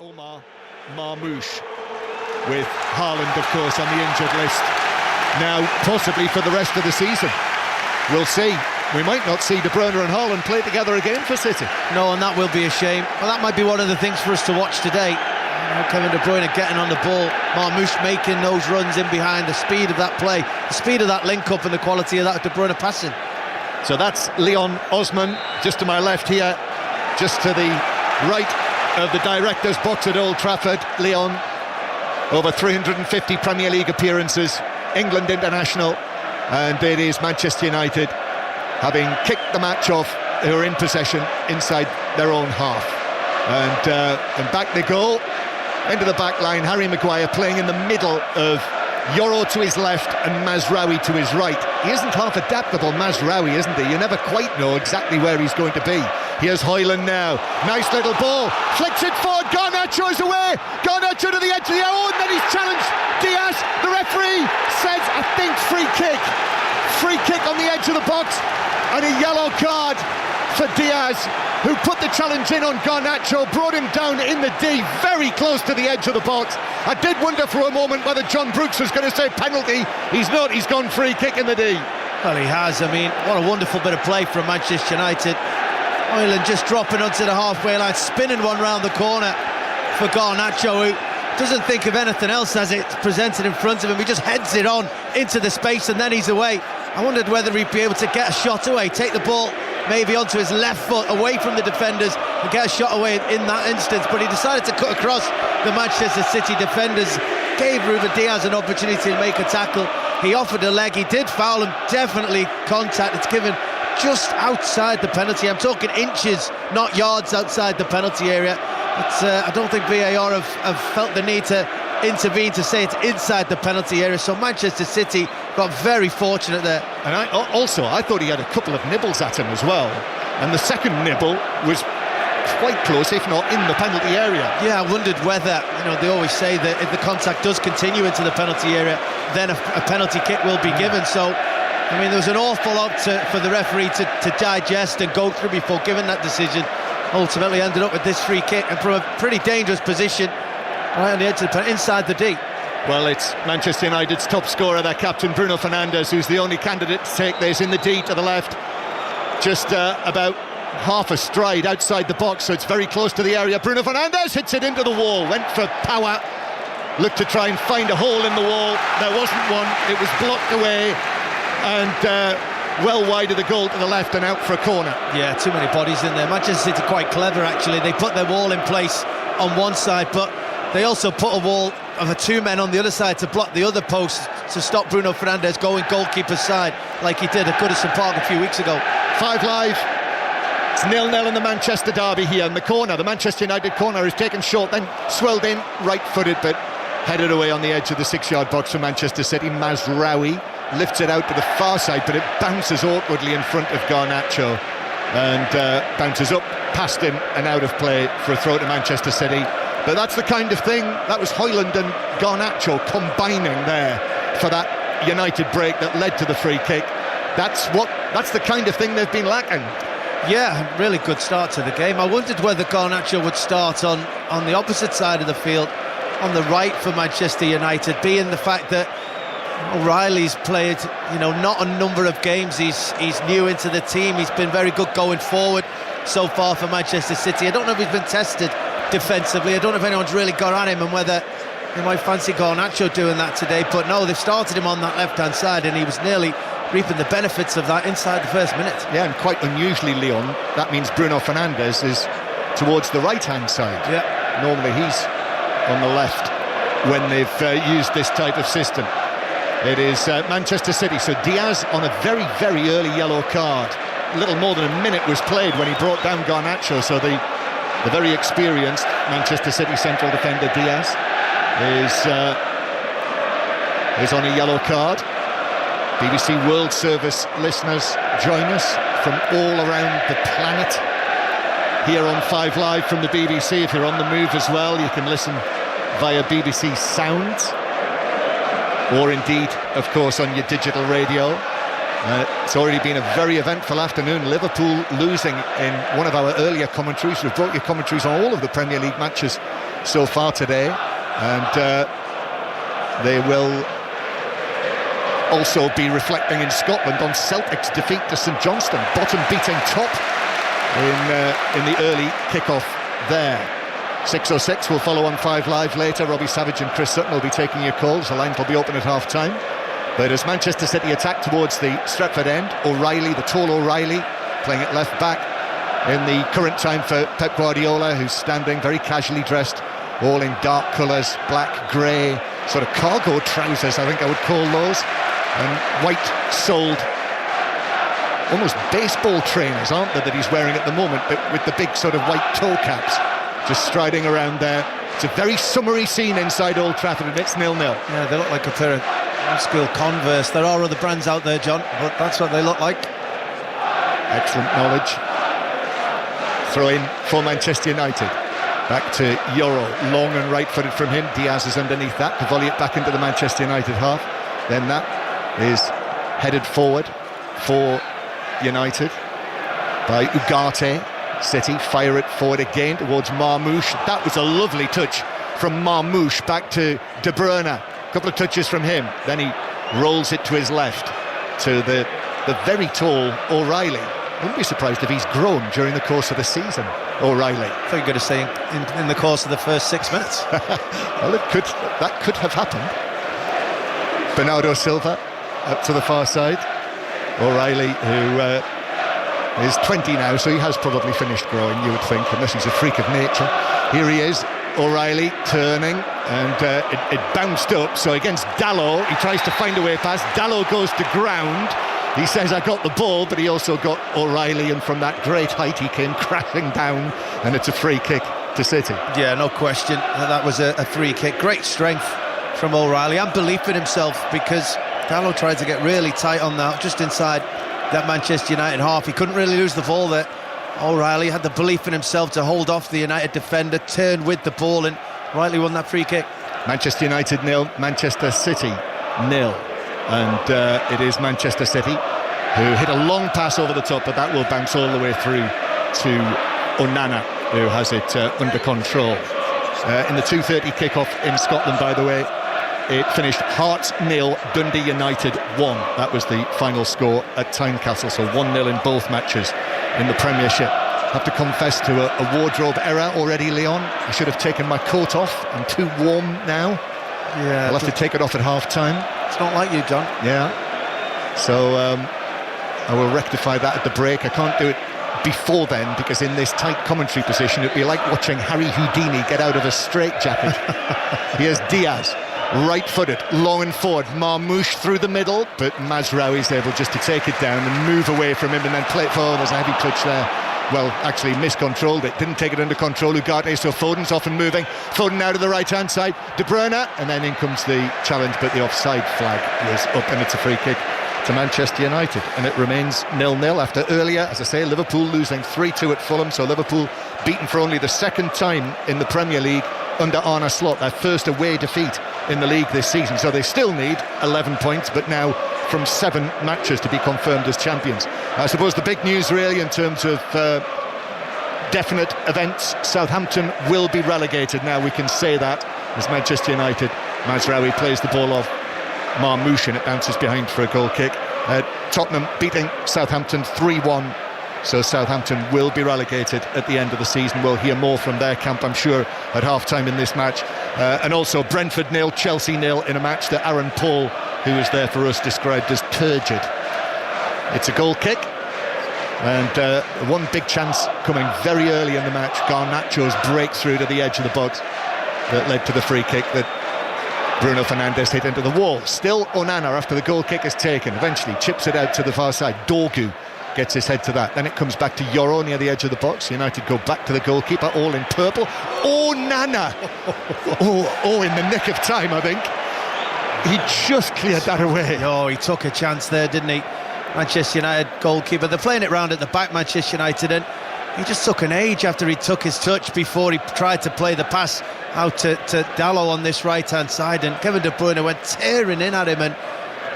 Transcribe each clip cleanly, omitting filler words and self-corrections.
Omar Marmoush, with Haaland, of course, on the injured list. Now, possibly for the rest of the season. We'll see. We might not see De Bruyne and Haaland play together again for City. No, and that will be a shame. Well, that might be one of the things for us to watch today. Kevin De Bruyne getting on the ball, Marmoush making those runs in behind, the speed of that play, the speed of that link-up and the quality of that De Bruyne passing. So that's Leon Osman, just to my left here, just to the right of the director's box at Old Trafford. Leon, over 350 Premier League appearances, England international, and it is Manchester United, having kicked the match off, who are in possession inside their own half. And back they go, into the back line. Harry Maguire playing in the middle of Yoro to his left and Mazraoui to his right. He isn't half adaptable, Mazraoui, isn't he? You never quite know exactly where he's going to be. Here's Højlund now. Nice little ball. Flicks it forward. Garnacho is away. Garnacho to the edge of the area. And then he's challenged Diaz. The referee says, I think, free kick. Free kick on the edge of the box. And a yellow card for Diaz, who put the challenge in on Garnacho, brought him down in the D, very close to the edge of the box. I did wonder for a moment whether John Brooks was going to say penalty. He's not, he's gone free kick in the D. Well, he has. I mean, what a wonderful bit of play from Manchester United. Højlund just dropping onto the halfway line, spinning one round the corner for Garnacho, who doesn't think of anything else as it's presented in front of him. He just heads it on into the space and then he's away. I wondered whether he'd be able to get a shot away, take the ball maybe onto his left foot, away from the defenders, and get a shot away in that instance, but he decided to cut across the Manchester City defenders, gave Ruben Diaz an opportunity to make a tackle. He offered a leg, he did foul him, definitely contact. It's given just outside the penalty. I'm talking inches, not yards outside the penalty area. But I don't think VAR have felt the need to intervene to say it's inside the penalty area. So Manchester City got very fortunate there. And I thought he had a couple of nibbles at him as well. And the second nibble was quite close, if not in the penalty area. Yeah, I wondered whether, they always say that if the contact does continue into the penalty area, then a penalty kick will be given. So, there was an awful lot for the referee to digest and go through before giving that decision. Ultimately ended up with this free kick, and from a pretty dangerous position, right on the edge of the penalty, inside the D. Well, it's Manchester United's top scorer, their captain Bruno Fernandes, who's the only candidate to take this in the D to the left. Just about half a stride outside the box, so it's very close to the area. Bruno Fernandes hits it into the wall, went for power, looked to try and find a hole in the wall. There wasn't one, it was blocked away, and well wide of the goal to the left and out for a corner. Yeah, too many bodies in there. Manchester City quite clever, actually. They put their wall in place on one side, but they also put a wall of two men on the other side to block the other post to stop Bruno Fernandes going goalkeeper's side like he did at Goodison Park a few weeks ago. 5 Live. It's 0-0 in the Manchester derby here in the corner. The Manchester United corner is taken short, then swelled in, right-footed, but headed away on the edge of the 6-yard box for Manchester City. Mazraoui lifts it out to the far side, but it bounces awkwardly in front of Garnacho and bounces up past him and out of play for a throw to Manchester City. But that's the kind of thing, that was Højlund and Garnacho combining there for that United break that led to the free kick. That's the kind of thing they've been lacking. Yeah, really good start to the game. I wondered whether Garnacho would start on the opposite side of the field, on the right for Manchester United, being the fact that O'Reilly's played, not a number of games. He's new into the team. He's been very good going forward so far for Manchester City. I don't know if he's been tested defensively. I don't know if anyone's really got on him and whether they might fancy Garnacho doing that today. But no, they've started him on that left-hand side and he was nearly reaping the benefits of that inside the first minute. Yeah, and quite unusually, Leon, that means Bruno Fernandes is towards the right-hand side. Yeah. Normally he's on the left when they've used this type of system. It is Manchester City, so Diaz on a very, very early yellow card. A little more than a minute was played when he brought down Garnacho, so the very experienced Manchester City central defender Diaz is on a yellow card. BBC World Service listeners join us from all around the planet here on 5 Live from the BBC. If you're on the move as well, you can listen via BBC Sounds, or indeed, of course, on your digital radio. It's already been a very eventful afternoon. Liverpool losing in one of our earlier commentaries. We've brought you commentaries on all of the Premier League matches so far today, and they will also be reflecting in Scotland on Celtic's defeat to St Johnstone, bottom beating top in the early kick-off there. 6:06 will follow on 5 Live later. Robbie Savage and Chris Sutton will be taking your calls. The lines will be open at half-time. But as Manchester City attack towards the Stretford end, O'Reilly, the tall O'Reilly, playing at left back in the current time for Pep Guardiola, who's standing very casually dressed, all in dark colours, black, grey, sort of cargo trousers, I think I would call those, and white-soled, almost baseball trainers, aren't they, that he's wearing at the moment, but with the big sort of white toe caps, just striding around there. It's a very summery scene inside Old Trafford, and it's 0-0. Yeah, they look like a pair of old-school Converse. There are other brands out there, John, but that's what they look like. Excellent knowledge. Throw in for Manchester United. Back to Yoro, long and right-footed from him. Diaz is underneath that to volley it back into the Manchester United half. Then that is headed forward for United by Ugarte. City fire it forward again towards Marmoush. That was a lovely touch from Marmoush back to De Bruyne. A couple of touches from him. Then he rolls it to his left to the very tall O'Reilly. I wouldn't be surprised if he's grown during the course of the season, O'Reilly. I thought you were going to say in the course of the first 6 minutes. Well, that could have happened. Bernardo Silva up to the far side. O'Reilly, who is 20 now, so he has probably finished growing, you would think, unless he's a freak of nature. Here he is, O'Reilly turning, and it bounced up. So against Dalot, he tries to find a way past. Dalot goes to ground. He says, I got the ball, but he also got O'Reilly, and from that great height he came crashing down, and it's a free kick to City. Yeah, no question. That was a free kick. Great strength from O'Reilly and belief in himself, because Dalot tried to get really tight on that, just inside that Manchester United half. He couldn't really lose the ball there. O'Reilly had the belief in himself to hold off the United defender, turn with the ball, and rightly won that free kick. Manchester United 0, Manchester City 0. And it is Manchester City who hit a long pass over the top, but that will bounce all the way through to Onana, who has it under control. In the 2:30 kick-off in Scotland, by the way, it finished Hearts 0, Dundee United 1. That was the final score at Tynecastle, so 1-0 in both matches in the Premiership. I have to confess to a wardrobe error already, Leon. I should have taken my coat off. I'm too warm now. Yeah, I'll have to take it off at half-time. It's not like you, John. Yeah. So I will rectify that at the break. I can't do it before then, because in this tight commentary position it'd be like watching Harry Houdini get out of a straitjacket. Here's Diaz, right-footed, long and forward. Marmoush through the middle, but Mazraoui's able just to take it down and move away from him and then play it forward. There's a heavy touch there. Well, actually miscontrolled it, didn't take it under control. Ugarte, so Foden's off and moving. Foden now to the right-hand side, De Bruyne, and then in comes the challenge, but the offside flag was up, and it's a free kick to Manchester United, and it remains 0-0 after earlier, as I say, Liverpool losing 3-2 at Fulham. So Liverpool beaten for only the second time in the Premier League under Arne Slot, their first away defeat in the league this season. So they still need 11 points, but now from 7 matches to be confirmed as champions. I suppose the big news really in terms of definite events, Southampton will be relegated now, we can say that, as Manchester United, Mazraoui plays the ball off Marmoush and it bounces behind for a goal kick. Tottenham beating Southampton 3-1, so Southampton will be relegated at the end of the season. We'll hear more from their camp, I'm sure, at half-time in this match. And also Brentford 0, Chelsea 0 in a match that Aaron Paul, who was there for us, described as turgid. It's a goal kick, and one big chance coming very early in the match, Garnacho's breakthrough to the edge of the box that led to the free kick that Bruno Fernandes hit into the wall. Still Onana, after the goal kick is taken, eventually chips it out to the far side. Dorgu gets his head to that. Then it comes back to Yoro near the edge of the box. United go back to the goalkeeper, all in purple. Onana! In the nick of time, I think. He just cleared that away. Oh, he took a chance there, didn't he? Manchester United goalkeeper. They're playing it round at the back, Manchester United, and he just took an age after he took his touch before he tried to play the pass out to Dalot on this right-hand side, and Kevin De Bruyne went tearing in at him, and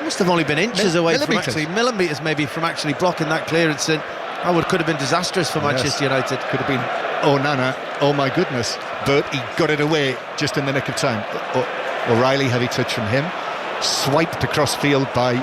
must have only been inches away from actually, millimetres maybe, from actually blocking that clearance, and that could have been disastrous for Manchester United. Could have been Onana, oh my goodness, but he got it away just in the nick of time. O'Reilly, heavy touch from him, swiped across field by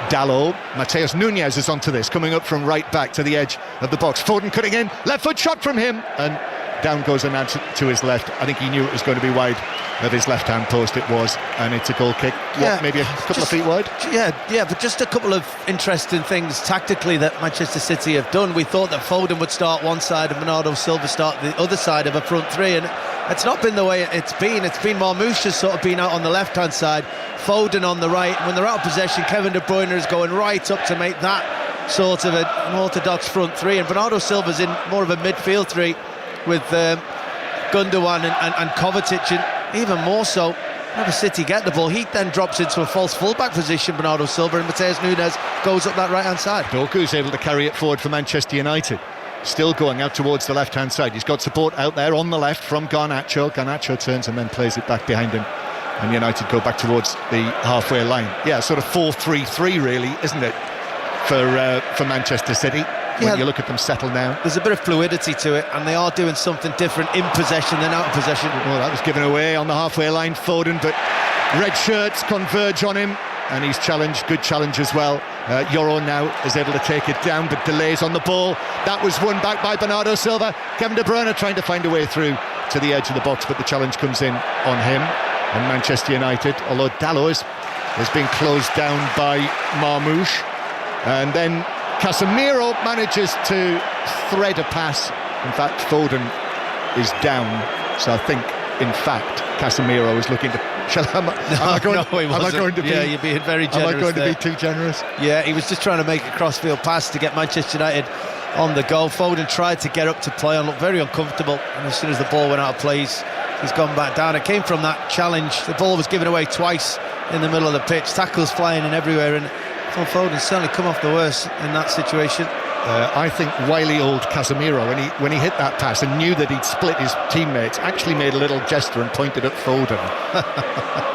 Dalot. Mateus Nunes is onto this, coming up from right back to the edge of the box. Foden cutting in, left foot shot from him, and down goes Onana to his left. I think he knew it was going to be wide of his left-hand post. It was, and it's a goal kick. Maybe a couple of feet wide? Yeah, but just a couple of interesting things tactically that Manchester City have done. We thought that Foden would start one side and Bernardo Silva start the other side of a front three, and it's not been the way it's been. It's been Marmoush has sort of been out on the left-hand side, Foden on the right. When they're out of possession, Kevin De Bruyne is going right up to make that sort of an orthodox front three, and Bernardo Silva's in more of a midfield three with Gundogan and Kovacic, and even more so, whenever City get the ball, he then drops into a false fullback position, Bernardo Silva, and Mateus Nunes goes up that right-hand side. Doku's able to carry it forward for Manchester United, still going out towards the left-hand side. He's got support out there on the left from Garnacho. Garnacho turns and then plays it back behind him, and United go back towards the halfway line. Yeah, sort of 4-3-3 really, isn't it, for Manchester City? When you look at them settle now, there's a bit of fluidity to it, and they are doing something different in possession than out of possession. Well, that was given away on the halfway line, Foden, but red shirts converge on him, and he's challenged, good challenge as well. Yoro now is able to take it down, but delays on the ball. That was won back by Bernardo Silva. Kevin De Bruyne trying to find a way through to the edge of the box, but the challenge comes in on him. And Manchester United, although Dalot has been closed down by Marmoush, and then Casemiro manages to thread a pass. In fact, Foden is down, so I think, in fact, Casemiro is looking to... Am I going to be... Yeah, you're being very generous. Am I going there. to be too generous? Yeah, he was just trying to make a crossfield pass to get Manchester United on the go. Foden tried to get up to play and looked very uncomfortable, and as soon as the ball went out of play, he's gone back down. It came from that challenge. The ball was given away twice in the middle of the pitch, tackles flying in everywhere, and Foden certainly come off the worst in that situation. I think wily old Casemiro, when he hit that pass and knew that he'd split his teammates, actually made a little gesture and pointed at Foden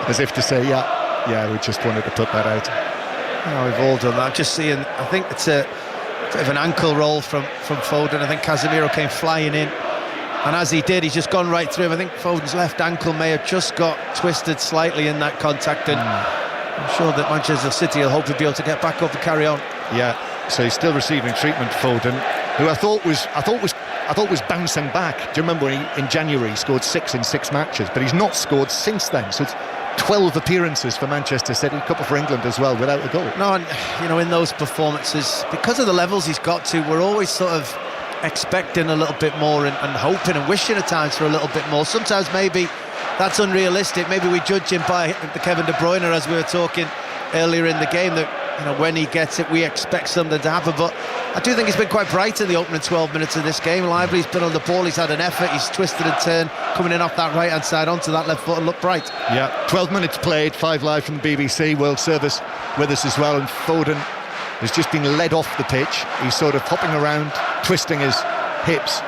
as if to say, yeah, we just wanted to put that out. We've all done that. Just seeing, I think it's a bit of an ankle roll from Foden. I think Casemiro came flying in, and as he did, he's just gone right through him. I think Foden's left ankle may have just got twisted slightly in that contact, and I'm sure that Manchester City will hopefully be able to get back up and carry on. Yeah, so he's still receiving treatment, Foden, who I thought was bouncing back. Do you remember when in January he scored 6 in 6 matches, but he's not scored since then. So it's 12 appearances for Manchester City, a couple for England as well, without a goal. No, and in those performances, because of the levels he's got to, we're always sort of expecting a little bit more and hoping and wishing at times for a little bit more. Sometimes maybe that's unrealistic. Maybe we judge him by the Kevin De Bruyne, as we were talking earlier in the game, that when he gets it, we expect something to happen. But I do think he's been quite bright in the opening 12 minutes of this game. Lively, he's been on the ball, he's had an effort, he's twisted and turned, coming in off that right-hand side onto that left foot and looked bright. Yeah, 12 minutes played, 5 live from the BBC World Service with us as well, and Foden has just been led off the pitch. He's sort of hopping around, twisting his hips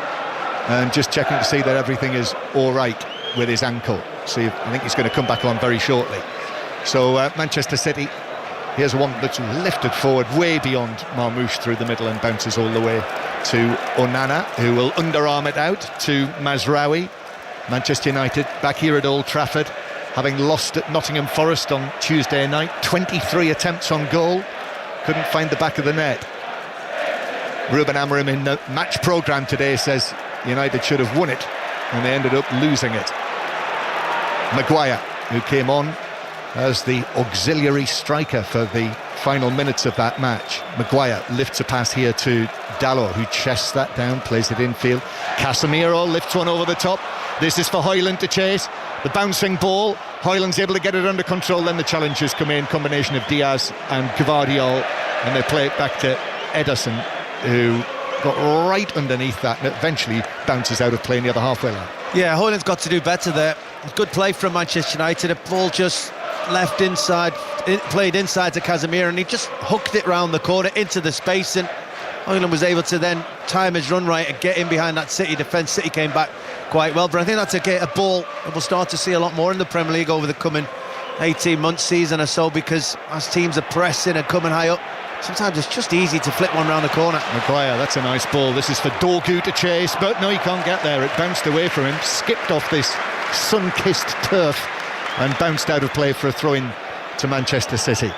and just checking to see that everything is all right with his ankle. So I think he's going to come back on very shortly. So Manchester City, here's one that's lifted forward way beyond Marmoush through the middle and bounces all the way to Onana, who will underarm it out to Mazraoui. Manchester United back here at Old Trafford, having lost at Nottingham Forest on Tuesday night. 23 attempts on goal, couldn't find the back of the net. Ruben Amorim in the match programme today says United should have won it, and they ended up losing it. Maguire, who came on as the auxiliary striker for the final minutes of that match. Maguire lifts a pass here to Dalot, who chests that down, plays it infield. Casemiro lifts one over the top. This is for Højlund to chase. The bouncing ball, Højlund's able to get it under control, then the challenges come in, combination of Diaz and Gvardiol, and they play it back to Ederson, who got right underneath that and eventually bounces out of play in the other halfway line. Yeah, Højlund's got to do better there. Good play from Manchester United. A ball just left inside, played inside to Casemiro, and he just hooked it round the corner into the space, and Højlund was able to then time his run right and get in behind that City defence. City came back quite well, but I think that's a ball that we'll start to see a lot more in the Premier League over the coming 18 months, season or so, because as teams are pressing and coming high up, sometimes it's just easy to flip one round the corner. Maguire, that's a nice ball. This is for Dorgu to chase, but no, he can't get there. It bounced away from him, skipped off this sun-kissed turf and bounced out of play for a throw-in to Manchester City.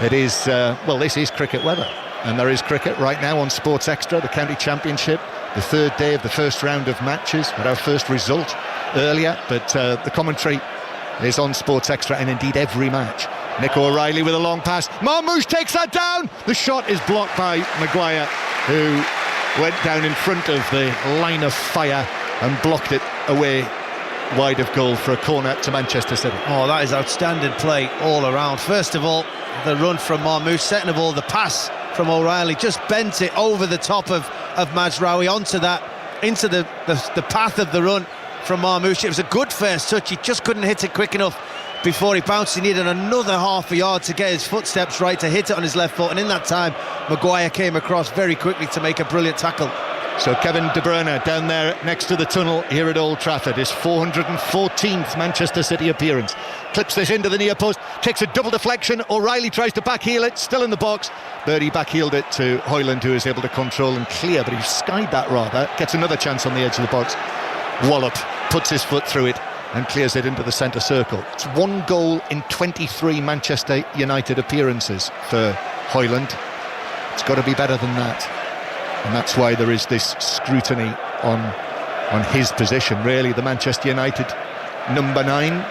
It is, well, this is cricket weather, and there is cricket right now on Sports Extra, the county championship, the third day of the first round of matches, with our first result earlier, but the commentary is on Sports Extra and indeed every match. Nick O'Reilly with a long pass. Marmoush takes that down. The shot is blocked by Maguire, who went down in front of the line of fire and blocked it away wide of goal for a corner to Manchester City. Oh, that is outstanding play all around. First of all, the run from Marmoush. Second of all, the pass from O'Reilly just bent it over the top of Mazraoui onto that, into the path of the run from Marmoush. It was a good first touch. He just couldn't hit it quick enough before he bounced. He needed another half a yard to get his footsteps right, to hit it on his left foot, and in that time Maguire came across very quickly to make a brilliant tackle. So Kevin De Bruyne down there next to the tunnel here at Old Trafford, his 414th Manchester City appearance, clips this into the near post, takes a double deflection. O'Reilly tries to backheel it, still in the box, but he backheeled it to Højlund, who is able to control and clear, but he skied that rather, gets another chance on the edge of the box. Wallop puts his foot through it and clears it into the centre circle. It's 1 goal in 23 Manchester United appearances for Højlund. It's got to be better than that, and that's why there is this scrutiny on his position, really, the Manchester United number 9.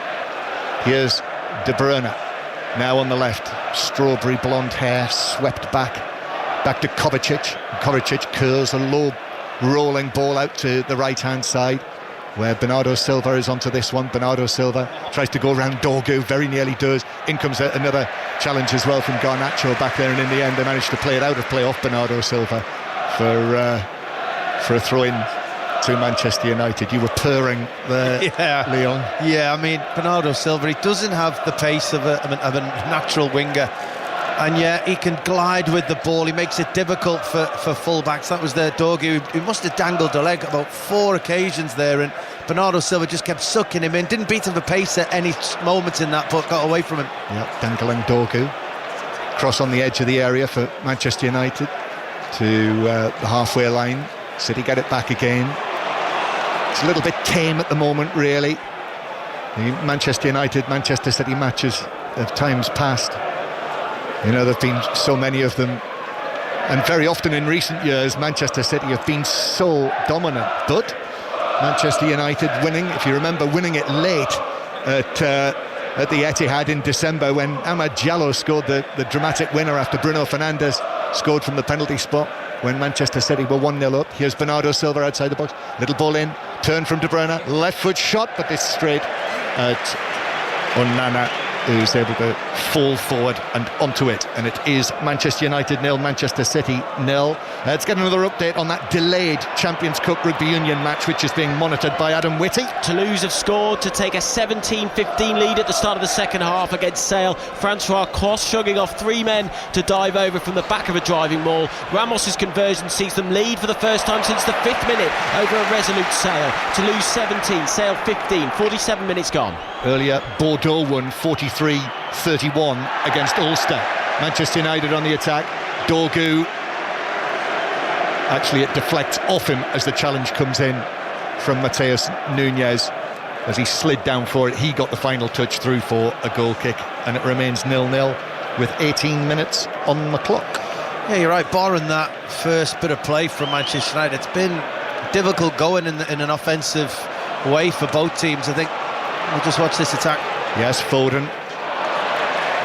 Here's De Bruyne, now on the left, strawberry blonde hair swept back to Kovacic. Kovacic curls a low rolling ball out to the right hand side, where Bernardo Silva is onto this one. Bernardo Silva tries to go around Dorgu, very nearly does. In comes another challenge as well from Garnacho back there, and in the end they managed to play it out of play off Bernardo Silva for a throw-in to Manchester United. You were purring there, yeah, Leon. Yeah, I mean, Bernardo Silva, he doesn't have the pace of a natural winger, and yet he can glide with the ball. He makes it difficult for full-backs. That was their Dorgu. He must have dangled a leg about 4 occasions there, and Bernardo Silva just kept sucking him in. Didn't beat him for pace at any moment in that, but got away from him. Yeah, dangling Dorgu. Cross on the edge of the area for Manchester United to the halfway line. City get it back again. It's a little bit tame at the moment, really. The Manchester United, Manchester City matches of times past, you know, there have been so many of them, and very often in recent years Manchester City have been so dominant, but Manchester United winning, if you remember, winning it late at the Etihad in December, when Amad Diallo scored the dramatic winner after Bruno Fernandes scored from the penalty spot when Manchester City were 1-0 up. Here's Bernardo Silva outside the box, little ball in, turn from De Bruyne, left foot shot, but it's straight at Onana, who's able to fall forward and onto it, and it is Manchester United 0, Manchester City 0. Let's get another update on that delayed Champions Cup Rugby Union match, which is being monitored by Adam Whitty. Toulouse have scored to take a 17-15 lead at the start of the second half against Sale. Francois Cross shugging off 3 men to dive over from the back of a driving maul. Ramos's conversion sees them lead for the first time since the 5th minute over a resolute Sale. Toulouse 17, Sale 15, 47 minutes gone. Earlier, Bordeaux won 43-31 against Ulster. Manchester United on the attack. Dorgu, actually it deflects off him as the challenge comes in from Mateus Nunes. As he slid down for it, he got the final touch through for a goal kick, and it remains 0-0 with 18 minutes on the clock. Yeah, you're right, barring that first bit of play from Manchester United, it's been difficult going in an offensive way for both teams. I think we'll just watch this attack. Yes, Foden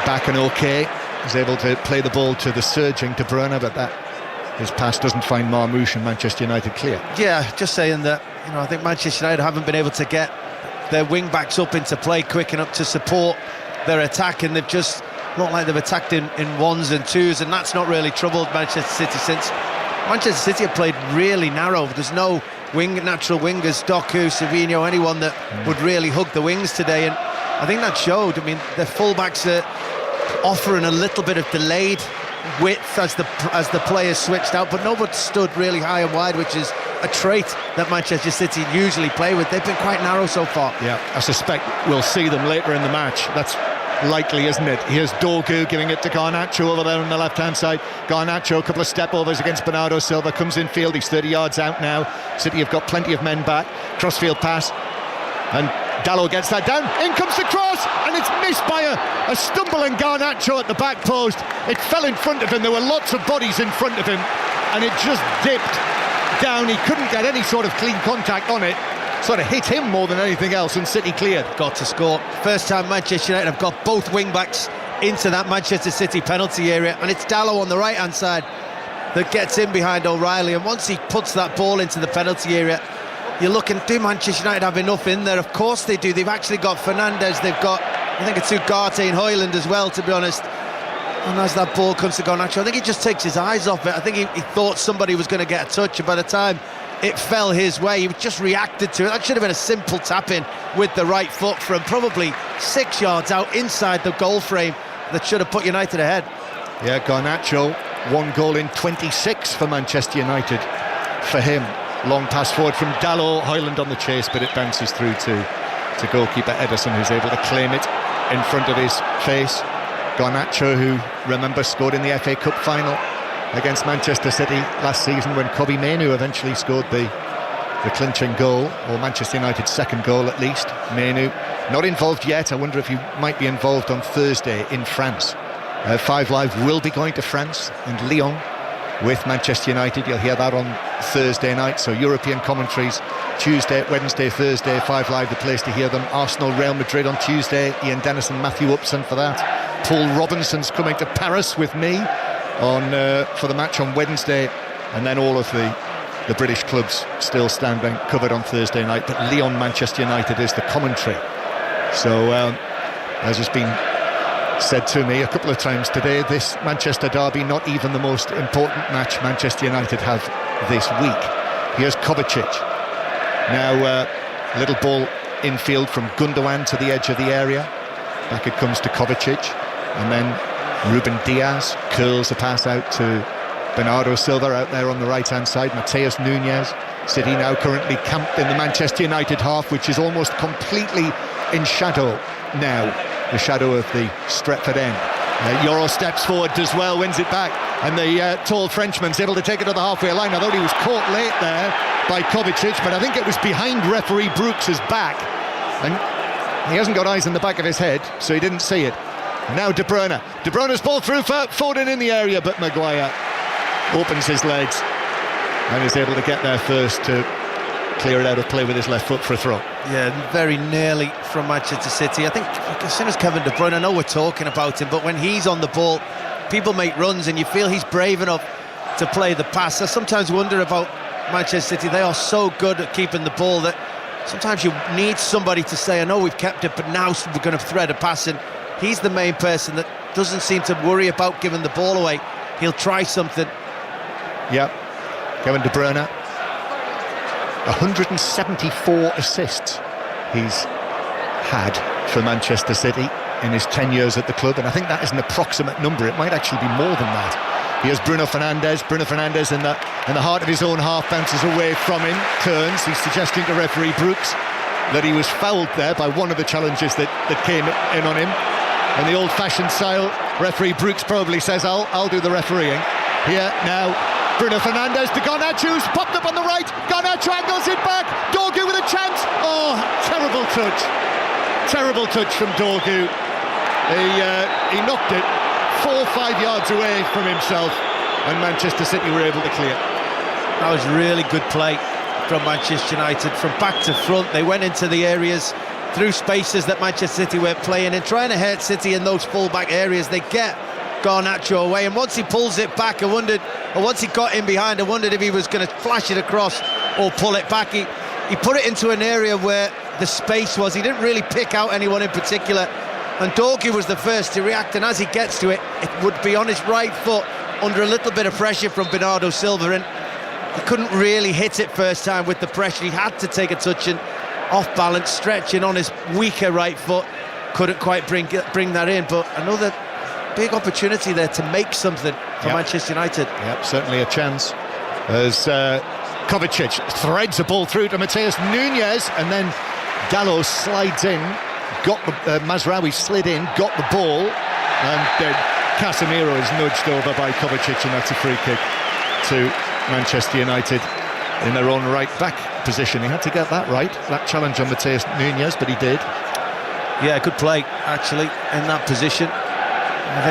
back and okay. He's able to play the ball to the surging De Bruyne, but his pass doesn't find Marmoush and Manchester United clear. Yeah, just saying that, you know, I think Manchester United haven't been able to get their wing backs up into play quick enough to support their attack, and they've just not like they've attacked in ones and twos, and that's not really troubled Manchester City since Manchester City have played really narrow. There's no natural wingers, Doku, Savinho, anyone that would really hug the wings today, and I think that showed. I mean, their fullbacks are offering a little bit of delayed width as the players switched out, but nobody stood really high and wide, which is a trait that Manchester City usually play with. They've been quite narrow so far. Yeah, I suspect we'll see them later in the match. That's likely, isn't it? Here's Dorgu giving it to Garnacho over there on the left-hand side. Garnacho, a couple of step-overs against Bernardo Silva, comes in field, he's 30 yards out now. City have got plenty of men back. Crossfield pass, and Dalot gets that down. In comes the cross, and it's missed by a stumbling Garnacho at the back post. It fell in front of him, there were lots of bodies in front of him, and it just dipped down. He couldn't get any sort of clean contact on it. Sort of hit him more than anything else, and City cleared. Got to score. First time Manchester United have got both wing-backs into that Manchester City penalty area, and it's Dalot on the right-hand side that gets in behind O'Reilly, and once he puts that ball into the penalty area, you're looking, do Manchester United have enough in there? Of course they do. They've actually got Fernandes, they've got, I think it's Ugarte and Højlund as well, to be honest. And as that ball comes to Garnacho, I think he just takes his eyes off it. I think he thought somebody was going to get a touch, and by the time it fell his way, he just reacted to it. That should have been a simple tap-in with the right foot from probably 6 yards out inside the goal frame that should have put United ahead. Yeah, Garnacho, 1 goal in 26 for Manchester United for him. Long pass forward from Dalot, Højlund on the chase, but it bounces through to goalkeeper Ederson, who's able to claim it in front of his face. Garnacho, who, remember, scored in the FA Cup final against Manchester City last season when Kobbie Mainoo eventually scored the clinching goal, or Manchester United's second goal at least. Mainoo not involved yet. I wonder if he might be involved on Thursday in France. Five Live will be going to France and Lyon with Manchester United. You'll hear that on Thursday night. So European commentaries Tuesday, Wednesday, Thursday. Five Live, the place to hear them. Arsenal, Real Madrid on Tuesday. Ian Dennis and Matthew Upson for that. Paul Robinson's coming to Paris with me for the match on Wednesday, and then all of the British clubs still standing covered on Thursday night. But Lyon, Manchester United is the commentary. So as has been said to me a couple of times today, this Manchester derby, not even the most important match Manchester United have this week. Here's Kovacic. Now little ball infield from Gundogan to the edge of the area. Back it comes to Kovacic, and then Ruben Diaz curls a pass out to Bernardo Silva out there on the right-hand side. Matheus Nunes. City now currently camped in the Manchester United half, which is almost completely in shadow now, the shadow of the Stretford end. Yoro steps forward, does well, wins it back, and the tall Frenchman's able to take it to the halfway line. I thought he was caught late there by Kovacic, but I think it was behind referee Brooks's back, and he hasn't got eyes in the back of his head, so he didn't see it. Now De Bruyne. De Bruyne's ball through for Foden in the area, but Maguire opens his legs and is able to get there first to clear it out of play with his left foot for a throw. Yeah, very nearly from Manchester City. I think as soon as Kevin De Bruyne, I know we're talking about him, but when he's on the ball, people make runs and you feel he's brave enough to play the pass. I sometimes wonder about Manchester City. They are so good at keeping the ball that sometimes you need somebody to say, I know we've kept it, but now we're going to thread a pass in. He's the main person that doesn't seem to worry about giving the ball away. He'll try something. Yeah, Kevin De Bruyne, 174 assists he's had for Manchester City in his 10 years at the club, and I think that is an approximate number. It might actually be more than that. Here's Bruno Fernandes. Bruno Fernandes in the heart of his own half, bounces away from him, turns. He's suggesting to referee Brooks that he was fouled there by one of the challenges that came in on him. In the old-fashioned style, referee Brooks probably says, I'll do the refereeing. Here now, Bruno Fernandes to Garnacho, who's popped up on the right. Garnacho angles it back. Dorgu with a chance. Oh, terrible touch. Terrible touch from Dorgu. He knocked it 4 or 5 yards away from himself, and Manchester City were able to clear. That was really good play from Manchester United. From back to front, they went into the areas through spaces that Manchester City weren't playing in, trying to hurt City in those full-back areas. They get Garnacho away, and once he pulls it back, once he got in behind, I wondered if he was going to flash it across or pull it back. He put it into an area where the space was. He didn't really pick out anyone in particular, and Dorgu was the first to react, and as he gets to it, it would be on his right foot under a little bit of pressure from Bernardo Silva, and he couldn't really hit it first time with the pressure. He had to take a touch, and off balance, stretching on his weaker right foot, couldn't quite bring that in. But another big opportunity there to make something for Manchester United. Yep, certainly a chance as Kovacic threads a ball through to Matheus Nunes, and then Dalot slides in got the Mazraoui slid in, got the ball, and then Casemiro is nudged over by Kovacic, and that's a free kick to Manchester United in their own right back position. He had to get that right, that challenge on Mateus Nunes, but he did. Yeah, good play actually in that position. I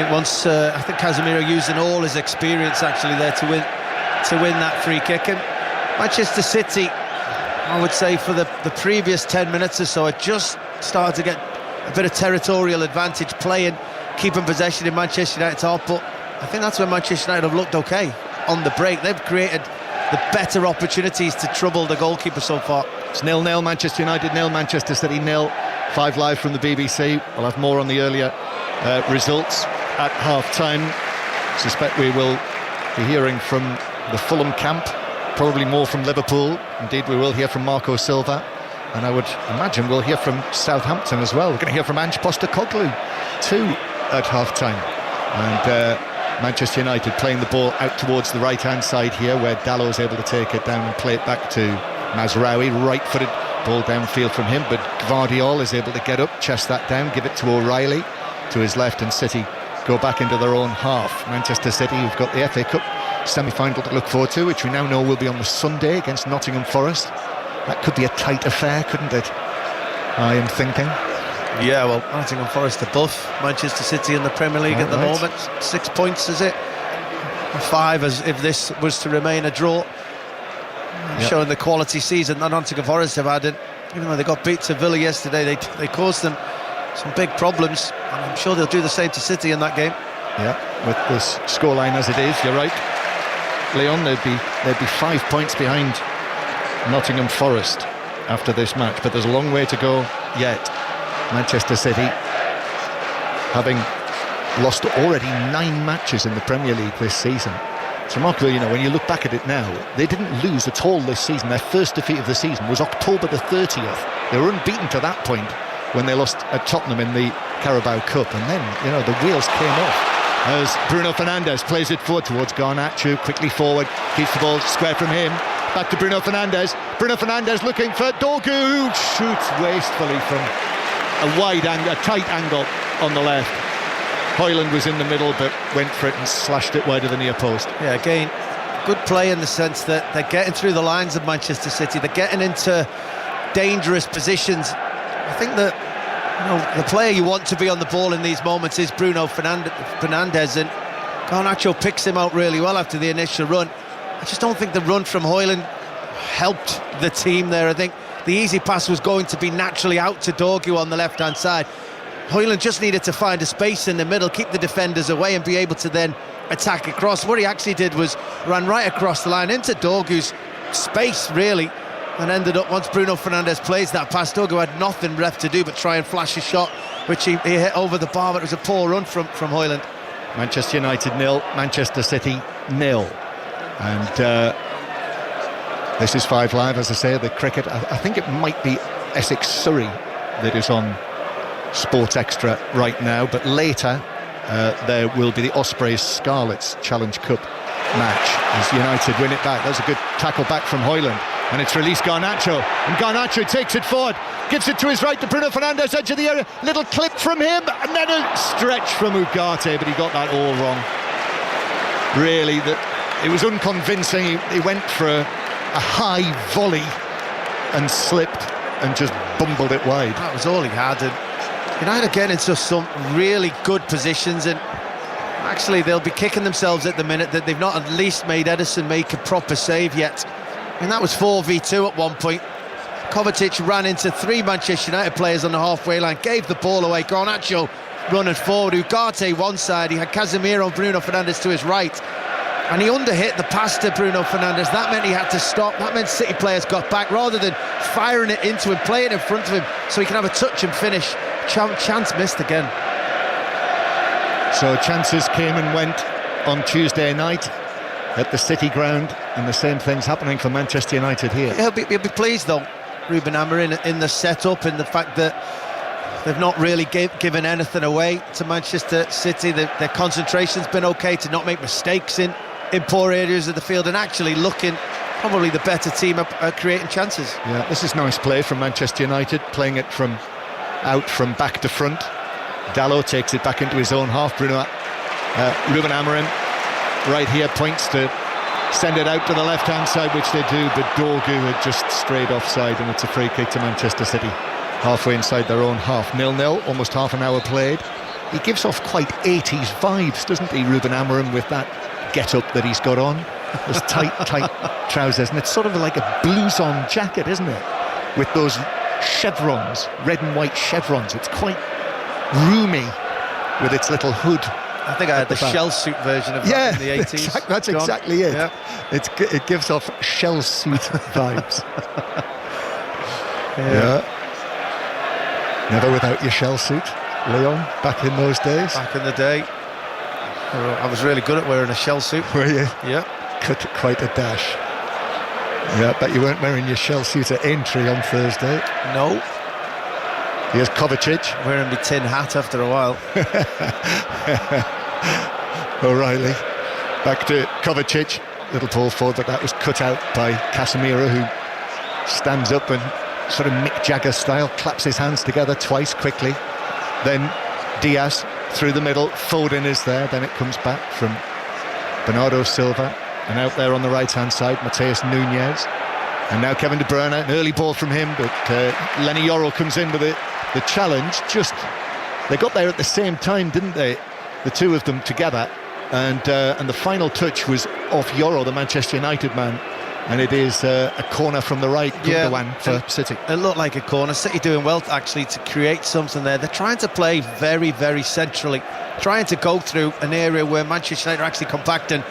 think Casemiro using all his experience actually there to win that free kick. And Manchester City, I would say for the previous 10 minutes or so, it just started to get a bit of territorial advantage, playing, keeping possession in Manchester United's half, but I think that's when Manchester United have looked okay on the break. They've created the better opportunities to trouble the goalkeeper so far. It's 0-0, Manchester United 0, Manchester City 0. 5 Live from the BBC. We'll have more on the earlier results at half-time. Suspect we will be hearing from the Fulham camp, probably more from Liverpool. Indeed, we will hear from Marco Silva, and I would imagine we'll hear from Southampton as well. We're going to hear from Ange Postecoglou too at half-time. And Manchester United playing the ball out towards the right-hand side here, where Dallow's able to take it down and play it back to Mazraoui, right-footed ball downfield from him, but Gvardiol is able to get up, chest that down, give it to O'Reilly to his left, and City go back into their own half. Manchester City, who've got the FA Cup semi-final to look forward to, which we now know will be on the Sunday against Nottingham Forest. That could be a tight affair, couldn't it? I am thinking. Yeah, well, Nottingham Forest above Manchester City in the Premier League at the moment. 6 points, is it? 5 as if this was to remain a draw. Yep. Showing the quality season that Nottingham Forest have had. Even though they got beat to Villa yesterday, they caused them some big problems, and I'm sure they'll do the same to City in that game. Yeah, with this scoreline as it is, you're right, Leon. They'd be 5 points behind Nottingham Forest after this match, but there's a long way to go yet. Manchester City, having lost already 9 matches in the Premier League this season. It's remarkable, you know, when you look back at it now, they didn't lose at all this season. Their first defeat of the season was October the 30th. They were unbeaten to that point when they lost at Tottenham in the Carabao Cup, and then, you know, the wheels came off as Bruno Fernandes plays it forward towards Garnacho, quickly forward, keeps the ball square from him, back to Bruno Fernandes. Bruno Fernandes looking for Dorgu, who shoots wastefully from a wide angle, a tight angle on the left. Højlund was in the middle but went for it and slashed it wider than the near post. Yeah, again, good play in the sense that they're getting through the lines of Manchester City. They're getting into dangerous positions. I think that, you know, the player you want to be on the ball in these moments is Bruno Fernandes, and Garnacho picks him out really well after the initial run. I just don't think the run from Højlund helped the team there. I think the easy pass was going to be naturally out to Dorgu on the left-hand side. Højlund just needed to find a space in the middle, keep the defenders away, and be able to then attack across. What he actually did was ran right across the line into Dorgu's space, really, and ended up, once Bruno Fernandes plays that pass, Dorgu had nothing left to do but try and flash a shot, which he hit over the bar, but it was a poor run from Højlund. Manchester United 0, Manchester City 0. And this is 5 Live, as I say, the cricket. I think it might be Essex Surrey that is on Sports Extra right now, but later there will be the Ospreys Scarlets Challenge Cup match as United win it back. There's a good tackle back from Højlund, and it's released Garnacho, and Garnacho takes it forward, gives it to his right to Bruno Fernandes, edge of the area, little clip from him, and then a stretch from Ugarte, but he got that all wrong. Really, it was unconvincing. He went for a high volley and slipped and just bumbled it wide. That was all he had, and United getting into some really good positions, and actually they'll be kicking themselves at the minute that they've not at least made Ederson make a proper save yet. And that was 4v2 at one point. Kovacic ran into 3 Manchester United players on the halfway line, gave the ball away. Garnacho running forward, Ugarte one side, he had Casemiro and Bruno Fernandes to his right, and he underhit the pass to Bruno Fernandes. That meant he had to stop. That meant City players got back rather than firing it into him, playing in front of him so he can have a touch and finish. Chance missed again. So chances came and went on Tuesday night at the City ground, and the same thing's happening for Manchester United here. He'll be pleased though, Ruben Amorim, in the setup, in the fact that they've not really given anything away to Manchester City. Their concentration's been okay to not make mistakes in poor areas of the field, and actually looking probably the better team at creating chances. Yeah, this is nice play from Manchester United, playing it from out from back to front. Dalot takes it back into his own half. Ruben Amorim right here points to send it out to the left-hand side, which they do, but Dorgu had just strayed offside, and it's a free kick to Manchester City, halfway inside their own half. 0-0, almost half an hour played. He gives off quite 80s vibes, doesn't he, Ruben Amorim, with that get-up that he's got on, those tight trousers, and it's sort of like a blouson jacket, isn't it, with those chevrons, red and white chevrons. It's quite roomy with its little hood. I think I had the shell suit version of that in the 80s. That's exactly it. Yeah. It gives off shell suit vibes. Yeah. Never without your shell suit, Leon, back in those days. Back in the day. I was really good at wearing a shell suit. Were you? Yeah. Cut quite a dash. Yeah, but you weren't wearing your shell suit at entry on Thursday. No. Here's Kovacic. Wearing my tin hat after a while. O'Reilly. Back to Kovacic. Little ball forward, but that was cut out by Casemiro, who stands up and sort of Mick Jagger style claps his hands together twice quickly. Then Diaz through the middle. Foden is there. Then it comes back from Bernardo Silva. And out there on the right-hand side, Matheus Nunes. And now Kevin De Bruyne, an early ball from him, but Lenny Yoro comes in with the challenge. Just, they got there at the same time, didn't they? The two of them together. And the final touch was off Yoro, the Manchester United man. And it is a corner from the right, Gundogan for City. It looked like a corner. City doing well actually to create something there. They're trying to play very, very centrally, trying to go through an area where Manchester United are actually compacting.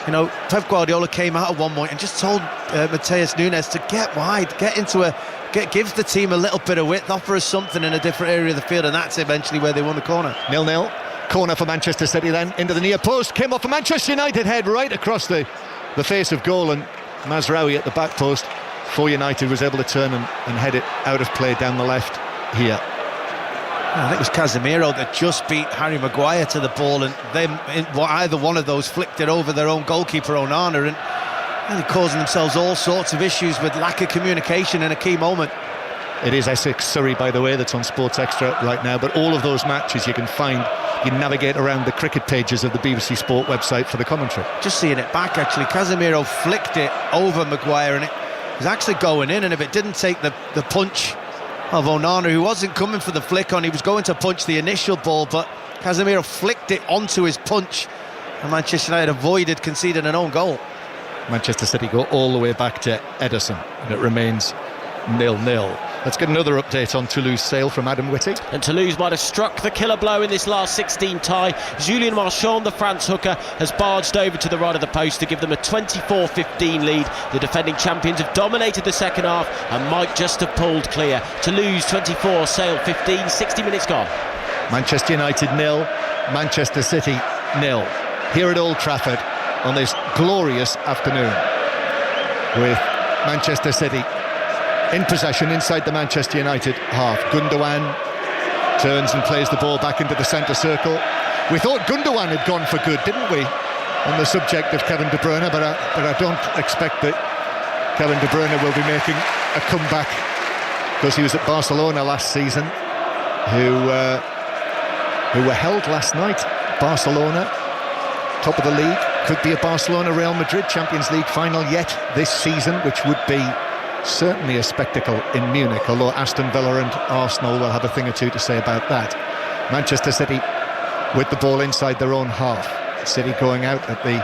You know, Pep Guardiola came out at one point and just told Matheus Nunes to get wide, gives the team a little bit of width, offer us something in a different area of the field, and that's eventually where they won the corner. 0-0, corner for Manchester City then, into the near post, came off a Manchester United head right across the face of goal, and Mazraoui at the back post for United was able to turn and head it out of play down the left here. I think it was Casemiro that just beat Harry Maguire to the ball, and either one of those flicked it over their own goalkeeper Onana, and really causing themselves all sorts of issues with lack of communication in a key moment. It is Essex-Surrey, by the way, that's on Sports Extra right now, but all of those matches you can navigate around the cricket pages of the BBC Sport website for the commentary. Just seeing it back, actually, Casemiro flicked it over Maguire, and it was actually going in, and if it didn't take the punch of Onana, who wasn't coming for the flick on, he was going to punch the initial ball, but Casemiro flicked it onto his punch, and Manchester United avoided conceding an own goal. Manchester City go all the way back to Ederson, and it remains 0-0. Let's get another update on Toulouse Sale from Adam Whitty. And Toulouse might have struck the killer blow in this last 16 tie. Julien Marchand, the France hooker, has barged over to the right of the post to give them a 24-15 lead. The defending champions have dominated the second half and might just have pulled clear. Toulouse 24, Sale 15, 60 minutes gone. Manchester United 0, Manchester City 0. Here at Old Trafford on this glorious afternoon, with Manchester City in possession inside the Manchester United half. Gundogan turns and plays the ball back into the centre circle. We thought Gundogan had gone for good, didn't we, on the subject of Kevin De Bruyne, but I don't expect that Kevin De Bruyne will be making a comeback, because he was at Barcelona last season, who were held last night. Barcelona, top of the league, could be a Barcelona-Real Madrid Champions League final yet this season, which would be certainly a spectacle in Munich, although Aston Villa and Arsenal will have a thing or two to say about that. Manchester City with the ball inside their own half. City going out at the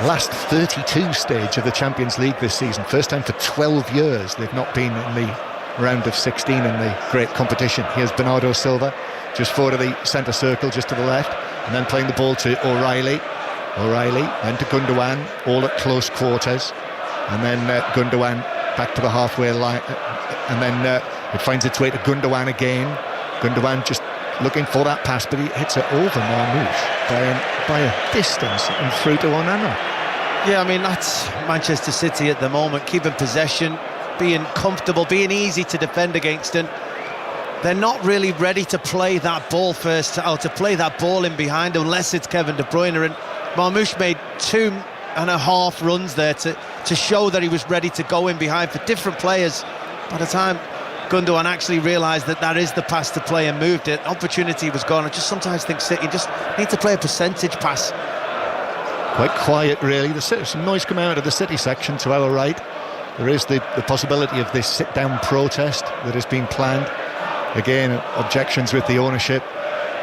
last 32 stage of the Champions League this season. First time for 12 years they've not been in the round of 16 in the great competition. Here's Bernardo Silva, just forward of the centre circle, just to the left, and then playing the ball to O'Reilly, then to Gundogan, all at close quarters, and then Gundogan back to the halfway line, and then it finds its way to Gundogan again. Gundogan just looking for that pass, but he hits it over Marmoush by a distance and through to Onana. Yeah, I mean, that's Manchester City at the moment, keeping possession, being comfortable, being easy to defend against, and they're not really ready to play that ball first, or to play that ball in behind, unless it's Kevin De Bruyne. And Marmoush made 2.5 runs there to show that he was ready to go in behind for different players. By the time Gundogan actually realised that is the pass to play and moved it. Opportunity was gone. I just sometimes think City just need to play a percentage pass. Quite quiet, really. There's some noise coming out of the City section to our right. There is the possibility of this sit-down protest that has been planned. Again, objections with the ownership.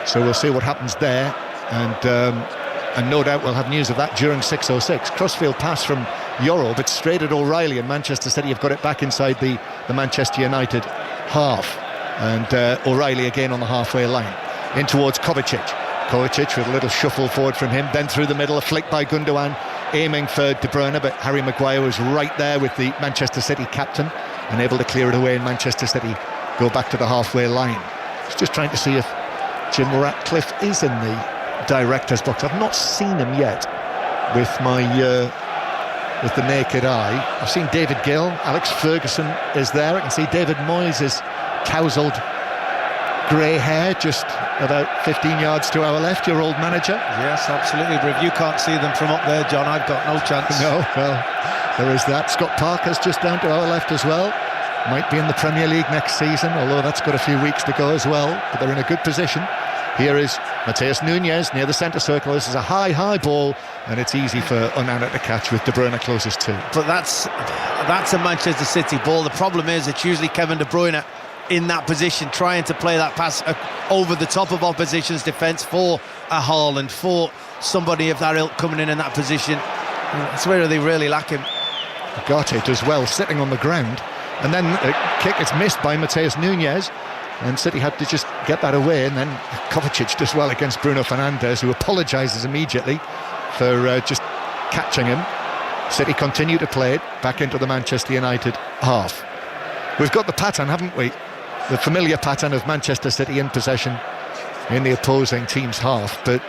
So we'll see what happens there. And no doubt we'll have news of that during 6:06. Crossfield pass from Yoro, but straight at O'Reilly, and Manchester City have got it back inside the Manchester United half. And O'Reilly again on the halfway line. In towards Kovacic. Kovacic with a little shuffle forward from him. Then through the middle, a flick by Gundogan, aiming for De Bruyne, but Harry Maguire was right there with the Manchester City captain, and able to clear it away, and Manchester City go back to the halfway line. I was just trying to see if Jim Ratcliffe is in the director's box. I've not seen him yet with the naked eye. I've seen David Gill, Alex Ferguson is there. I can see David Moyes' tousled grey hair just about 15 yards to our left, your old manager. Yes, absolutely, but if you can't see them from up there, John, I've got no chance. No, well, there is that. Scott Parker's just down to our left as well. Might be in the Premier League next season, although that's got a few weeks to go as well, but they're in a good position. Here is Matheus Nunes near the centre circle. This is a high ball, and it's easy for Onana to catch with De Bruyne closest to. But that's a Manchester City ball. The problem is it's usually Kevin De Bruyne in that position, trying to play that pass over the top of opposition's defence for a Haaland, for somebody of that ilk coming in that position. That's where they really lack him. Ugarte does well sitting on the ground, and then a kick is missed by Matheus Nunes, and City had to just get that away. And then Kovacic does well against Bruno Fernandes, who apologises immediately for just catching him. City continue to play it back into the Manchester United half. We've got the pattern, haven't we? The familiar pattern of Manchester City in possession in the opposing team's half, but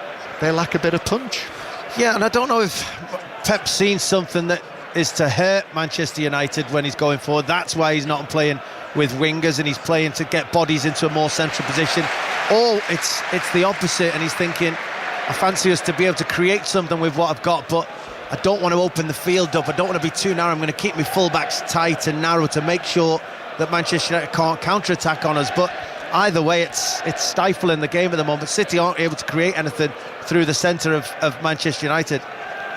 they lack a bit of punch. Yeah, and I don't know if Pep's seen something that is to hurt Manchester United when he's going forward. That's why he's not playing with wingers and he's playing to get bodies into a more central position. Or it's the opposite, and he's thinking, I fancy us to be able to create something with what I've got, but I don't want to open the field up. I don't want to be too narrow. I'm going to keep my fullbacks tight and narrow to make sure that Manchester United can't counter-attack on us. But either way, it's stifling the game at the moment. City aren't able to create anything through the centre of Manchester United.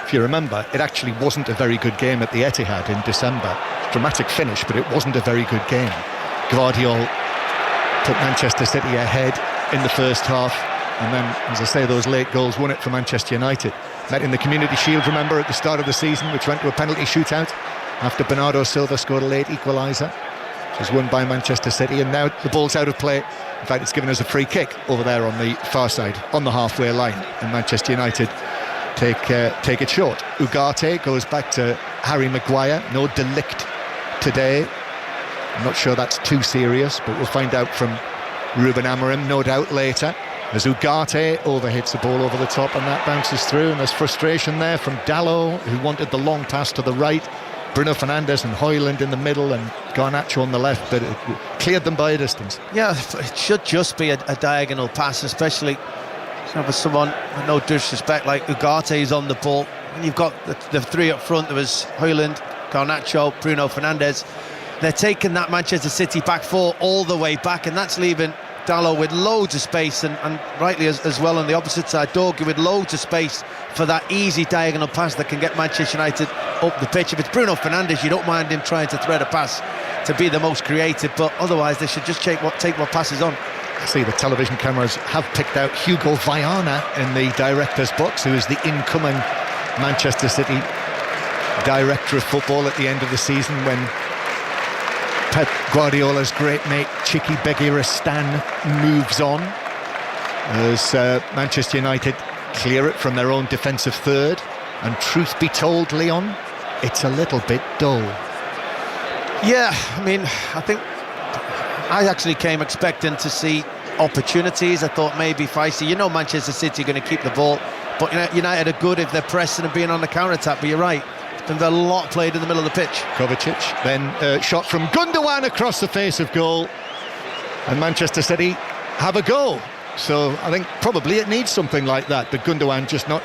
If you remember, it actually wasn't a very good game at the Etihad in December. Dramatic finish, but it wasn't a very good game. Guardiola put Manchester City ahead in the first half, and then, as I say, those late goals won it for Manchester United. Met in the Community Shield, remember, at the start of the season, which went to a penalty shootout after Bernardo Silva scored a late equaliser. It was won by Manchester City, and now the ball's out of play. In fact, it's given us a free kick over there on the far side, on the halfway line, and Manchester United take it short. Ugarte goes back to Harry Maguire. No De Ligt today. I'm not sure that's too serious, but we'll find out from Ruben Amorim, no doubt, later. As Ugarte overhits the ball over the top, and that bounces through, and there's frustration there from Dalot, who wanted the long pass to the right. Bruno Fernandes and Højlund in the middle, and Garnacho on the left, but it cleared them by a distance. Yeah, it should just be a diagonal pass, especially with someone, no disrespect, like Ugarte is on the ball. And you've got the three up front. There was Højlund, Garnacho, Bruno Fernandes. They're taking that Manchester City back four all the way back, and that's leaving Dalot with loads of space, and rightly as well on the opposite side, Dorgu with loads of space for that easy diagonal pass that can get Manchester United up the pitch. If it's Bruno Fernandes, you don't mind him trying to thread a pass to be the most creative, but otherwise they should just take what passes on. I see the television cameras have picked out Hugo Viana in the director's box, who is the incoming Manchester City director of football at the end of the season, when Pep Guardiola's great mate Chiki Begiristain moves on, as Manchester United clear it from their own defensive third. And truth be told, Leon, it's a little bit dull. Yeah, I mean, I think I actually came expecting to see opportunities. I thought maybe feisty. You know, Manchester City are going to keep the ball, but United are good if they're pressing and being on the counter-attack. But you're right, there's been a lot played in the middle of the pitch. Kovacic, then shot from Gundogan across the face of goal, and Manchester City have a goal. So I think probably it needs something like that, but Gundogan just not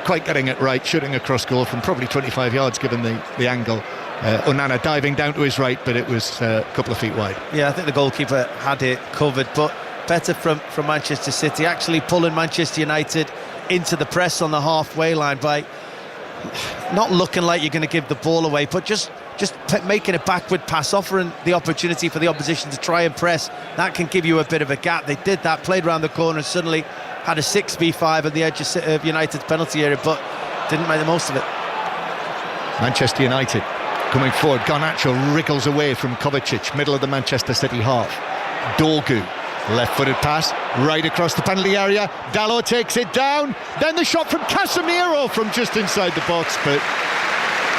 quite getting it right, shooting across goal from probably 25 yards given the angle. Onana diving down to his right, but it was a couple of feet wide. Yeah, I think the goalkeeper had it covered, but better from Manchester City, actually pulling Manchester United into the press on the halfway line by not looking like you're going to give the ball away, but just making a backward pass, offering the opportunity for the opposition to try and press. That can give you a bit of a gap. They did that, played around the corner, and suddenly had a 6v5 at the edge of United's penalty area, but didn't make the most of it. Manchester United coming forward. Garnacho wriggles away from Kovacic, middle of the Manchester City half. Dorgu, left-footed pass, right across the penalty area. Dalot takes it down. Then the shot from Casemiro from just inside the box, but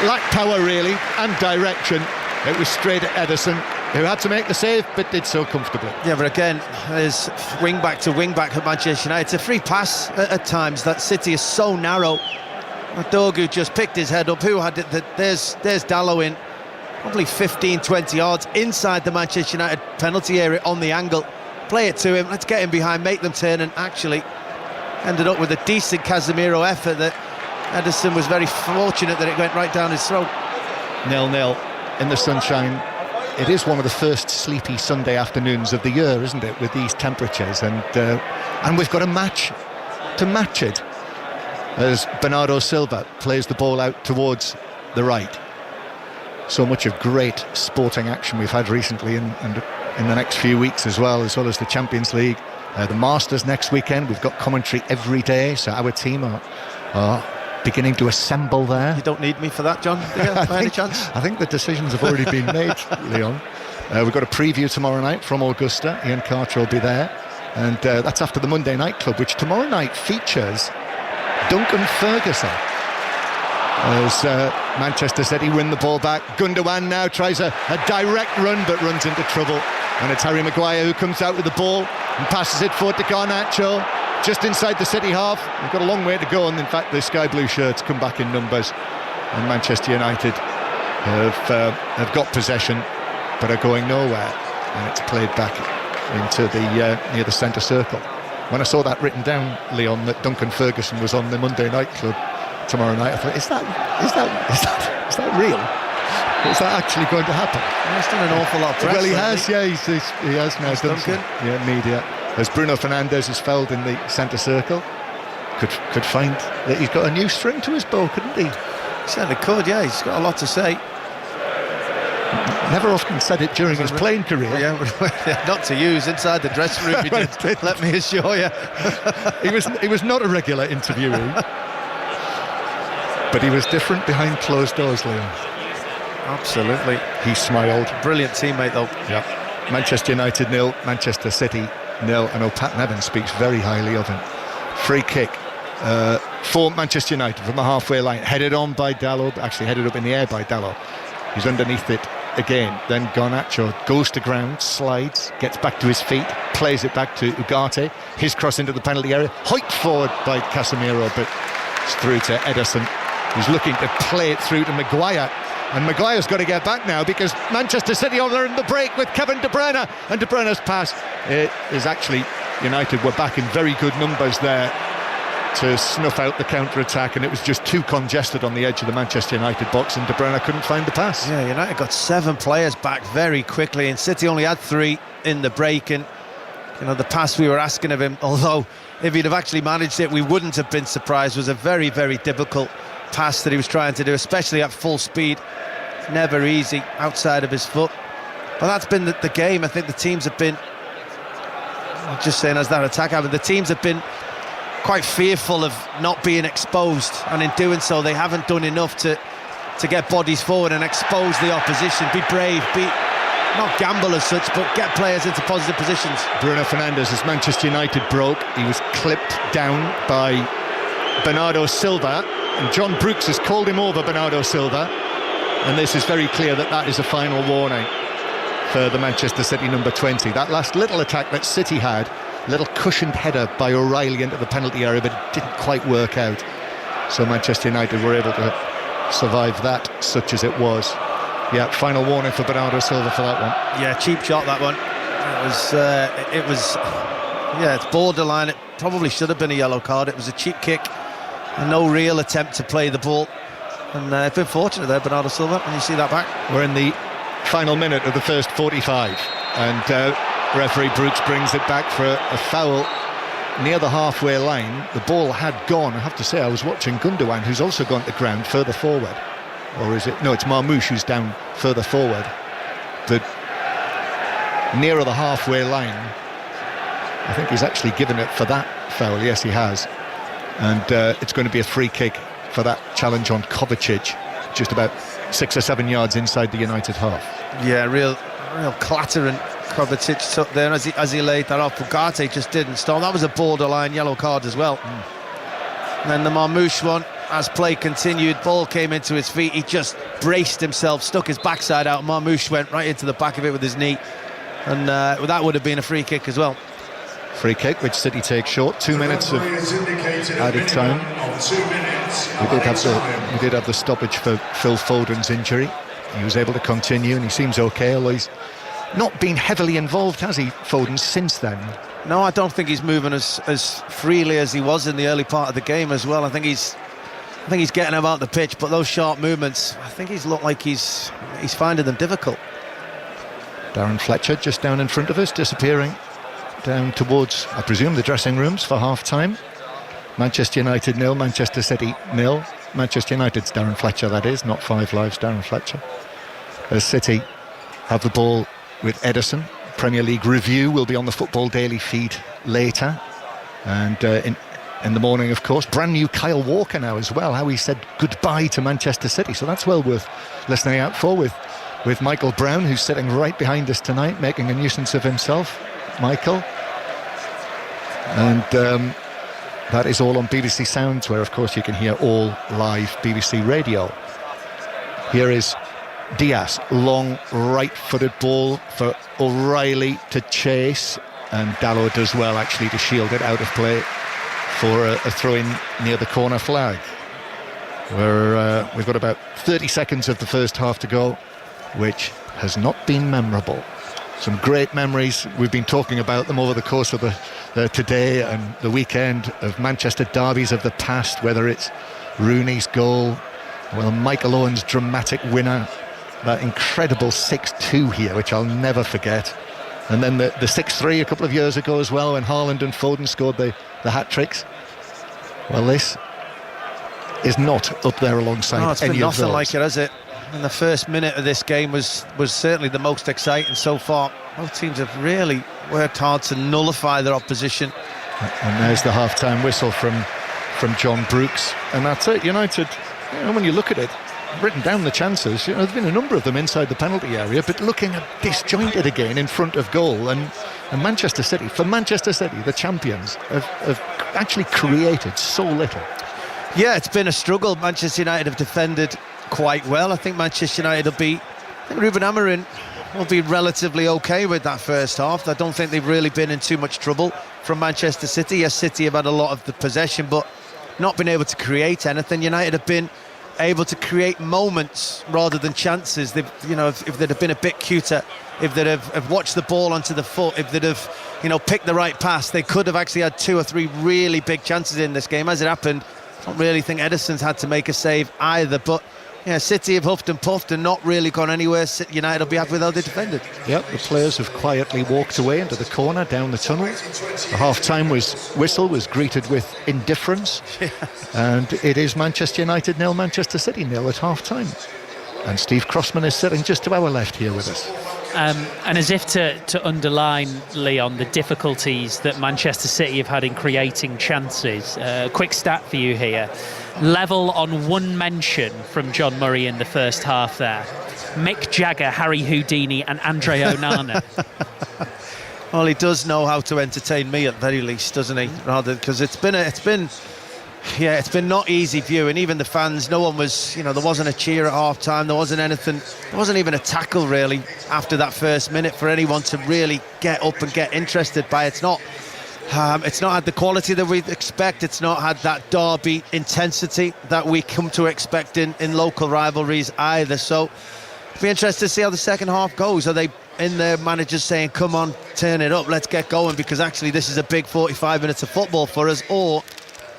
lacked power really and direction. It was straight at Ederson, who had to make the save, but did so comfortably. Yeah, but again, there's wing-back to wing-back at Manchester United. It's a free pass at times. That City is so narrow. Dorgu just picked his head up. Who had it? There's Dalot in probably 15-20 yards inside the Manchester United penalty area on the angle. Play it to him, let's get him behind, make them turn, and actually ended up with a decent Casemiro effort that Ederson was very fortunate that it went right down his throat. 0-0 in the sunshine. It is one of the first sleepy Sunday afternoons of the year, isn't it, with these temperatures, and we've got a match to match it, as Bernardo Silva plays the ball out towards the right. So much of great sporting action we've had recently, and in the next few weeks as well as the Champions League, the Masters next weekend. We've got commentary every day, so our team are beginning to assemble there. You don't need me for that, John, by any chance? I think the decisions have already been made, Leon. We've got a preview tomorrow night from Augusta. Ian Carter will be there, and that's after the Monday Night Club, which tomorrow night features Duncan Ferguson. As Manchester City win the ball back. Gundogan now tries a direct run, but runs into trouble, and it's Harry Maguire who comes out with the ball and passes it forward to Garnacho just inside the City half. We've got a long way to go, and in fact the sky blue shirts come back in numbers, and Manchester United have got possession but are going nowhere, and it's played back into the near the centre circle. When I saw that written down, Leon, that Duncan Ferguson was on the Monday Night Club tomorrow night, I thought, is that real? Is that actually going to happen? He's done an awful lot of press. Well, he has, yeah, he has now done Duncan. Media. As Bruno Fernandes is felled in the centre circle, could find that he's got a new string to his bow, couldn't he? He certainly could, yeah. He's got a lot to say. Never often said it during his playing career. Yeah, not to use inside the dressing room. He did. Let me assure you. He was not a regular interviewee, but he was different behind closed doors, Leon. Absolutely. He smiled. Brilliant teammate, though. Yeah. Manchester United 0, Manchester City 0. I know Pat Nevin speaks very highly of him. Free kick for Manchester United from the halfway line, headed on by Dalot, actually headed up in the air by Dalot. He's underneath it again. Then Garnacho goes to ground, slides, gets back to his feet, plays it back to Ugarte. His cross into the penalty area, hiked forward by Casemiro, but it's through to Ederson, who's looking to play it through to Maguire. And Maguire's got to get back now, because Manchester City are in the break with Kevin De Bruyne, and De Bruyne's pass is actually, United were back in very good numbers there to snuff out the counter-attack, and it was just too congested on the edge of the Manchester United box, and De Bruyne couldn't find the pass. Yeah, United got 7 players back very quickly, and City only had 3 in the break. And the pass we were asking of him, although if he'd have actually managed it, we wouldn't have been surprised, was a very, very difficult pass that he was trying to do, especially at full speed. Never easy outside of his foot. But that's been the game. I think the teams have been, I'm just saying, as that attack happened, the teams have been quite fearful of not being exposed, and in doing so they haven't done enough to get bodies forward and expose the opposition. Be brave, not gamble as such, but get players into positive positions. Bruno Fernandes, as Manchester United broke, he was clipped down by Bernardo Silva, and John Brooks has called him over, Bernardo Silva, and this is very clear that is a final warning for the Manchester City number 20. That last little attack that City had, little cushioned header by O'Reilly into the penalty area, but it didn't quite work out, so Manchester United were able to survive that, such as it was. Yeah, final warning for Bernardo Silva for that one. Yeah, cheap shot, that one. It was yeah, it's borderline. It probably should have been a yellow card. It was a cheap kick and no real attempt to play the ball And they've been fortunate there, Bernardo Silva, when you see that back. We're in the final minute of the first 45, and referee Brooks brings it back for a foul near the halfway line. The ball had gone. I have to say, I was watching Gundogan, who's also gone to ground further forward. Or is it? No, it's Marmoush who's down further forward. But nearer the halfway line, I think he's actually given it for that foul. Yes, he has. And it's going to be a free kick for that challenge on Kovacic, just about 6 or 7 yards inside the United half. Yeah, real clatter, and Kovacic took there as he laid that off. Ugarte just didn't stop. That was a borderline yellow card as well. And then the Marmoush one, as play continued, ball came into his feet, he just braced himself, stuck his backside out. Marmoush went right into the back of it with his knee, and that would have been a free kick as well. Free kick, which City take short. 2 minutes of added time. We did have the stoppage for Phil Foden's injury. He was able to continue, and he seems okay, although he's not been heavily involved, has he, Foden, since then? No, I don't think he's moving as freely as he was in the early part of the game as well. I think he's getting about the pitch, but those sharp movements, I think he's looked like he's finding them difficult. Darren Fletcher just down in front of us, disappearing down towards, I presume, the dressing rooms for half-time. Manchester United 0, Manchester City 0. Manchester United's Darren Fletcher, that is, not Five Live's Darren Fletcher. As City have the ball with Ederson. Premier League review will be on the Football Daily feed later. And in the morning, of course, brand new Kyle Walker now as well, how he said goodbye to Manchester City. So that's well worth listening out for with Michael Brown, who's sitting right behind us tonight, making a nuisance of himself. Michael. And that is all on BBC Sounds, where of course you can hear all live BBC radio. Here is Diaz, long right-footed ball for O'Reilly to chase, and Dalot does well actually to shield it out of play for a throw-in near the corner flag. We've got about 30 seconds of the first half to go, which has not been memorable. Some great memories, we've been talking about them over the course of the today and the weekend, of Manchester derbies of the past, whether it's Rooney's goal, well, Michael Owen's dramatic winner, that incredible 6-2 here, which I'll never forget, and then the 6-3 a couple of years ago as well, when Haaland and Foden scored the hat-tricks. Well, this is not up there alongside it's any been of those. nothing like it, has it? And the first minute of this game was certainly the most exciting so far. Both teams have really worked hard to nullify their opposition. And there's the half-time whistle from John Brooks, and that's it. United, when you look at it, written down the chances, there's been a number of them inside the penalty area, but looking disjointed again in front of goal. And Manchester City, the champions, have actually created so little. Yeah, it's been a struggle. Manchester United have defended quite well. I think Manchester United will be, I think Ruben Amorim will be relatively okay with that first half. I don't think they've really been in too much trouble from Manchester City. Yes, City have had a lot of the possession, but not been able to create anything. United have been able to create moments rather than chances. They've, if they'd have been a bit cuter, if they'd have watched the ball onto the foot, if they'd have, picked the right pass, they could have actually had 2 or 3 really big chances in this game. As it happened, I don't really think Ederson's had to make a save either, but City have huffed and puffed and not really gone anywhere. United will be happy with how they defended. Yep, the players have quietly walked away into the corner, down the tunnel. The half-time whistle was greeted with indifference. And it is Manchester United 0, Manchester City 0 at half-time. And Steve Crossman is sitting just to our left here with us. And as if to underline, Leon, the difficulties that Manchester City have had in creating chances, quick stat for you here. Level on one mention from John Murray in the first half there. Mick Jagger, Harry Houdini and Andre Onana. Well, he does know how to entertain me at very least, doesn't he? Rather, because it's been not easy viewing. Even the fans, no one was, there wasn't a cheer at half time, there wasn't anything, there wasn't even a tackle really after that first minute for anyone to really get up and get interested by it. It's not had the quality that we expect. It's not had that derby intensity that we come to expect in local rivalries either. So it'll be interesting to see how the second half goes. Are they in there, managers saying, come on, turn it up, let's get going, because actually this is a big 45 minutes of football for us, or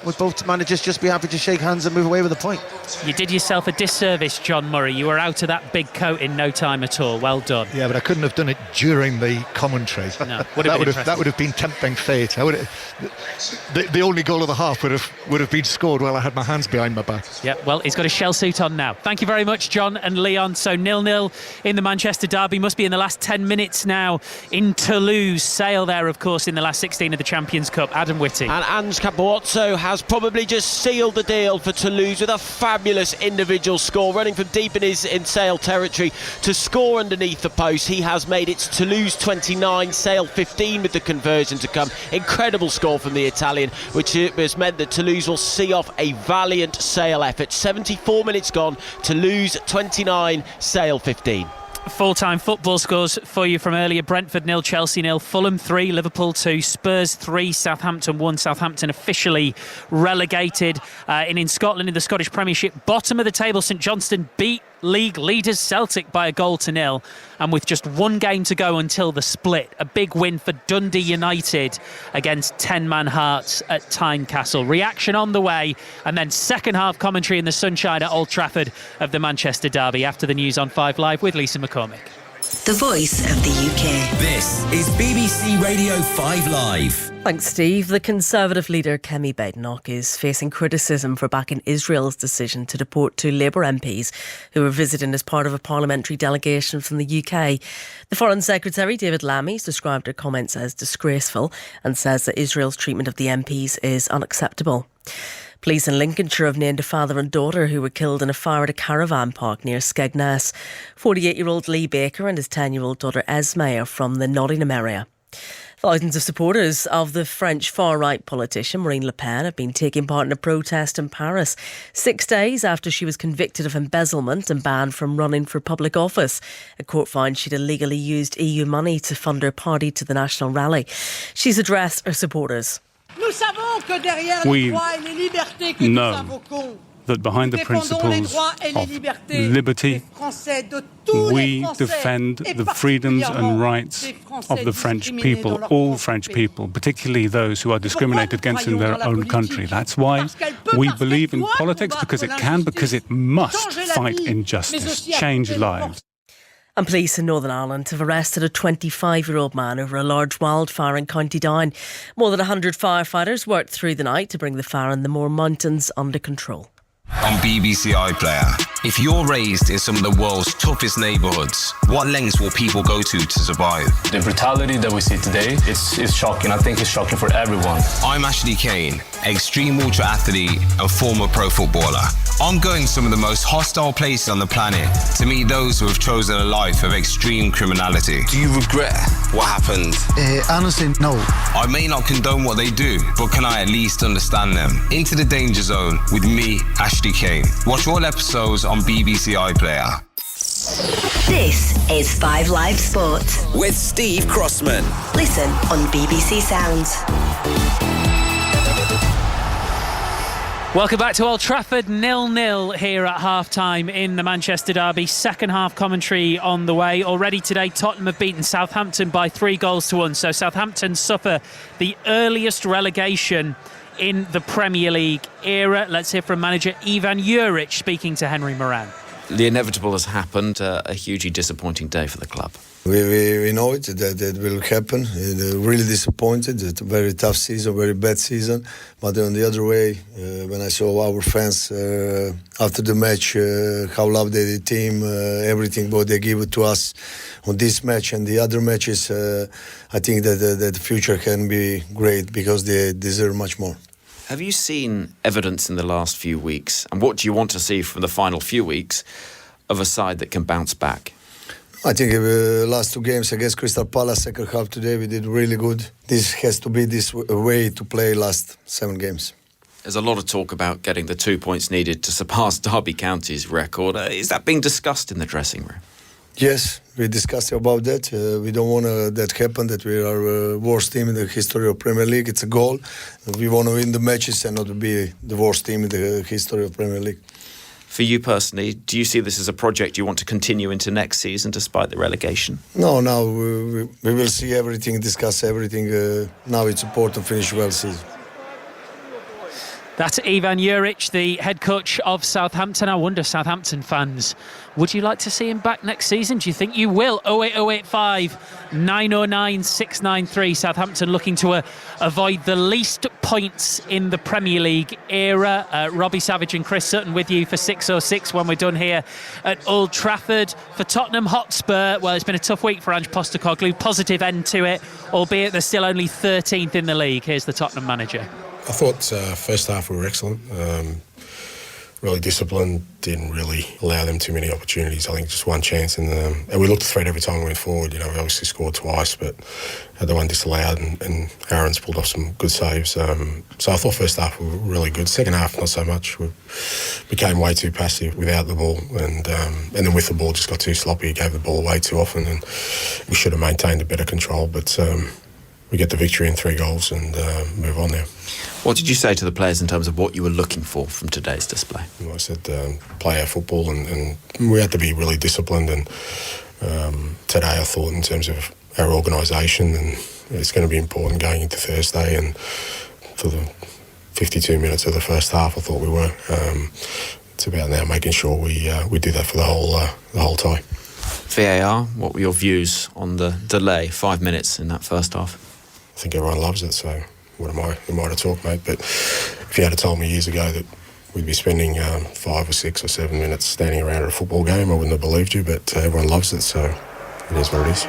would both managers just be happy to shake hands and move away with a point? You did yourself a disservice, John Murray. You were out of that big coat in no time at all. Well done. Yeah, but I couldn't have done it during the commentary. No, that would have been tempting fate. The only goal of the half would have been scored while I had my hands behind my back. Yeah, well, he's got a shell suit on now. Thank you very much, John and Leon. So 0-0 in the Manchester derby. Must be in the last 10 minutes now in Toulouse. Sale there, of course, in the last 16 of the Champions Cup. Adam Whitty. And Ange Capuozzo has probably just sealed the deal for Toulouse with a fabulous individual score, running from deep in Sale territory to score underneath the post. He has made it Toulouse 29, Sale 15 with the conversion to come. Incredible score from the Italian, which has meant that Toulouse will see off a valiant Sale effort. 74 minutes gone, Toulouse 29, Sale 15. Full-time football scores for you from earlier. Brentford 0, Chelsea 0, Fulham 3, Liverpool 2, Spurs 3, Southampton 1. Southampton officially relegated. In Scotland, in the Scottish Premiership, bottom of the table, St Johnstone beat league leaders Celtic by 1-0, and with just one game to go until the split, a big win for Dundee United against 10-man Hearts at Tynecastle. Reaction on the way, and then second half commentary in the sunshine at Old Trafford of the Manchester derby after the news on 5 Live with Lisa McCormick. The voice of the UK. This is BBC Radio 5 Live. Thanks, Steve. The Conservative leader Kemi Badenoch is facing criticism for backing Israel's decision to deport 2 Labour MPs who were visiting as part of a parliamentary delegation from the UK. The Foreign Secretary, David Lammy, has described her comments as disgraceful and says that Israel's treatment of the MPs is unacceptable. Police in Lincolnshire have named a father and daughter who were killed in a fire at a caravan park near Skegness. 48-year-old Lee Baker and his 10-year-old daughter Esme are from the Nottingham area. Thousands of supporters of the French far-right politician Marine Le Pen have been taking part in a protest in Paris 6 days after she was convicted of embezzlement and banned from running for public office. A court found she'd illegally used EU money to fund her party to the national rally. She's addressed her supporters. We know that behind the principles of liberty, we defend the freedoms and rights of the French people, all French people, particularly those who are discriminated against in their own country. That's why we believe in politics, because it can, because it must fight injustice, change lives. And police in Northern Ireland have arrested a 25-year-old man over a large wildfire in County Down. More than 100 firefighters worked through the night to bring the fire in the Moor Mountains under control. On BBC iPlayer, if you're raised in some of the world's toughest neighbourhoods, what lengths will people go to survive? The brutality that we see today is shocking. I think it's shocking for everyone. I'm Ashley Kane, extreme ultra athlete and former pro footballer. I'm going to some of the most hostile places on the planet to meet those who have chosen a life of extreme criminality. Do you regret what happened? Honestly, no. I may not condone what they do, but can I at least understand them? Into the Danger Zone with me, Ashley Kane. Watch all episodes on BBC iPlayer. This is 5 Live Sport with Steve Crossman. Listen on BBC Sounds. Welcome back to Old Trafford, 0-0 here at half-time in the Manchester derby. Second half commentary on the way. Already today, Tottenham have beaten Southampton by 3-1. So Southampton suffer the earliest relegation in the Premier League era. Let's hear from manager Ivan Juric speaking to Henry Moran. The inevitable has happened, a hugely disappointing day for the club. We know it, that it will happen. Really disappointed. It's a very tough season, very bad season. But on the other way, when I saw our fans after the match, how loved the team, everything what they give it to us on this match and the other matches, I think that the future can be great because they deserve much more. Have you seen evidence in the last few weeks, and what do you want to see from the final few weeks, of a side that can bounce back? I think last 2 games against Crystal Palace, second half today, we did really good. This has to be this way to play last 7 games. There's a lot of talk about getting the 2 points needed to surpass Derby County's record. Is that being discussed in the dressing room? Yes, we discussed about that. We don't want that happen, that we are worst team in the history of Premier League. It's a goal. We want to win the matches and not be the worst team in the history of Premier League. For you personally, do you see this as a project you want to continue into next season despite the relegation? No, we will see everything, discuss everything. Now it's important to finish well season. That's Ivan Juric, the head coach of Southampton. I wonder, Southampton fans, would you like to see him back next season? Do you think you will? 08085 909 693. Southampton looking to avoid the least points in the Premier League era. Robbie Savage and Chris Sutton with you for 606 when we're done here at Old Trafford. For Tottenham Hotspur, well, it's been a tough week for Ange Postecoglou. Positive end to it, albeit they're still only 13th in the league. Here's the Tottenham manager. I thought first half we were excellent, really disciplined, didn't really allow them too many opportunities. I think just one chance, and we looked to threat every time we went forward. We obviously scored twice, but had the one disallowed, and Aaron's pulled off some good saves. So I thought first half we were really good. Second half, not so much. We became way too passive without the ball, and then with the ball just got too sloppy, gave the ball away too often, and we should have maintained a better control, but we get the victory in 3 goals and move on now. What did you say to the players in terms of what you were looking for from today's display? I said play our football, and we had to be really disciplined, and today I thought in terms of our organisation, and it's going to be important going into Thursday, and for the 52 minutes of the first half I thought we were. It's about now making sure we do that for the whole tie. VAR, what were your views on the delay, 5 minutes in that first half? I think everyone loves it, so what am I to talk, mate? But if you had told me years ago that we'd be spending 5 or 6 or 7 minutes standing around at a football game, I wouldn't have believed you, but everyone loves it, so it is what it is.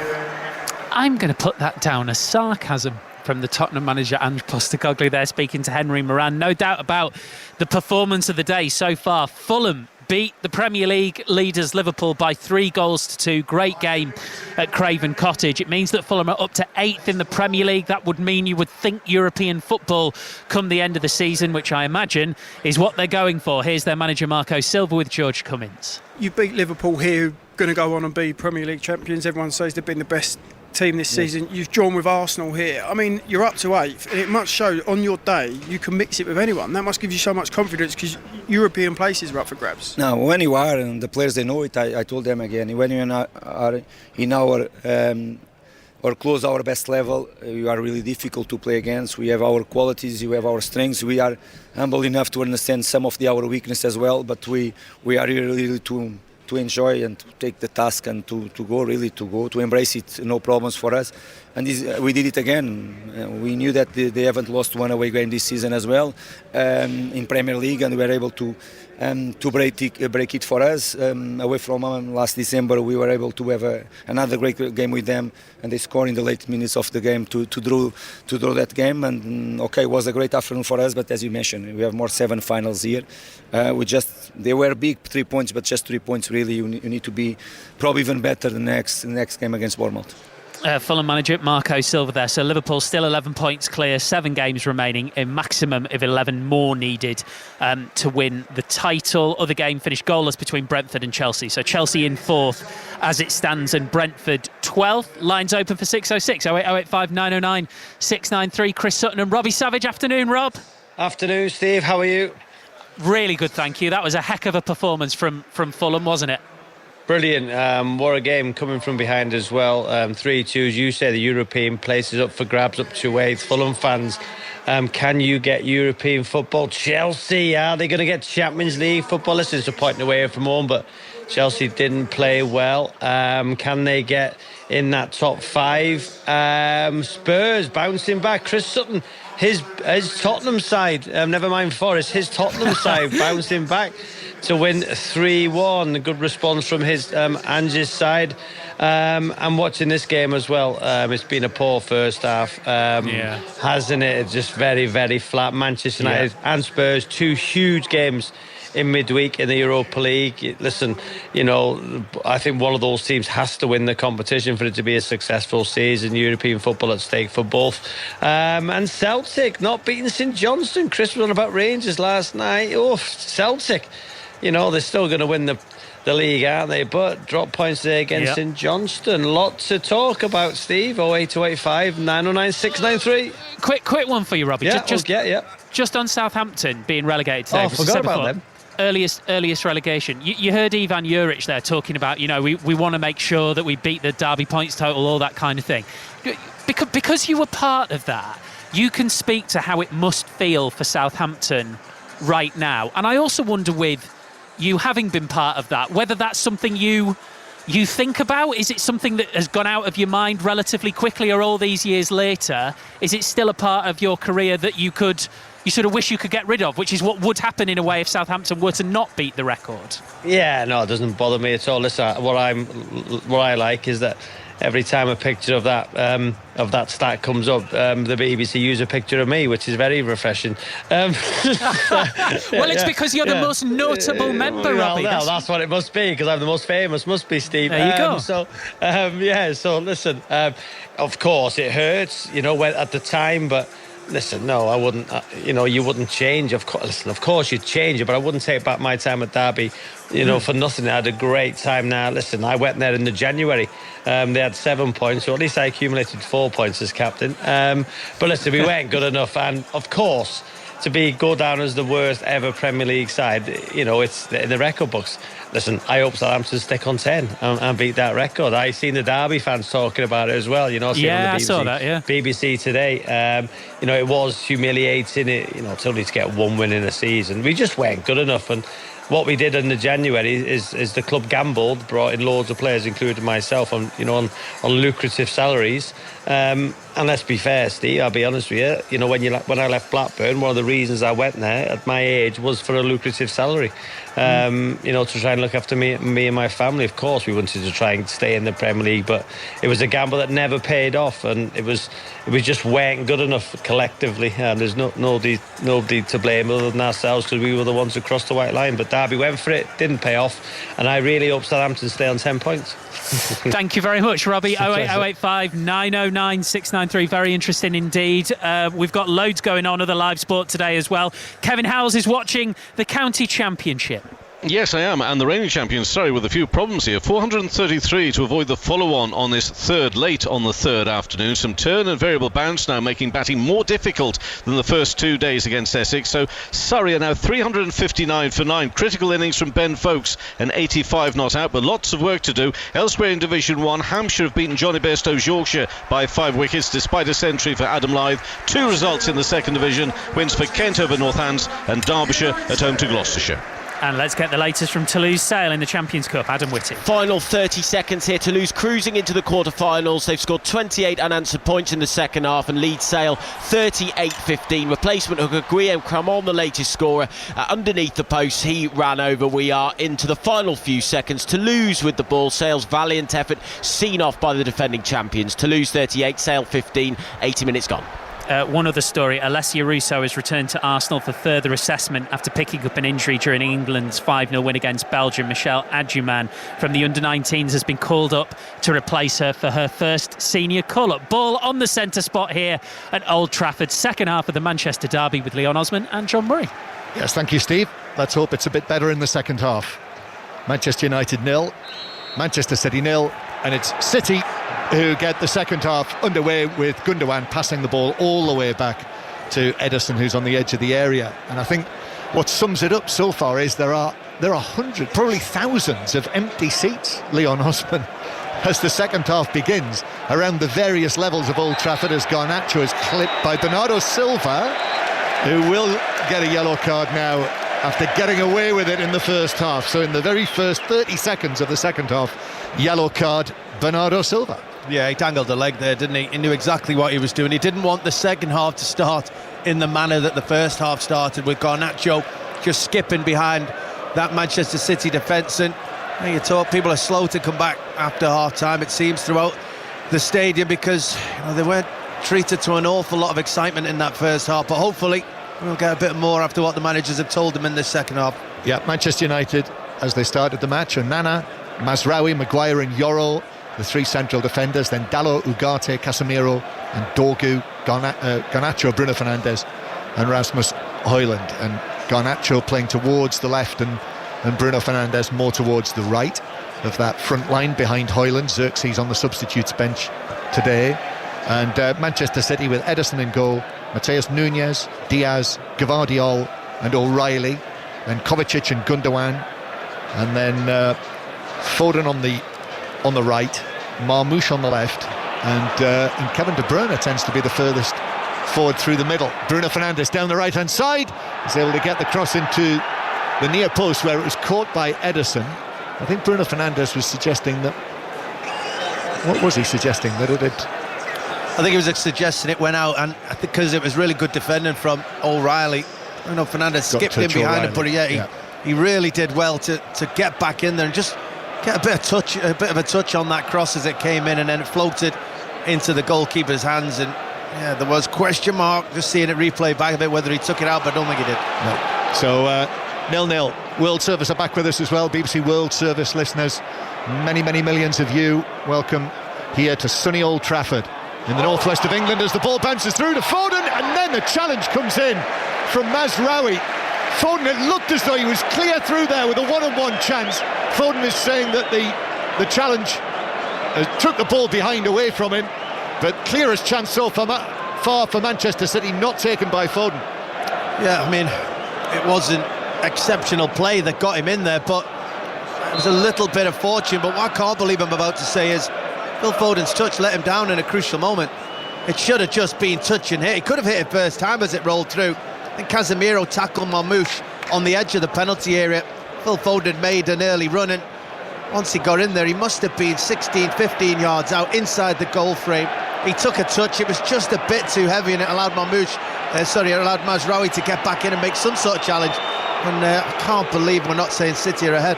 I'm going to put that down as sarcasm from the Tottenham manager Ange Postecoglou there, speaking to Henry Moran. No doubt about the performance of the day so far. Fulham beat the Premier League leaders Liverpool by 3-2. Great game at Craven Cottage. It means that Fulham are up to 8th in the Premier League. That would mean you would think European football come the end of the season, which I imagine is what they're going for. Here's their manager Marco Silva with George Cummins. You beat Liverpool here, who are going to go on and be Premier League champions. Everyone says they've been the best team this season. You've drawn with Arsenal here. I mean, you're up to 8th, and it must show on your day you can mix it with anyone. That must give you so much confidence, because European places are up for grabs. No, when you are, and the players, they know it, I told them again, when you are in our or close our best level, you are really difficult to play against. We have our qualities, we have our strengths. We are humble enough to understand some of our weaknesses as well, but we are here really to enjoy and to take the task and to embrace it, no problems for us. And we did it again. We knew that they haven't lost one away game this season as well in Premier League, and we were able to break it for us. Away from home last December, we were able to have another great game with them, and they scored in the late minutes of the game to draw that game. And it was a great afternoon for us, but as you mentioned, we have more semi-finals here. They were big 3 points, but just 3 points really. You need to be probably even better the next game against Bournemouth. Fulham manager Marco Silva there. So Liverpool still 11 points clear, 7 games remaining, a maximum of 11 more needed to win the title. Other game finished goalless between Brentford and Chelsea. So Chelsea in 4th as it stands, and Brentford 12th. Lines open for 606 08085 909 693. Chris Sutton and Robbie Savage. Afternoon, Rob. Afternoon, Steve. How are you? Really good, thank you. That was a heck of a performance from Fulham, wasn't it? Brilliant. What a game coming from behind as well. 3-2, as you say, the European place is up for grabs, up to 8th. Fulham fans, can you get European football? Chelsea, are they going to get Champions League football? Listen, it's a point away from home, but Chelsea didn't play well. Can they get in that top 5? Spurs bouncing back. Chris Sutton, his Tottenham side, never mind Forest, his Tottenham side bouncing back to win 3-1. A good response from his Ange's side. And watching this game as well, it's been a poor first half, hasn't it? It's just very, very flat. Manchester United and Spurs, 2 huge games in midweek in the Europa League. Listen, I think one of those teams has to win the competition for it to be a successful season. European football at stake for both. And Celtic not beating St Johnstone. Chris was on about Rangers last night. Oh, Celtic, they're still going to win the league, aren't they? But drop points there against St Johnstone. Lot to talk about, Steve. 08285 909 693. Quick one for you, Robbie. Just on Southampton being relegated today. I forgot about them. Earliest relegation. You heard Ivan Juric there talking about, we want to make sure that we beat the Derby points total, all that kind of thing. Because you were part of that, you can speak to how it must feel for Southampton right now. And I also wonder, with you having been part of that, whether that's something you think about. Is it something that has gone out of your mind relatively quickly, or all these years later, is it still a part of your career that you sort of wish you could get rid of, which is what would happen in a way if Southampton were to not beat the record? Yeah, no, it doesn't bother me at all. Listen, what I like is that every time a picture of that stat comes up, the BBC use a picture of me, which is very refreshing. Well, it's because you're the most notable member, Robbie. Well, that's what it must be, because I'm the most famous, must be, Steve. There you go. So listen, of course it hurts, at the time, but listen, no, I wouldn't. You wouldn't change. Of course you'd change it, but I wouldn't take back my time at Derby, for nothing. I had a great time. Now, listen, I went there in the January. They had 7 points, so at least I accumulated 4 points as captain. But listen, we weren't good enough, and of course, to go down as the worst ever Premier League side, it's in the record books. Listen, I hope Southampton stick on 10 and beat that record. I've seen the Derby fans talking about it as well. I saw that. Yeah, BBC today. It was humiliating. It's only to get one win in a season. We just weren't good enough, and what we did in the January is the club gambled, brought in loads of players, including myself, on lucrative salaries. And let's be fair, Steve, I'll be honest with you. When I left Blackburn, one of the reasons I went there at my age was for a lucrative salary. To try and look after me and my family. Of course, we wanted to try and stay in the Premier League, but it was a gamble that never paid off, and we just weren't good enough collectively. And there's nobody to blame other than ourselves, because we were the ones who crossed the white line. But Derby went for it, didn't pay off, and I really hope Southampton stay on 10 points. Thank you very much, Robbie. 08085 909 693. Very interesting indeed. We've got loads going on, other live sport today as well. Kevin Howells is watching the County Championship. Yes, I am, and the reigning champions, with a few problems here. 433 to avoid the follow-on on this late on the third afternoon. Some turn and variable bounce now, making batting more difficult than the first 2 days against Essex. So Surrey are now 359 for 9. Critical innings from Ben Folkes, and 85 not out, but lots of work to do. Elsewhere in Division 1, Hampshire have beaten Johnny Bairstow's Yorkshire by 5 wickets, despite a century for Adam Lyth. 2 results in the second division, wins for Kent over Northants, and Derbyshire at home to Gloucestershire. And let's get the latest from Toulouse Sale in the Champions Cup. Adam Whitty. Final 30 seconds here. Toulouse cruising into the quarter-finals. They've scored 28 unanswered points in the second half and lead Sale 38-15. Replacement hooker Guillaume Cramon, the latest scorer, underneath the post. He ran over. We are into the final few seconds. Toulouse with the ball. Sale's valiant effort seen off by the defending champions. Toulouse 38, Sale 15. 80 minutes gone. One other story, Alessia Russo has returned to Arsenal for further assessment after picking up an injury during England's 5-0 win against Belgium. Michelle Adjuman from the under-19s has been called up to replace her for her first senior call-up. Ball on the centre spot here at Old Trafford. Second half of the Manchester derby with Leon Osman and John Murray. Yes, thank you, Steve. Let's hope it's a bit better in the second half. Manchester United 0, Manchester City 0, and it's City who get the second half underway with Gundogan passing the ball all the way back to Ederson, who's on the edge of the area. And I think what sums it up so far is there are hundreds, probably thousands of empty seats, Leon Osman, as the second half begins around the various levels of Old Trafford, as Garnacho is clipped by Bernardo Silva, who will get a yellow card now after getting away with it in the first half. So in the very first 30 seconds of the second half, yellow card, Bernardo Silva. Yeah, he dangled the leg there, didn't he? He knew exactly what he was doing. He didn't want the second half to start in the manner that the first half started, with Garnacho just skipping behind that Manchester City defence. And you talk, people are slow to come back after half-time, it seems, throughout the stadium, because they weren't treated to an awful lot of excitement in that first half. But hopefully we'll get a bit more after what the managers have told them in this second half. Yeah, Manchester United, as they started the match, and Nana, Mazraoui, Maguire and Yoro, the 3 central defenders, then Dalot, Ugarte, Casemiro and Dorgu, Garnacho, Bruno Fernandes and Rasmus Højlund. And Garnacho playing towards the left and Bruno Fernandes more towards the right of that front line behind Højlund. Xerxes on the substitutes bench today. And Manchester City with Ederson in goal, Mateus Nunes, Diaz, Gvardiol and O'Reilly, then Kovacic and Gundogan, and then Foden on the right, Marmoush on the left, and Kevin De Bruyne tends to be the furthest forward through the middle. Bruno Fernandes down the right-hand side, He's able to get the cross into the near post where it was caught by Ederson. I think Bruno Fernandes was suggesting that... What was he suggesting? That it had... I think he was suggesting it went out, and I think because it was really good defending from O'Reilly. Bruno Fernandes skipped in behind him, but he really did well to get back in there and just get a bit of a touch on that cross as it came in, and then it floated into the goalkeeper's hands. And there was question mark, just seeing it replay back a bit, whether he took it out, but I don't think he did. No. So 0-0. World Service are back with us as well. BBC World Service listeners, many millions of you, welcome here to sunny Old Trafford in the northwest of England as the ball bounces through to Foden, and then the challenge comes in from Mazraoui. Foden, it looked as though he was clear through there with a one-on-one chance. Foden is saying that the challenge took the ball behind away from him, but clearest chance so far for Manchester City, not taken by Foden. Yeah, I mean, it wasn't exceptional play that got him in there, but it was a little bit of fortune. But what I can't believe I'm about to say is Phil Foden's touch let him down in a crucial moment. It should have just been touch and hit. He could have hit it first time as it rolled through. I think Casemiro tackled Marmoush on the edge of the penalty area. Phil Foden made an early run, and once he got in there, he must have been 16-15 yards out inside the goal frame. He took a touch, it was just a bit too heavy, and it allowed Mazraoui to get back in and make some sort of challenge. And I can't believe we're not saying City are ahead.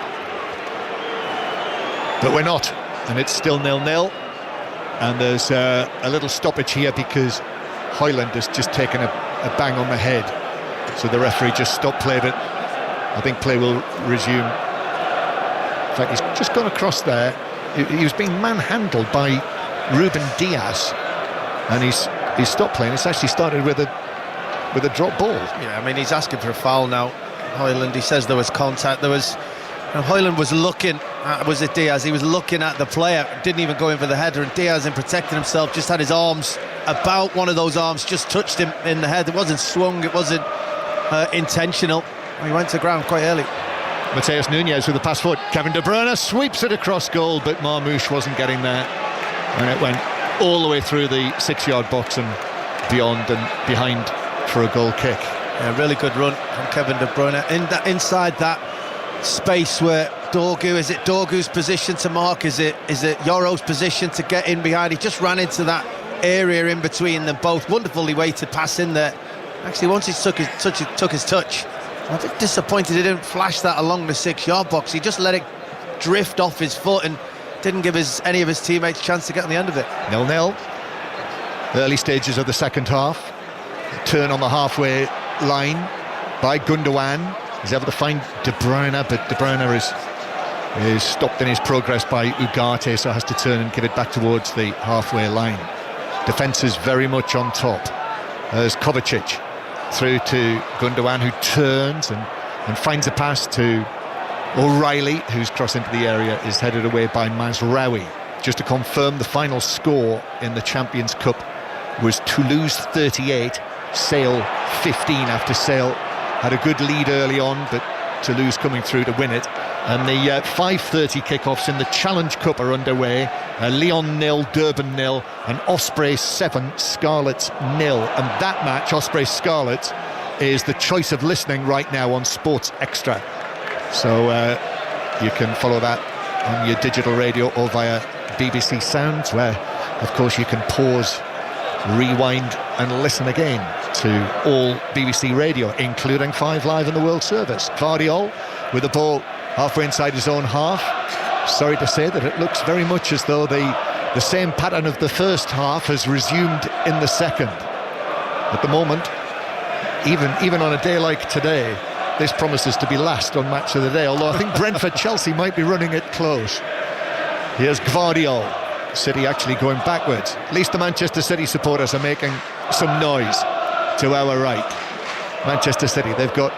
But we're not, and it's still 0-0. And there's a little stoppage here because Højlund has just taken a bang on the head. So the referee just stopped play, but I think play will resume. In fact, he's just gone across there. He was being manhandled by Ruben Diaz, and he's stopped playing. It's actually started with a drop ball. Yeah, I mean, he's asking for a foul now. Højlund, he says there was contact. Højlund was looking at, was it Diaz? He was looking at the player, didn't even go in for the header, and Diaz, in protecting himself, just had his arms about one of those arms, just touched him in the head. It wasn't swung, it wasn't intentional. He went to ground quite early. Mateus Nunes with the pass forward. Kevin De Bruyne sweeps it across goal, but Marmoush wasn't getting there, and it went all the way through the 6-yard box and beyond and behind for a goal kick. Yeah, really good run from Kevin De Bruyne inside that space where is it Dorgu's position to mark? Is it Yoro's position to get in behind? He just ran into that area in between them both. Wonderfully weighted pass in there. Actually, once he took his touch, I'm a bit disappointed he didn't flash that along the 6-yard box. He just let it drift off his foot and didn't give any of his teammates a chance to get on the end of it. 0-0. Early stages of the second half. Turn on the halfway line by Gundogan. He's able to find De Bruyne, but De Bruyne is stopped in his progress by Ugarte, so has to turn and give it back towards the halfway line. Defence is very much on top. There's Kovacic through to Gundogan, who turns and finds a pass to O'Reilly, whose cross into the area is headed away by Mazraoui. Just to confirm, the final score in the Champions Cup was Toulouse 38, Sale 15, after Sale had a good lead early on, but Toulouse coming through to win it. And the 5:30 kickoffs in the Challenge Cup are underway. Lyon 0, Durban 0, and Ospreys 7, Scarlets 0. And that match, Ospreys Scarlets, is the choice of listening right now on Sports Extra. So you can follow that on your digital radio or via BBC Sounds, where of course you can pause, rewind and listen again to all BBC radio, including 5 Live and the World Service. Gvardiol with the ball halfway inside his own half. Sorry to say that it looks very much as though the same pattern of the first half has resumed in the second. At the moment, even on a day like today, this promises to be last on Match of the Day, although I think Brentford-Chelsea might be running it close. Here's Gvardiol. City actually going backwards. At least the Manchester City supporters are making some noise to our right. Manchester City, they've got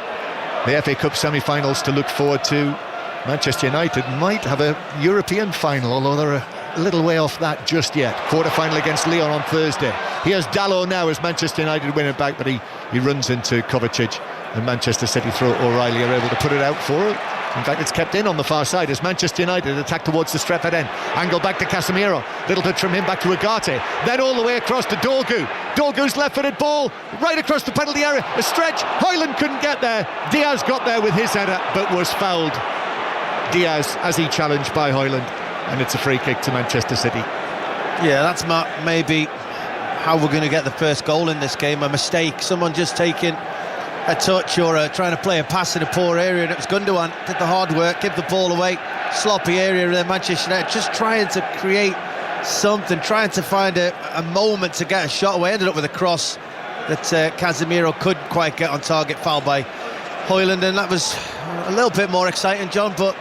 the FA Cup semi-finals to look forward to. Manchester United might have a European final, although they're a little way off that just yet. Quarter-final against Lyon on Thursday. Here's Dalot now as Manchester United win it back, but he runs into Kovacic, and Manchester City through O'Reilly are able to put it out for In fact, it's kept in on the far side as Manchester United attack towards the Stretford end. Angle back to Casemiro. Littleton from him back to Ugarte. Then all the way across to Dorgu. Dorgu's left-footed ball right across the penalty area. A stretch. Højlund couldn't get there. Diaz got there with his header, but was fouled. Diaz as he challenged by Højlund, and it's a free kick to Manchester City. Yeah, that's maybe how we're going to get the first goal in this game. A mistake, someone just taking a touch or trying to play a pass in a poor area, and it was Gundogan did the hard work, give the ball away, sloppy area there. Manchester United just trying to create something, trying to find a moment to get a shot away. Ended up with a cross that Casemiro couldn't quite get on target, fouled by Højlund, and that was a little bit more exciting, John, but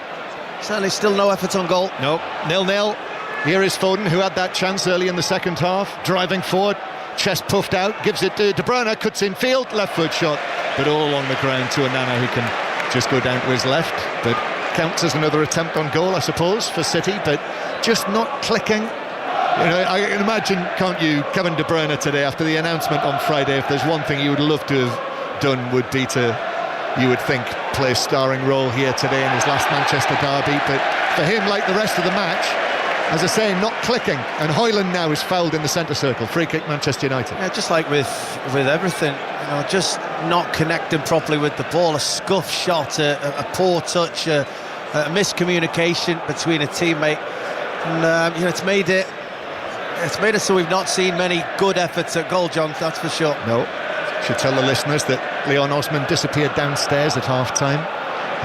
certainly still no effort on goal. No, 0-0. Here is Foden, who had that chance early in the second half, driving forward, chest puffed out, gives it to De Bruyne, cuts in field, left foot shot, but all on the ground to Onana, who can just go down to his left. But counts as another attempt on goal, I suppose, for City, but just not clicking. You know, I can imagine, can't you, Kevin De Bruyne today, after the announcement on Friday, if there's one thing you would love to have done, would be to, you would think, play a starring role here today in his last Manchester derby. But for him, like the rest of the match, as I say, not clicking, and Højlund now is fouled in the centre circle. Free kick, Manchester United. Yeah, just like with everything, you know, just not connecting properly with the ball. A scuff shot, a poor touch, a miscommunication between a teammate, and you know, it's made it so we've not seen many good efforts at goal, John. That's for sure. No, should tell the listeners that Leon Osman disappeared downstairs at half-time,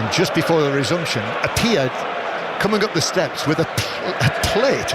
and just before the resumption appeared coming up the steps with a plate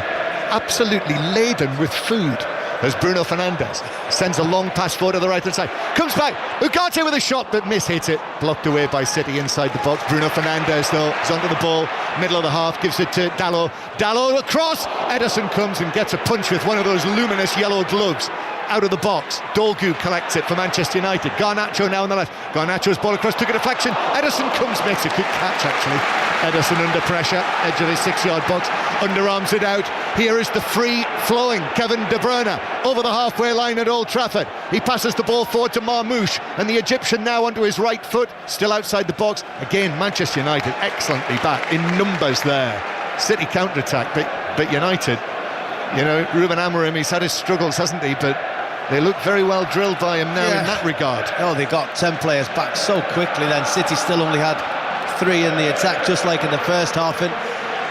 absolutely laden with food as Bruno Fernandes sends a long pass forward to the right-hand side, comes back, Ugarte with a shot but mishits it, blocked away by City inside the box. Bruno Fernandes though is onto the ball, middle of the half, gives it to Dalot across, Ederson comes and gets a punch with one of those luminous yellow gloves out of the box. Dorgu collects it for Manchester United. Garnacho now on the left. Garnacho's ball across, took a deflection. Ederson comes, makes a good catch actually. Ederson under pressure, edge of his 6-yard box, underarms it out. Here is the free-flowing Kevin De Bruyne over the halfway line at Old Trafford. He passes the ball forward to Marmoush, and the Egyptian now onto his right foot, still outside the box. Again, Manchester United excellently back in numbers there. City counter-attack, but United, you know, Ruben Amorim, he's had his struggles, hasn't he? But they look very well drilled by him now in that regard. Oh, they got 10 players back so quickly then. City still only had 3 in the attack, just like in the first half. And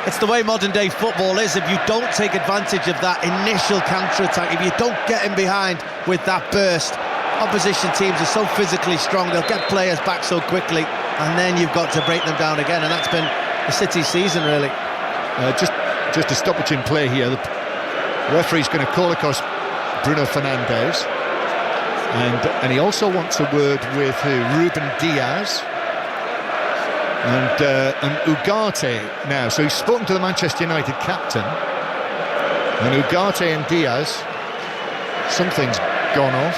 it's the way modern day football is. If you don't take advantage of that initial counter-attack, if you don't get in behind with that burst, opposition teams are so physically strong, they'll get players back so quickly, and then you've got to break them down again. And that's been the City season, really. Just a stoppage in play here. The referee's going to call across Bruno Fernandes, and he also wants a word with Ruben Diaz and Ugarte now. So he's spoken to the Manchester United captain, and Ugarte and Diaz, something's gone off,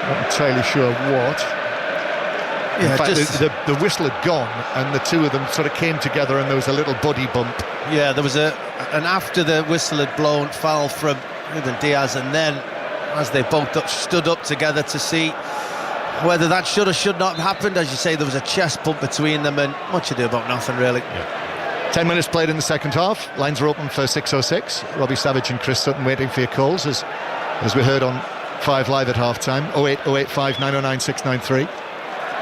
not entirely sure what. In fact, the whistle had gone, and the two of them sort of came together, and there was a little body bump. Yeah, there was an after the whistle had blown, foul from Ruben Diaz, and then as they both stood up together to see whether that should or should not have happened. As you say, there was a chest bump between them, and much ado about nothing, really. Yeah. 10 minutes played in the second half. Lines are open for 606. Robbie Savage and Chris Sutton waiting for your calls, as we heard on 5 Live at half-time. 08085 909 693.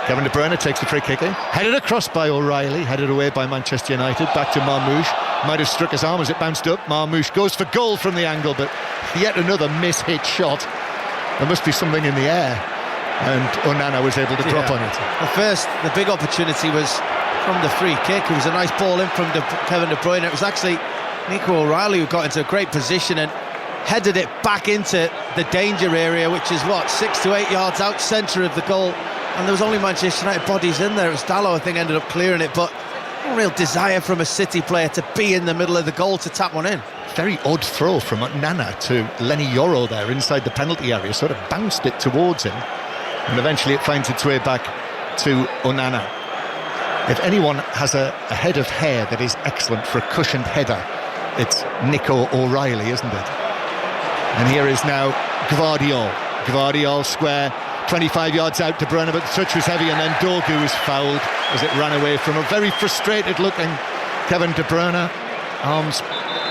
Kevin De Bruyne takes the free kick in, headed across by O'Reilly, headed away by Manchester United, back to Marmoush. Might have struck his arm as it bounced up. Marmoush goes for goal from the angle, but yet another miss-hit shot. There must be something in the air, and Onana was able to drop on it. The big opportunity was from the free kick. It was a nice ball in from Kevin De Bruyne. It was actually Nico O'Reilly who got into a great position and headed it back into the danger area, which is 6 to 8 yards out centre of the goal. And there was only Manchester United bodies in there. It was Dalot, I think, ended up clearing it, but no real desire from a City player to be in the middle of the goal to tap one in. Very odd throw from Nana to Lenny Yoro there inside the penalty area, sort of bounced it towards him, and eventually it finds its way back to Onana. If anyone has a head of hair that is excellent for a cushioned header, it's Nico O'Reilly, isn't it? And here is now Gvardiol square, 25 yards out to De Bruyne, but the touch was heavy, and then Dorgu was fouled as it ran away from a very frustrated looking Kevin De Bruyne, arms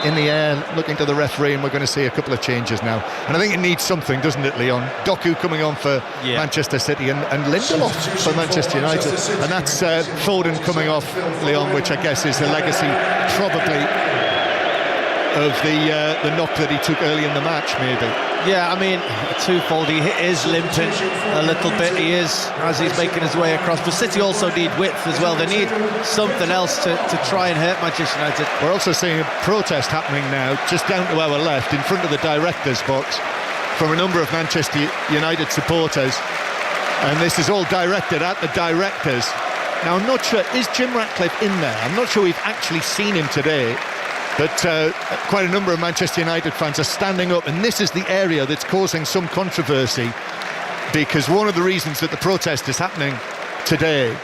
in the air looking to the referee, and we're going to see a couple of changes now, and I think it needs something, doesn't it, Leon? Doku coming on for Manchester City, and Lindelof for Manchester United, and that's Foden coming off, Leon, which I guess is a legacy probably of the knock that he took early in the match, maybe. Yeah, I mean, twofold. He is limping a little bit. He is, as he's making his way across. But City also need width as well. They need something else to try and hurt Manchester United. We're also seeing a protest happening now, just down to our left, in front of the director's box, from a number of Manchester United supporters. And this is all directed at the directors. Now, I'm not sure, is Jim Ratcliffe in there? I'm not sure we've actually seen him today. But quite a number of Manchester United fans are standing up, and this is the area that's causing some controversy, because one of the reasons that the protest is happening today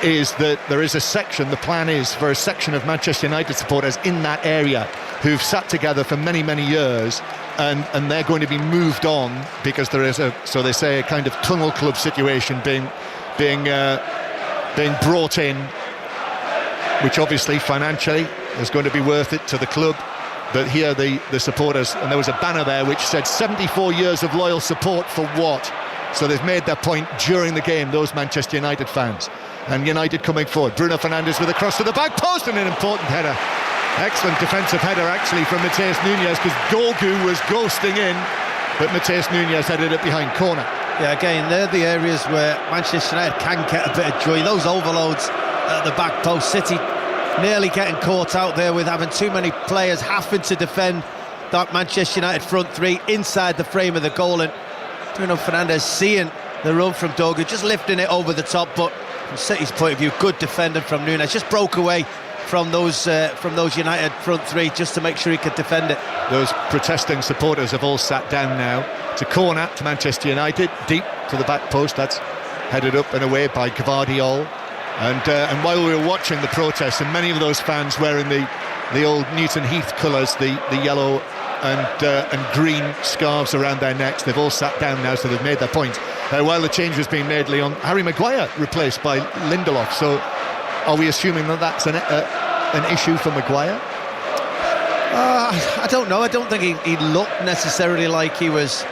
is that there is a section, the plan is for a section of Manchester United supporters in that area who've sat together for many, many years, and they're going to be moved on because there is so they say, a kind of tunnel club situation being brought in, which obviously financially is going to be worth it to the club. But here the supporters, and there was a banner there which said 74 years of loyal support for what? So they've made their point during the game, those Manchester United fans. And United coming forward, Bruno Fernandes with a cross to the back post, and an important header. Excellent defensive header actually from Matheus Nunes, because Dorgu was ghosting in, but Matheus Nunes headed it behind corner. Yeah, again, they're the areas where Manchester United can get a bit of joy. Those overloads at the back post, City nearly getting caught out there with having too many players having to defend that Manchester United front three inside the frame of the goal, and Bruno Fernandes seeing the run from Dorgu, just lifting it over the top, but from City's point of view, good defending from Nunes, just broke away from those United front three just to make sure he could defend it. Those protesting supporters have all sat down now. It's a corner to Manchester United, deep to the back post. That's headed up and away by Gvardiol. And while we were watching the protests, and many of those fans wearing the old Newton Heath colours, the yellow and green scarves around their necks, they've all sat down now, so they've made their point. While the change was being made, Leon, Harry Maguire replaced by Lindelof. So are we assuming that that's an issue for Maguire? I don't know. I don't think he looked necessarily like he was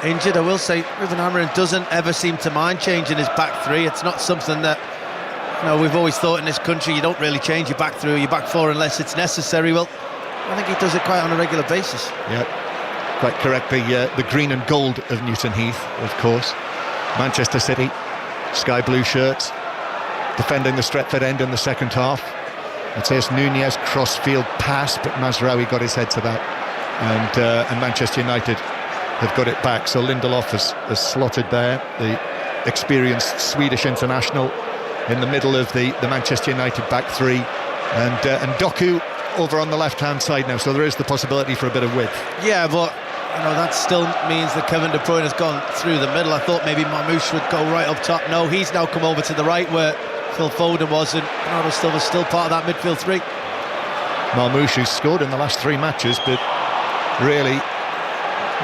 injured. I will say Ruben Amorim doesn't ever seem to mind changing his back three. It's not something that, we've always thought in this country you don't really change your back three or your back four unless it's necessary. Well, I think he does it quite on a regular basis. Yeah, quite correct. The green and gold of Newton Heath, of course. Manchester City, sky blue shirts, defending the Stretford end in the second half. Matheus Nunes cross-field pass, but Mazraoui got his head to that, and Manchester United have got it back. So Lindelof has slotted there, the experienced Swedish international, in the middle of the Manchester United back three, and Doku over on the left-hand side now, so there is the possibility for a bit of width. Yeah, but that still means that Kevin De Bruyne has gone through the middle. I thought maybe Marmoush would go right up top. No, he's now come over to the right where Phil Foden was, and Ronaldo was still part of that midfield three. Marmoush, who's scored in the last three matches, but really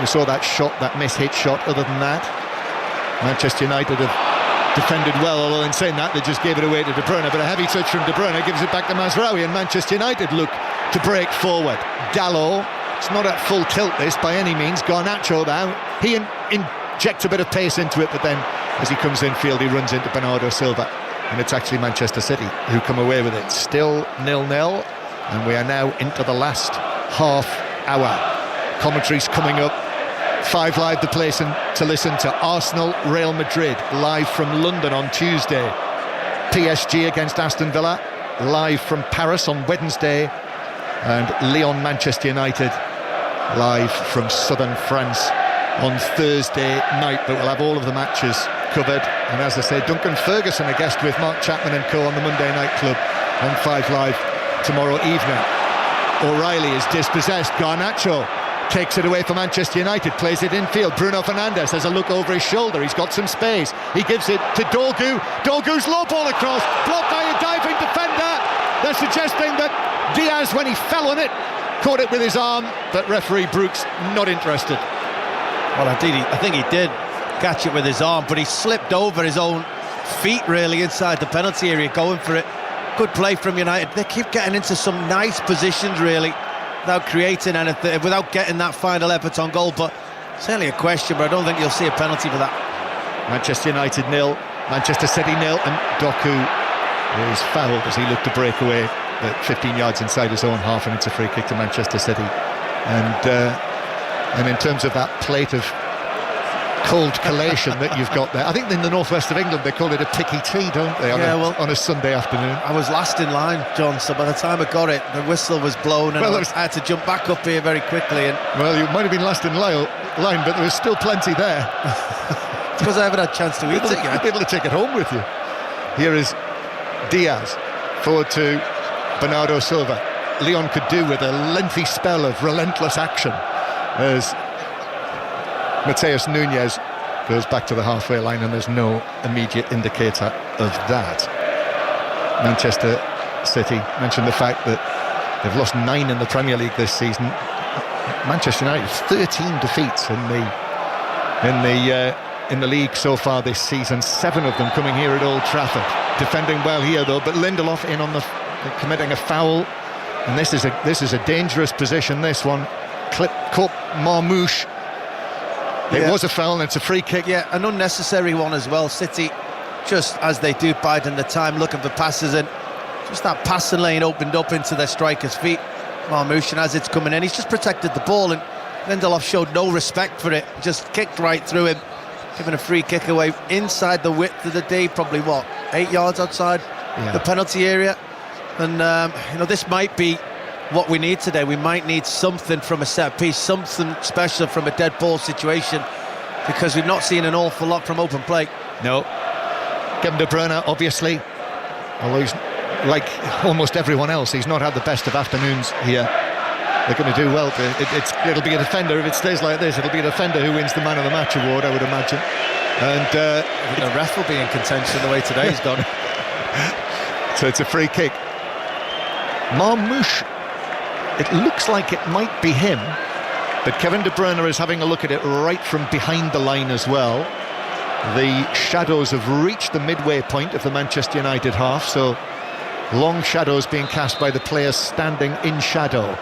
we saw that shot, that miss-hit shot. Other than that, Manchester United have defended well, although in saying that they just gave it away to De Bruyne, but a heavy touch from De Bruyne gives it back to Mazraoui, and Manchester United look to break forward. Dalot, it's not at full tilt this by any means. Garnacho now, he injects a bit of pace into it, but then as he comes infield he runs into Bernardo Silva, and it's actually Manchester City who come away with it. Still 0-0, and we are now into the last half hour. Commentaries coming up. 5 Live, the place to listen to. Arsenal, Real Madrid, live from London on Tuesday. PSG against Aston Villa, live from Paris on Wednesday. And Lyon, Manchester United, live from southern France on Thursday night. But we'll have all of the matches covered. And as I say, Duncan Ferguson, a guest with Mark Chapman and co on the Monday Night Club on 5 Live tomorrow evening. O'Reilly is dispossessed. Garnacho takes it away for Manchester United, plays it infield. Bruno Fernandes has a look over his shoulder. He's got some space. He gives it to Dorgu. Dorgu's low ball across, blocked by a diving defender. They're suggesting that Diaz, when he fell on it, caught it with his arm, but referee Brooks not interested. Well, indeed, I think he did catch it with his arm, but he slipped over his own feet really inside the penalty area, going for it. Good play from United. They keep getting into some nice positions really without creating anything, without getting that final effort on goal, but certainly a question, but I don't think you'll see a penalty for that. Manchester United 0, Manchester City 0, and Doku is fouled as he looked to break away at 15 yards inside his own half, and it's a free kick to Manchester City. And in terms of that plate of cold collation that you've got there, I think in the northwest of England they call it a picky tea, don't they, on a Sunday afternoon. I was last in line, John, so by the time I got it, the whistle was blown, and I had to jump back up here very quickly. And well, you might have been last in line, but there was still plenty there. It's because I haven't had a chance to eat it yet. You'll be able to take it home with you. Here is Diaz, forward to Bernardo Silva. Leon could do with a lengthy spell of relentless action as Mateus Nunes goes back to the halfway line, and there's no immediate indicator of that. Manchester City mentioned the fact that they've lost 9 in the Premier League this season. Manchester United 13 defeats in the league so far this season, 7 of them coming here at Old Trafford. Defending well here though, but Lindelof in on committing a foul, and this is a dangerous position. This one, caught Marmouche. It was a foul, and it's a free kick. Yeah, an unnecessary one as well. City, just as they do, biding the time, looking for passes, and just that passing lane opened up into their striker's feet. Marmouche, and as it's coming in, he's just protected the ball, and Lindelof showed no respect for it, just kicked right through him, giving a free kick away inside the width of the D, probably 8 yards outside the penalty area. And this might be what we need today. We might need something from a set piece, something special from a dead ball situation, because we've not seen an awful lot from open play. No. Kevin De Bruyne, obviously, although he's like almost everyone else, he's not had the best of afternoons here. They're going to do well. It'll be a defender. If it stays like this, it'll be a defender who wins the Man of the Match award, I would imagine. And the ref will be in contention the way today's gone. So it's a free kick. Marmouche, it looks like it might be him, but Kevin De Bruyne is having a look at it right from behind the line as well. The shadows have reached the midway point of the Manchester United half, so long shadows being cast by the players standing in shadow.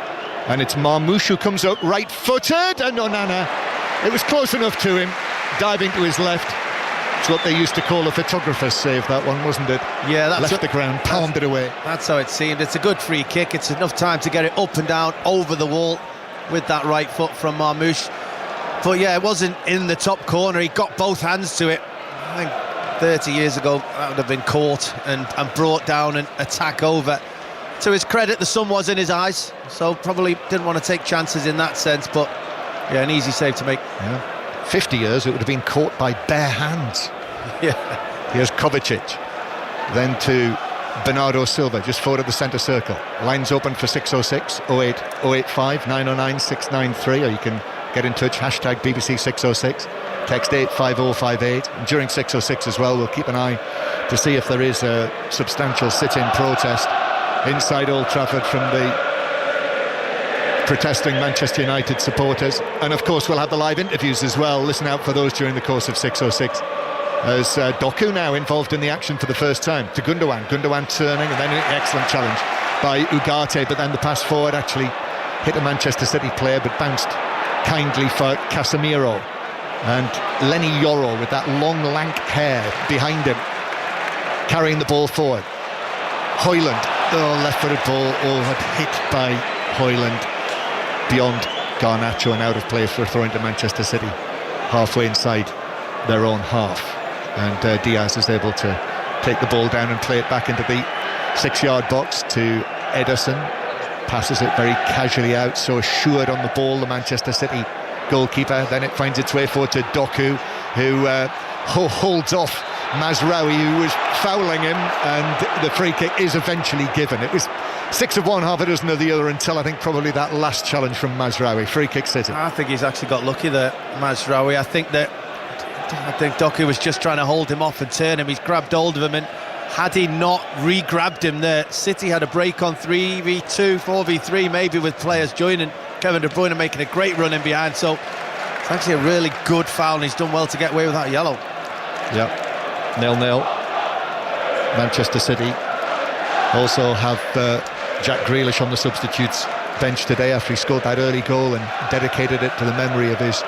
And it's Marmouche who comes out right-footed, and Onana, it was close enough to him, diving to his left. It's what they used to call a photographer's save, that one, wasn't it? Yeah, that's left the ground, palmed it away. That's how it seemed. It's a good free kick. It's enough time to get it up and down over the wall with that right foot from Marmouche. But yeah, it wasn't in the top corner. He got both hands to it. I think 30 years ago that would have been caught and brought down and attack over. To his credit, the sun was in his eyes, so probably didn't want to take chances in that sense, but yeah, an easy save to make. Yeah. 50 years it would have been caught by bare hands. Yeah. Here's Kovacic, then to Bernardo Silva, just forward of the centre circle. Lines open for 606 08 085 909 693, or you can get in touch, hashtag BBC 606, text 85058. And during 606 as well, we'll keep an eye to see if there is a substantial sit-in protest inside Old Trafford from the protesting Manchester United supporters. And of course we'll have the live interviews as well. Listen out for those during the course of 606, as Doku now involved in the action for the first time to Gundogan turning, and then an excellent challenge by Ugarte, but then the pass forward actually hit a Manchester City player but bounced kindly for Casemiro, and Lenny Yoro with that long lank hair behind him carrying the ball forward. Højlund, left-footed ball, hit by Højlund beyond Garnacho and out of play for a throw into Manchester City halfway inside their own half, and Diaz is able to take the ball down and play it back into the 6-yard box to Ederson. Passes it very casually out, so assured on the ball, the Manchester City goalkeeper. Then it finds its way forward to Doku, who holds off Mazraoui, who was fouling him, and the free kick is eventually given. It was 6 of one, half a dozen of the other, until I think probably that last challenge from Mazraoui. Free kick City. I think he's actually got lucky there, Mazraoui. I think Doku was just trying to hold him off and turn him. He's grabbed hold of him, and had he not re-grabbed him there, City had a break on 3v2, 4v3 maybe, with players joining. Kevin De Bruyne making a great run in behind, so it's actually a really good foul, and he's done well to get away with that yellow. Yeah, 0-0. Manchester City also have Jack Grealish on the substitutes bench today after he scored that early goal and dedicated it to the memory of his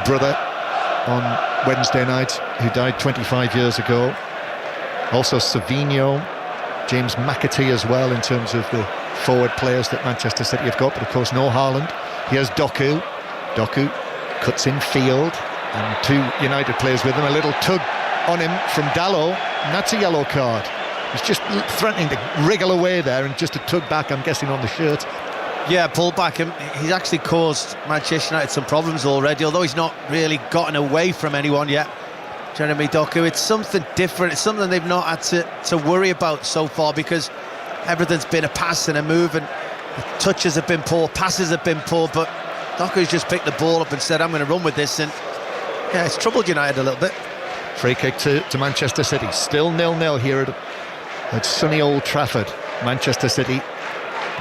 brother on Wednesday night, who died 25 years ago. Also Savinho, James McAtee as well, in terms of the forward players that Manchester City have got, but of course no Haaland. Here's Doku cuts in field, and 2 United players with him. A little tug on him from Dalot, and that's a yellow card. He's just threatening to wriggle away there, and just a tug back, I'm guessing, on the shirt. Yeah, pull back him. He's actually caused Manchester United some problems already, although he's not really gotten away from anyone yet. Jeremy Doku, it's something different. It's something they've not had to worry about so far, because everything's been a pass and a move, and the touches have been poor, passes have been poor, but Doku's just picked the ball up and said, I'm going to run with this, and yeah, it's troubled United a little bit. Free kick to Manchester City. Still 0-0 here at sunny Old Trafford. Manchester City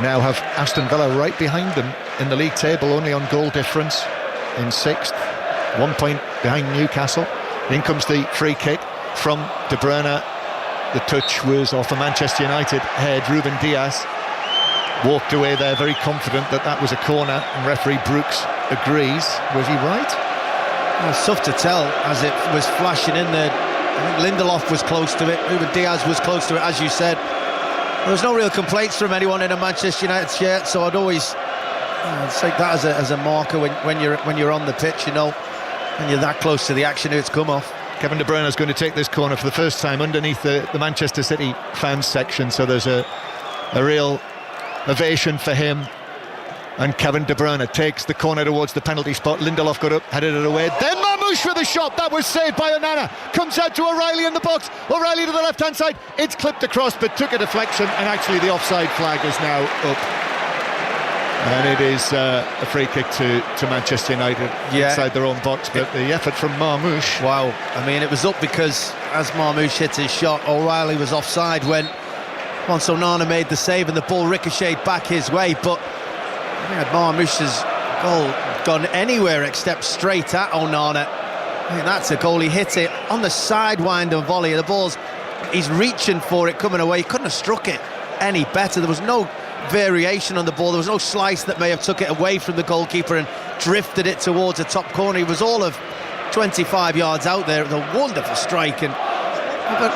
now have Aston Villa right behind them in the league table, only on goal difference in 6th, 1 point behind Newcastle. In comes the free kick from De Bruyne. The touch was off a Manchester United head. Ruben Dias walked away there very confident that was a corner, and referee Brooks agrees. Was he right? Well, it's tough to tell as it was flashing in there. I think Lindelof was close to it, Ruben Dias was close to it, as you said. There was no real complaints from anyone in a Manchester United shirt, so I'd always take that as a marker when you're on the pitch, you know, when you're that close to the action, it's come off. Kevin De Bruyne is going to take this corner for the first time underneath the Manchester City fans section, so there's a real ovation for him. And Kevin De Bruyne takes the corner towards the penalty spot. Lindelof got up, headed it away. Then Marmoush with a shot. That was saved by Onana. Comes out to O'Reilly in the box. O'Reilly to the left-hand side. It's clipped across, but took a deflection, and actually the offside flag is now up. And it is a free kick to Manchester United inside their own box. But the effort from Marmoush. Wow. I mean, it was up because as Marmoush hit his shot, O'Reilly was offside when once Onana made the save and the ball ricocheted back his way. But had Marmoush's goal gone anywhere except straight at Onana, I mean, that's a goal. He hit it on the sidewind and volley. The ball's, he's reaching for it coming away. He couldn't have struck it any better. There was no variation on the ball. There was no slice that may have took it away from the goalkeeper and drifted it towards a top corner. He was all of 25 yards out there. It was a wonderful strike, and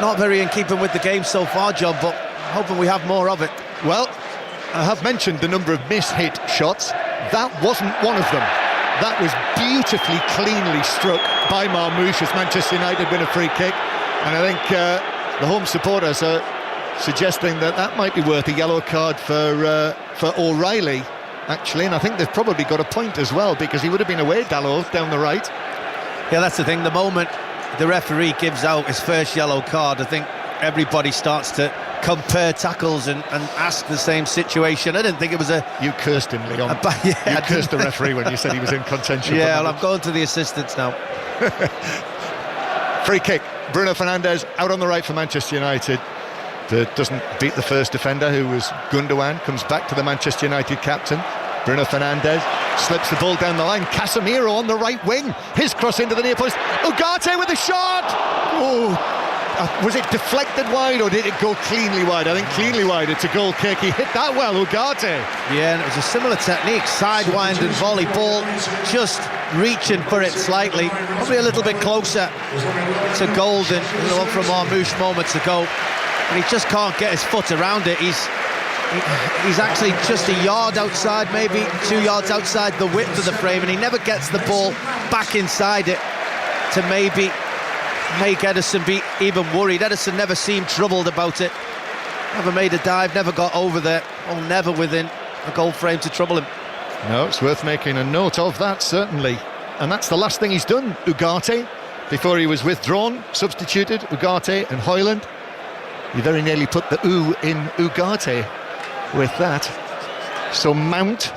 not very in keeping with the game so far, John, but hoping we have more of it. Well, I have mentioned the number of mis-hit shots. That wasn't one of them. That was beautifully, cleanly struck by Marmoush as Manchester United win a free kick. And I think the home supporters are suggesting that might be worth a yellow card for O'Reilly, actually. And I think they've probably got a point as well, because he would have been away, Dalot, down the right. Yeah, that's the thing. The moment the referee gives out his first yellow card, I think everybody starts to compare tackles and ask the same situation. I didn't think it was a... You cursed him, Leon. You cursed the referee when you said he was in contention. Yeah, well, I'm going to the assistants now. Free kick. Bruno Fernandes out on the right for Manchester United. Doesn't beat the first defender, who was Gundogan. Comes back to the Manchester United captain. Bruno Fernandes slips the ball down the line. Casemiro on the right wing. His cross into the near post. Ugarte with a shot. Oh, was it deflected wide, or did it go cleanly wide? I think cleanly wide. It's a goal kick. He hit that well, Ugarte. Yeah, and it was a similar technique. Sidewind and volley ball, just reaching for it slightly. Probably a little bit closer to goal than the one from Marmoush moments ago. And he just can't get his foot around it. He's actually just a yard outside, maybe 2 yards outside the width of the frame, and he never gets the ball back inside it to maybe make Ederson be even worried. Ederson never seemed troubled about it. Never made a dive, never got over there, or never within the goal frame to trouble him. No, it's worth making a note of that, certainly. And that's the last thing he's done, Ugarte, before he was withdrawn, substituted, Ugarte and Højlund. He very nearly put the "oo" in Ugarte with that. So Mount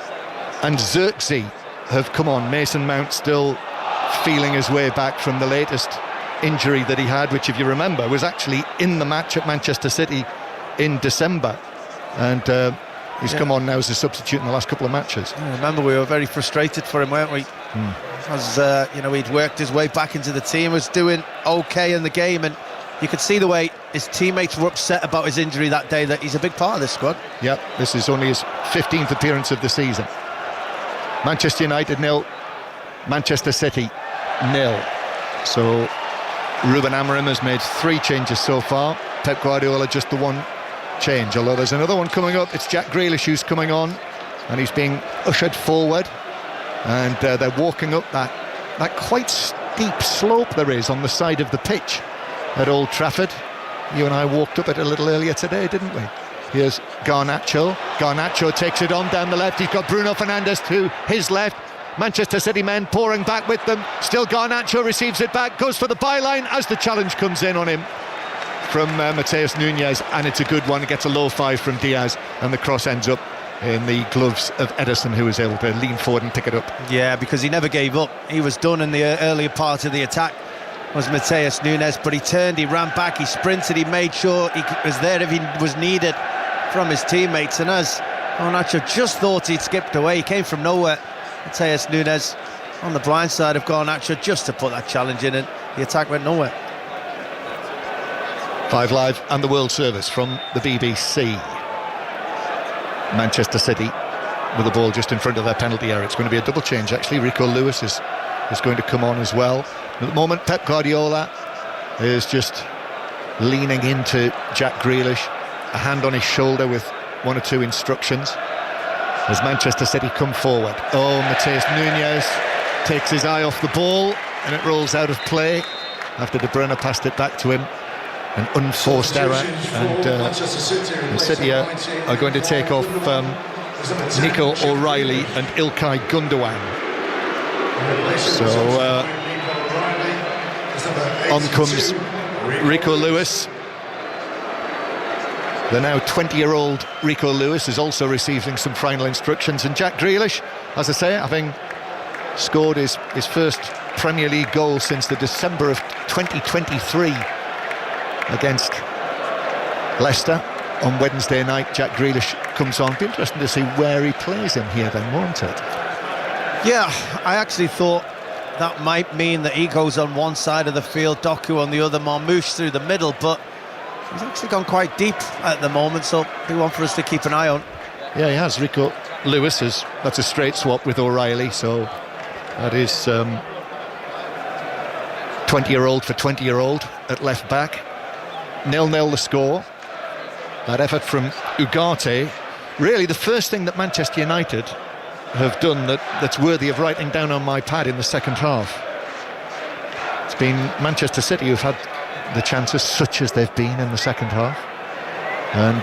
and Xerxes have come on. Mason Mount still feeling his way back from the latest injury that he had, which, if you remember, was actually in the match at Manchester City in December. And he's come on now as a substitute in the last couple of matches. I remember we were very frustrated for him, weren't we? as he'd worked his way back into the team, was doing okay in the game, and you could see the way his teammates were upset about his injury that day, that he's a big part of this squad. Yep, this is only his 15th appearance of the season. Manchester United 0, Manchester City 0. So Ruben Amorim has made 3 changes so far. Pep Guardiola just the one change, although there's another one coming up. It's Jack Grealish who's coming on, and he's being ushered forward, and they're walking up that quite steep slope there is on the side of the pitch at Old Trafford. You and I walked up it a little earlier today, didn't we? Here's Garnacho. Garnacho takes it on down the left. He's got Bruno Fernandes to his left. Manchester City men pouring back with them. Still Garnacho receives it back, goes for the byline as the challenge comes in on him from Mateus Nunes, and it's a good one. It gets a low 5 from Diaz, and the cross ends up in the gloves of Ederson, who was able to lean forward and pick it up. Yeah, because he never gave up. He was done in the earlier part of the attack, was Mateus Nunes, but he turned, he ran back, he sprinted, he made sure he was there if he was needed from his teammates, and as Garnacho just thought he'd skipped away, he came from nowhere. Mateus Nunes on the blind side of Garnacho just to put that challenge in, and the attack went nowhere. 5 Live and the World Service from the BBC. Manchester City with the ball just in front of their penalty area. It's going to be a double change actually. Rico Lewis is going to come on as well. At the moment Pep Guardiola is just leaning into Jack Grealish, a hand on his shoulder with 1 or 2 instructions as Manchester City come forward. Mateus Nunes takes his eye off the ball, and it rolls out of play after De Bruyne passed it back to him. An unforced error, and City are going to take off Nico O'Reilly and Ilkay Gundogan. So on comes Rico Lewis. The now 20-year-old Rico Lewis is also receiving some final instructions, and Jack Grealish, as I say, having scored his first Premier League goal since the December of 2023 against Leicester on Wednesday night. Jack Grealish comes on. Be interesting to see where he plays him here then, won't it? Yeah, I actually thought that might mean that he goes on one side of the field, Doku on the other, Marmoush through the middle, but he's actually gone quite deep at the moment, so be one for us to keep an eye on. Yeah, he has. Rico Lewis that's a straight swap with O'Reilly, so that is 20-year-old for 20-year-old at left back. 0-0 the score. That effort from Ugarte, really the first thing that Manchester United have done that's worthy of writing down on my pad in the second half. It's been Manchester City who've had the chances, such as they've been in the second half, and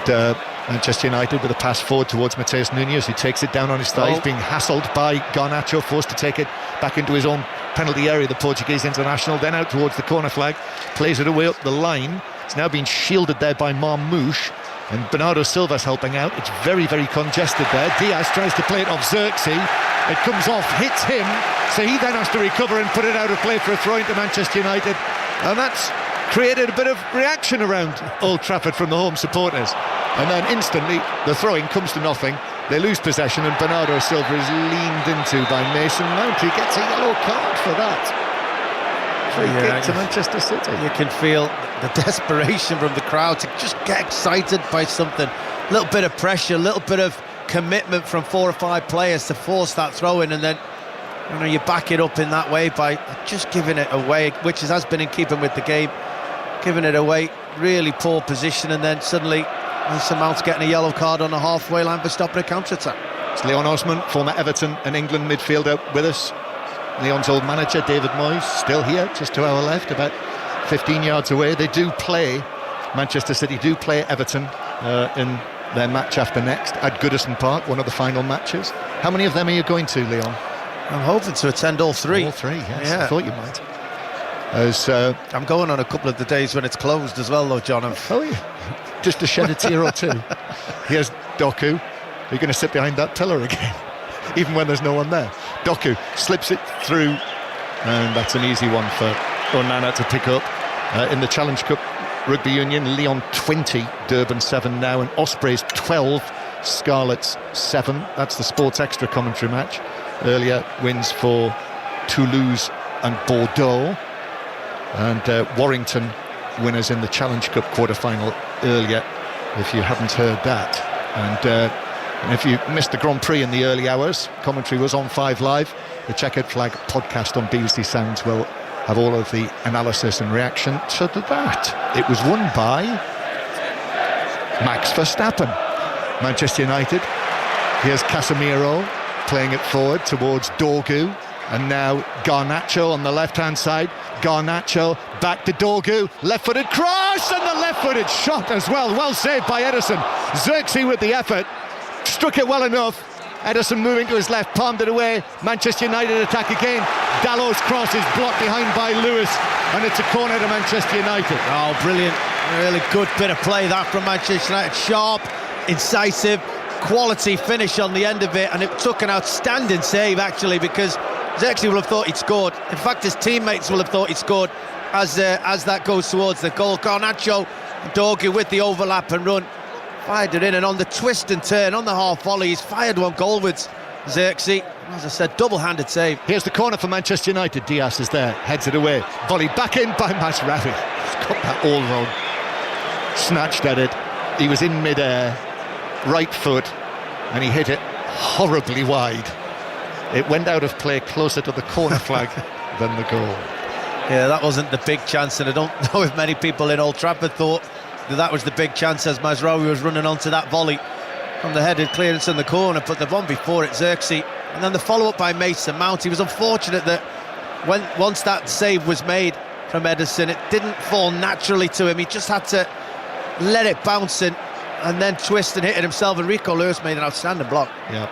Manchester United with a pass forward towards Mateus Nunes, who takes it down on his thighs, being hassled by Garnacho, forced to take it back into his own penalty area, the Portuguese international, then out towards the corner flag, plays it away up the line. It's now been shielded there by Marmoush, and Bernardo Silva's helping out. It's very, very congested there. Diaz tries to play it off Xerxes. It comes off, hits him, so he then has to recover and put it out of play for a throw into Manchester United, and that's created a bit of reaction around Old Trafford from the home supporters. And then instantly the throwing comes to nothing. They lose possession, and Bernardo Silva is leaned into by Mason Mount. He gets a yellow card for that. Free kick to Manchester City. You can feel the desperation from the crowd to just get excited by something. A little bit of pressure, a little bit of commitment from 4 or 5 players to force that throw in, and then you back it up in that way by just giving it away, which has been in keeping with the game. Giving it away, really poor position, and then suddenly Mason Mount's getting a yellow card on the halfway line for stopping a counter-attack. It's Leon Osman, former Everton and England midfielder, with us. Leon's old manager, David Moyes, still here, just to our left, about 15 yards away. They do play, Manchester City do play Everton in their match after next at Goodison Park, one of the final matches. How many of them are you going to, Leon? I'm hoping to attend all 3. All 3, yes, yeah. I thought you might. I'm going on a couple of the days when it's closed as well, though, John. Oh, yeah. Just to shed a tear or two. Here's Doku. Are you going to sit behind that pillar again? Even when there's no one there. Doku slips it through, and that's an easy one for Onana to pick up. In the Challenge Cup Rugby Union, Lyon 20, Durban 7 now, and Ospreys 12, Scarlets 7. That's the Sports Extra commentary match. Earlier wins for Toulouse and Bordeaux. And Warrington winners in the Challenge Cup quarter-final earlier, if you haven't heard that. And if you missed the Grand Prix in the early hours, commentary was on 5 Live. The Checkered Flag podcast on BBC Sounds will have all of the analysis and reaction to that. It was won by Max Verstappen. Manchester United, here's Casemiro playing it forward towards Dorgu, and now Garnacho on the left-hand side. Garnacho back to Dorgu, left-footed cross, and the left-footed shot as well. Well saved by Ederson. Xerxes with the effort, struck it well enough. Ederson moving to his left, palmed it away. Manchester United attack again. Dallow's cross is blocked behind by Lewis, and it's a corner to Manchester United. Oh, brilliant. Really good bit of play that from Manchester United. Sharp, incisive, quality finish on the end of it, and it took an outstanding save, actually, because Xerxes will have thought he'd scored. In fact, his teammates will have thought he'd scored as that goes towards the goal. Garnacho and Dorgu with the overlap and run. Fired it in, and on the twist and turn, on the half volley, he's fired one goalwards. Xerxes, as I said, double-handed save. Here's the corner for Manchester United. Diaz is there, heads it away. Volley back in by Masraoui. He's got that all wrong. Snatched at it. He was in mid-air, right foot, and he hit it horribly wide. It went out of play closer to the corner flag than the goal. Yeah, that wasn't the big chance, and I don't know if many people in Old Trafford thought that was the big chance as Masraoui was running onto that volley from the headed clearance in the corner. But the one before it, Xerxes, and then the follow-up by Mason Mount. He was unfortunate that once that save was made from Ederson, it didn't fall naturally to him. He just had to let it bounce in and then twist and hit it himself, and Rico Lewis made an outstanding block. Yeah,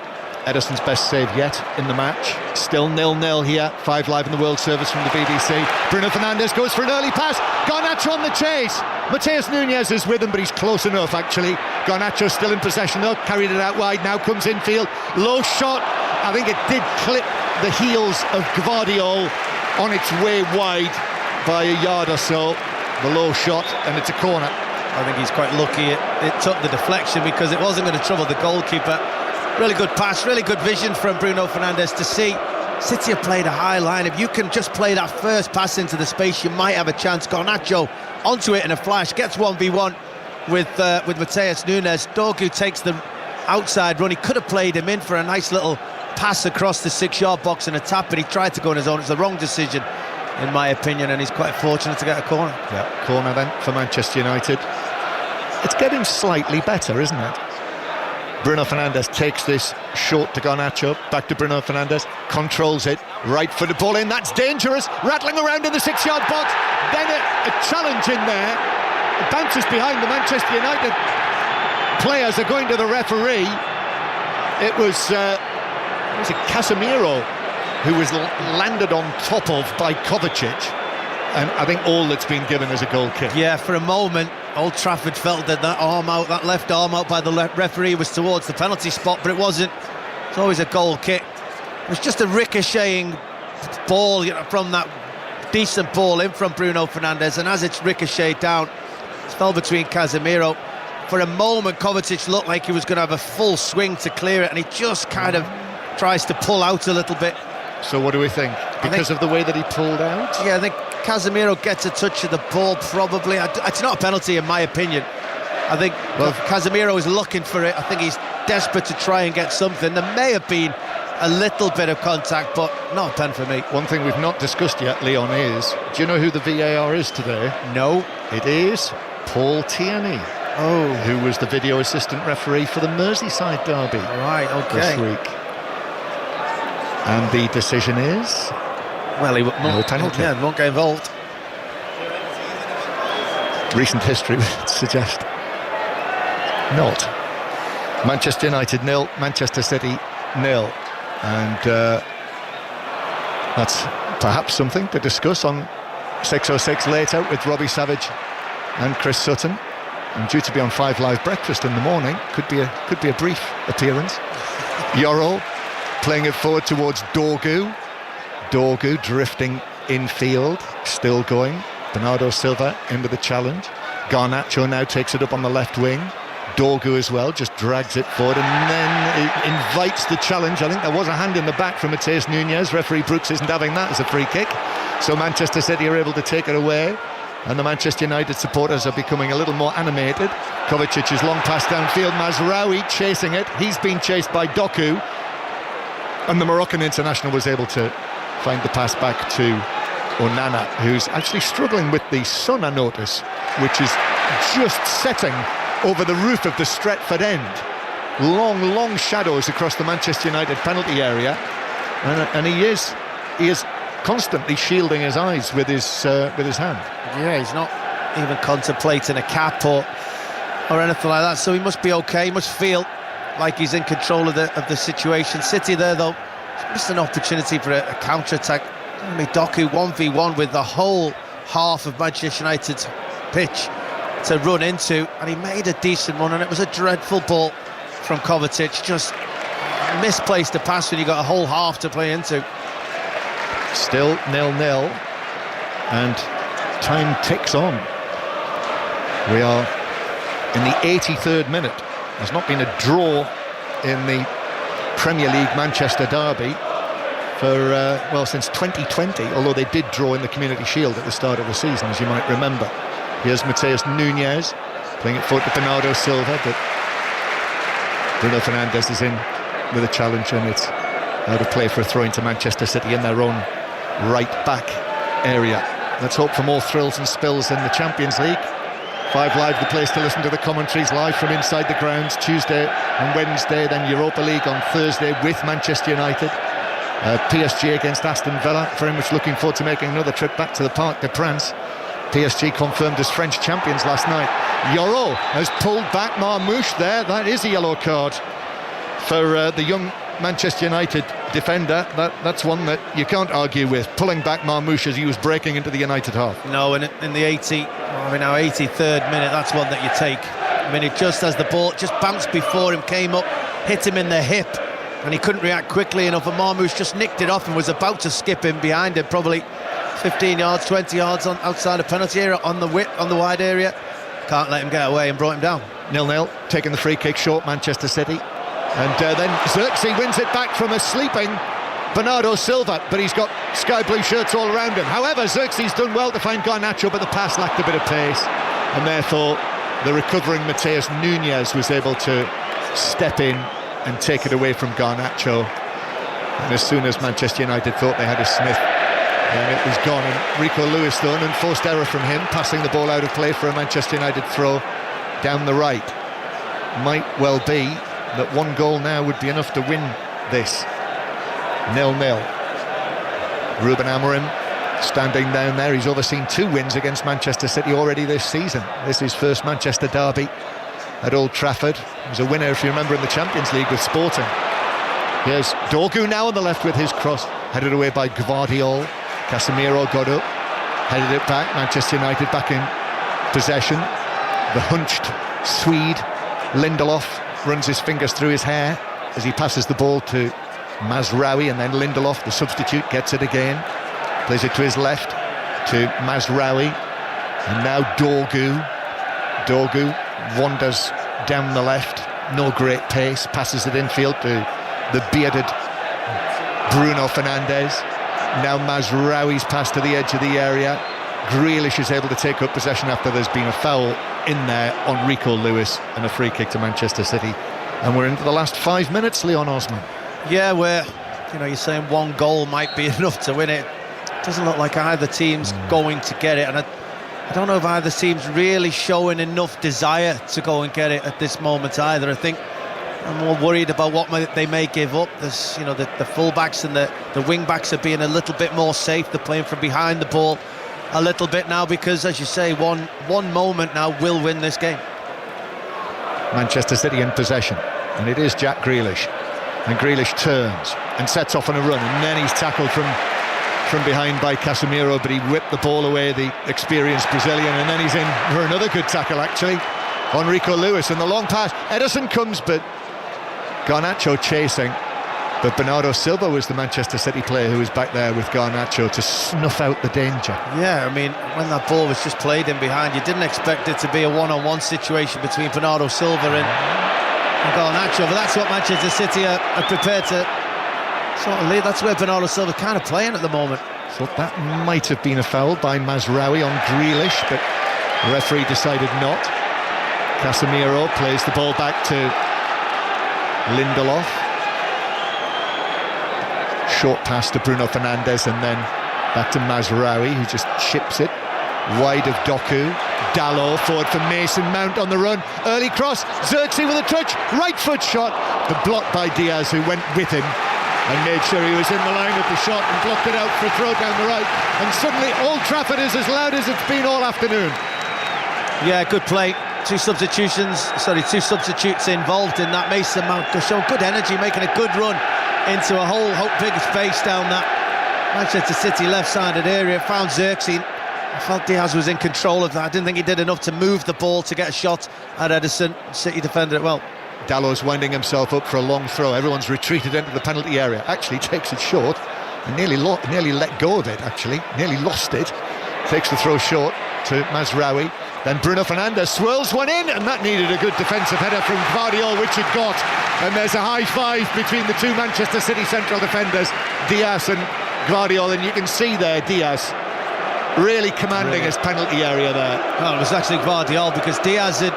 Ederson's best save yet in the match. Still 0-0 here. 5 Live in the World Service from the BBC. Bruno Fernandes goes for an early pass. Garnacho on the chase. Mateus Nunes is with him, but he's close enough, actually. Garnacho still in possession though, carried it out wide, now comes infield. Low shot. I think it did clip the heels of Gvardiol on its way wide by a yard or so. The low shot, and it's a corner. I think he's quite lucky it took the deflection, because it wasn't going to trouble the goalkeeper. Really good pass, really good vision from Bruno Fernandes to see City have played a high line. If you can just play that first pass into the space, you might have a chance. Garnacho onto it in a flash, gets 1v1 with Mateus Nunes. Dorgu takes the outside run. He could have played him in for a nice little pass across the 6-yard box and a tap, but he tried to go on his own. It's the wrong decision, in my opinion, and he's quite fortunate to get a corner. Yeah, corner then for Manchester United. It's getting slightly better, isn't it? Bruno Fernandes takes this short to Garnacho, back to Bruno Fernandes, controls it, right footed ball in, that's dangerous, rattling around in the 6-yard box, then a challenge in there, it bounces behind the Manchester United players are going to the referee. It was Casemiro who was landed on top of by Kovacic, and I think all that's been given is a goal kick. Yeah, for a moment Old Trafford felt that that left arm out by the referee was towards the penalty spot, but it wasn't. It's always a goal kick. It was just a ricocheting ball, from that decent ball in from Bruno Fernandes, and as it's ricocheted down, it fell between Casemiro. For a moment Kovacic looked like he was going to have a full swing to clear it, and he just kind of tries to pull out a little bit. So what do we think? Because of the way that he pulled out? Yeah, I think Casemiro gets a touch of the ball, probably. It's not a penalty in my opinion. I think Casemiro is looking for it. I think he's desperate to try and get something. There may have been a little bit of contact, but not a pen for me. One thing we've not discussed yet, Leon, is, do you know who the VAR is today? No. It is Paul Tierney. Oh. Who was the video assistant referee for the Merseyside derby. Right, okay. This week. And the decision is? Well, he no penalty. Yeah, won't get involved. Recent history would suggest not. Manchester United 0, Manchester City 0, and that's perhaps something to discuss on 606 later with Robbie Savage and Chris Sutton. I'm due to be on 5 Live Breakfast in the morning. Could be a brief appearance. Yoro playing it forward towards Dorgu. Dorgu drifting infield, still going. Bernardo Silva into the challenge. Garnacho now takes it up on the left wing. Dorgu as well, just drags it forward and then it invites the challenge. I think there was a hand in the back from Matheus Nunes. Referee Brooks isn't having that as a free kick, so Manchester City are able to take it away, and the Manchester United supporters are becoming a little more animated. Kovacic's long pass downfield, Mazraoui chasing it, he's been chased by Doku, and the Moroccan international was able to find the pass back to Onana, who's actually struggling with the sun, I notice, which is just setting over the roof of the Stretford end. Long shadows across the Manchester United penalty area, and he is constantly shielding his eyes with his hand. Yeah, he's not even contemplating a cap or anything like that, so he must be okay. He must feel like he's in control of the situation. City there, though, just an opportunity for a counter-attack. I mean, Doku 1v1 with the whole half of Manchester United's pitch to run into, and he made a decent one, and it was a dreadful ball from Kovacic. Just misplaced the pass when you got a whole half to play into. Still 0-0, and time ticks on. We are in the 83rd minute. There's not been a draw in the Premier League Manchester derby for since 2020, although they did draw in the Community Shield at the start of the season, as you might remember. Here's Matheus Nunes playing it forward to Bernardo Silva, but Bruno Fernandes is in with a challenge, and it's out of play for a throw into Manchester City in their own right back area. Let's hope for more thrills and spills in the Champions League. 5 Live, the place to listen to the commentaries live from inside the grounds, Tuesday and Wednesday, then Europa League on Thursday with Manchester United. PSG against Aston Villa. Very much looking forward to making another trip back to the Parc des Princes. PSG confirmed as French champions last night. Yoro has pulled back Marmoush there. That is a yellow card for the young Manchester United defender. That's one that you can't argue with, pulling back Marmoush as he was breaking into the United half. No, and in the 83rd minute, that's one that you take. I mean, it just as the ball just bounced before him, came up, hit him in the hip, and he couldn't react quickly enough, and Marmoush just nicked it off and was about to skip him behind him, probably 15 yards, 20 yards outside the penalty area, on the wide area. Can't let him get away, and brought him down. 0-0, taking the free kick short, Manchester City. And then Xerxes wins it back from a sleeping Bernardo Silva, but he's got sky blue shirts all around him. However, Xerxes done well to find Garnacho, but the pass lacked a bit of pace, and therefore the recovering Matheus Nunes was able to step in and take it away from Garnacho. And as soon as Manchester United thought they had a sniff, then it was gone. And Rico Lewis, though, an enforced error from him, passing the ball out of play for a Manchester United throw down the right. Might well be that one goal now would be enough to win this. 0-0. Ruben Amorim standing down there. He's overseen 2 wins against Manchester City already this season. This is his first Manchester derby at Old Trafford. He was a winner, if you remember, in the Champions League with Sporting. Here's Dorgu now on the left with his cross, headed away by Gvardiol. Casemiro got up, headed it back. Manchester United back in possession. The hunched Swede Lindelof runs his fingers through his hair as he passes the ball to Mazraoui, and then Lindelof, the substitute, gets it again, plays it to his left to Mazraoui, and now Dorgu wanders down the left, no great pace, passes it infield to the bearded Bruno Fernandes. Now Mazraoui's pass to the edge of the area. Grealish is able to take up possession after there's been a foul in there on Rico Lewis, and a free kick to Manchester City. And we're into the last 5 minutes, Leon Osman. Yeah, where, you're saying one goal might be enough to win it. Doesn't look like either team's going to get it, and I don't know if either team's really showing enough desire to go and get it at this moment either. I think I'm more worried about what they may give up. There's, the full-backs and the wing-backs are being a little bit more safe. They're playing from behind the ball a little bit now, because, as you say, one moment now will win this game. Manchester City in possession, and it is Jack Grealish. And Grealish turns and sets off on a run, and then he's tackled from behind by Casemiro, but he whipped the ball away, the experienced Brazilian, and then he's in for another good tackle, actually, on Rico Lewis, and the long pass. Ederson comes, but Garnacho chasing. But Bernardo Silva was the Manchester City player who was back there with Garnacho to snuff out the danger. Yeah, I mean, when that ball was just played in behind, you didn't expect it to be a one-on-one situation between Bernardo Silva and Garnacho, but that's what Manchester City are prepared to sort of lead. That's where Bernardo Silva's kind of playing at the moment. Thought that might have been a foul by Mazraoui on Grealish, but the referee decided not. Casemiro plays the ball back to Lindelof. Short pass to Bruno Fernandes and then back to Mazraoui, who just chips it wide of Doku. Dalot forward for Mason Mount on the run. Early cross, Xerxes with a touch, right foot shot, but blocked by Diaz, who went with him and made sure he was in the line of the shot and blocked it out for a throw down the right. And suddenly Old Trafford is as loud as it's been all afternoon. Yeah, good play. Two substitutes involved in that. Mason Mount showing good energy, making a good run into a whole big space down that Manchester City left-sided area. Found Xerxes. I felt Diaz was in control of that. I didn't think he did enough to move the ball to get a shot at Ederson. City defended it well. Dalot's winding himself up for a long throw. Everyone's retreated into the penalty area. Actually takes it short and nearly let go of it, actually. Nearly lost it. Takes the throw short to Mazraoui. Then Bruno Fernandes swirls one in, and that needed a good defensive header from Gvardiol, which it got. And there's a high five between the two Manchester City central defenders, Diaz and Gvardiol, and you can see there Diaz really commanding his penalty area there. Well, it was actually Gvardiol, because Diaz he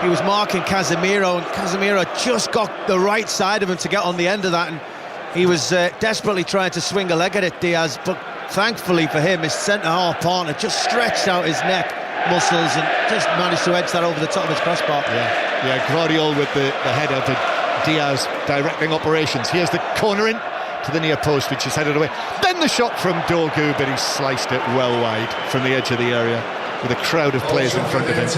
was marking Casemiro, and Casemiro just got the right side of him to get on the end of that, and he was desperately trying to swing a leg at it, Diaz, but thankfully for him, his centre-half partner just stretched out his neck muscles and just managed to edge that over the top of his crossbar. Yeah, Gvardiol with the header, but Diaz directing operations. Here's the corner in to the near post, which is headed away. Then the shot from Dogu, but he sliced it well wide from the edge of the area with a crowd of players in front of him.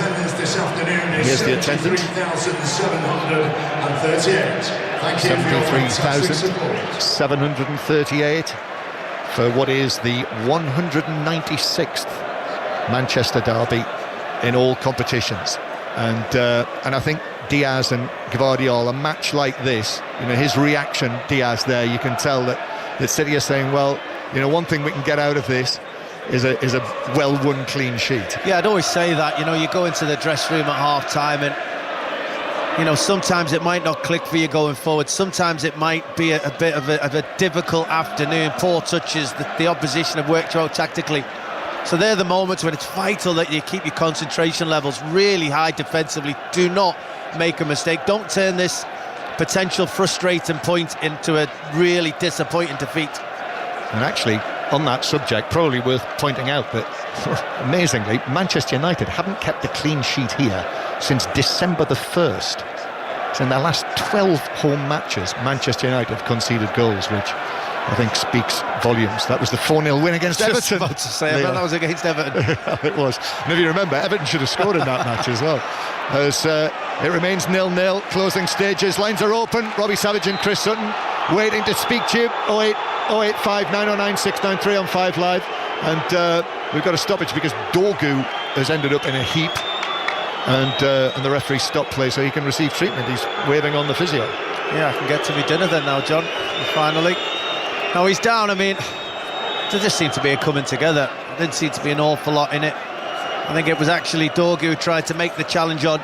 Here's the attendance. 73,738 for what is the 196th Manchester derby in all competitions, and I think Diaz and Gvardiol, a match like this, his reaction, Diaz there, you can tell that City are saying, well, one thing we can get out of this is a well-won clean sheet. Yeah, I'd always say that, you go into the dressing room at half-time and sometimes it might not click for you going forward, sometimes it might be a bit of a difficult afternoon, poor touches, the opposition have worked out tactically. So they're the moments when it's vital that you keep your concentration levels really high defensively. Do not make a mistake. Don't turn this potential frustrating point into a really disappointing defeat. And actually, on that subject, probably worth pointing out that, amazingly, Manchester United haven't kept a clean sheet here since December the 1st. So in their last 12 home matches, Manchester United have conceded goals, which I think speaks volumes. That was the 4-0 win against Everton. Just about to say, I bet that was against Everton. It was. And if you remember, Everton should have scored in that match as well. As it remains 0-0, closing stages, lines are open. Robbie Savage and Chris Sutton waiting to speak to you. 085 909 693 on 5 Live. And we've got a stoppage because Dogu has ended up in a heap. And the referee stopped play so he can receive treatment. He's waving on the physio. Yeah, I can get to me dinner then now, John. Finally. No, he's down. I mean, there just seemed to be a coming together. There didn't seem to be an awful lot in it. I think it was actually Dogu who tried to make the challenge on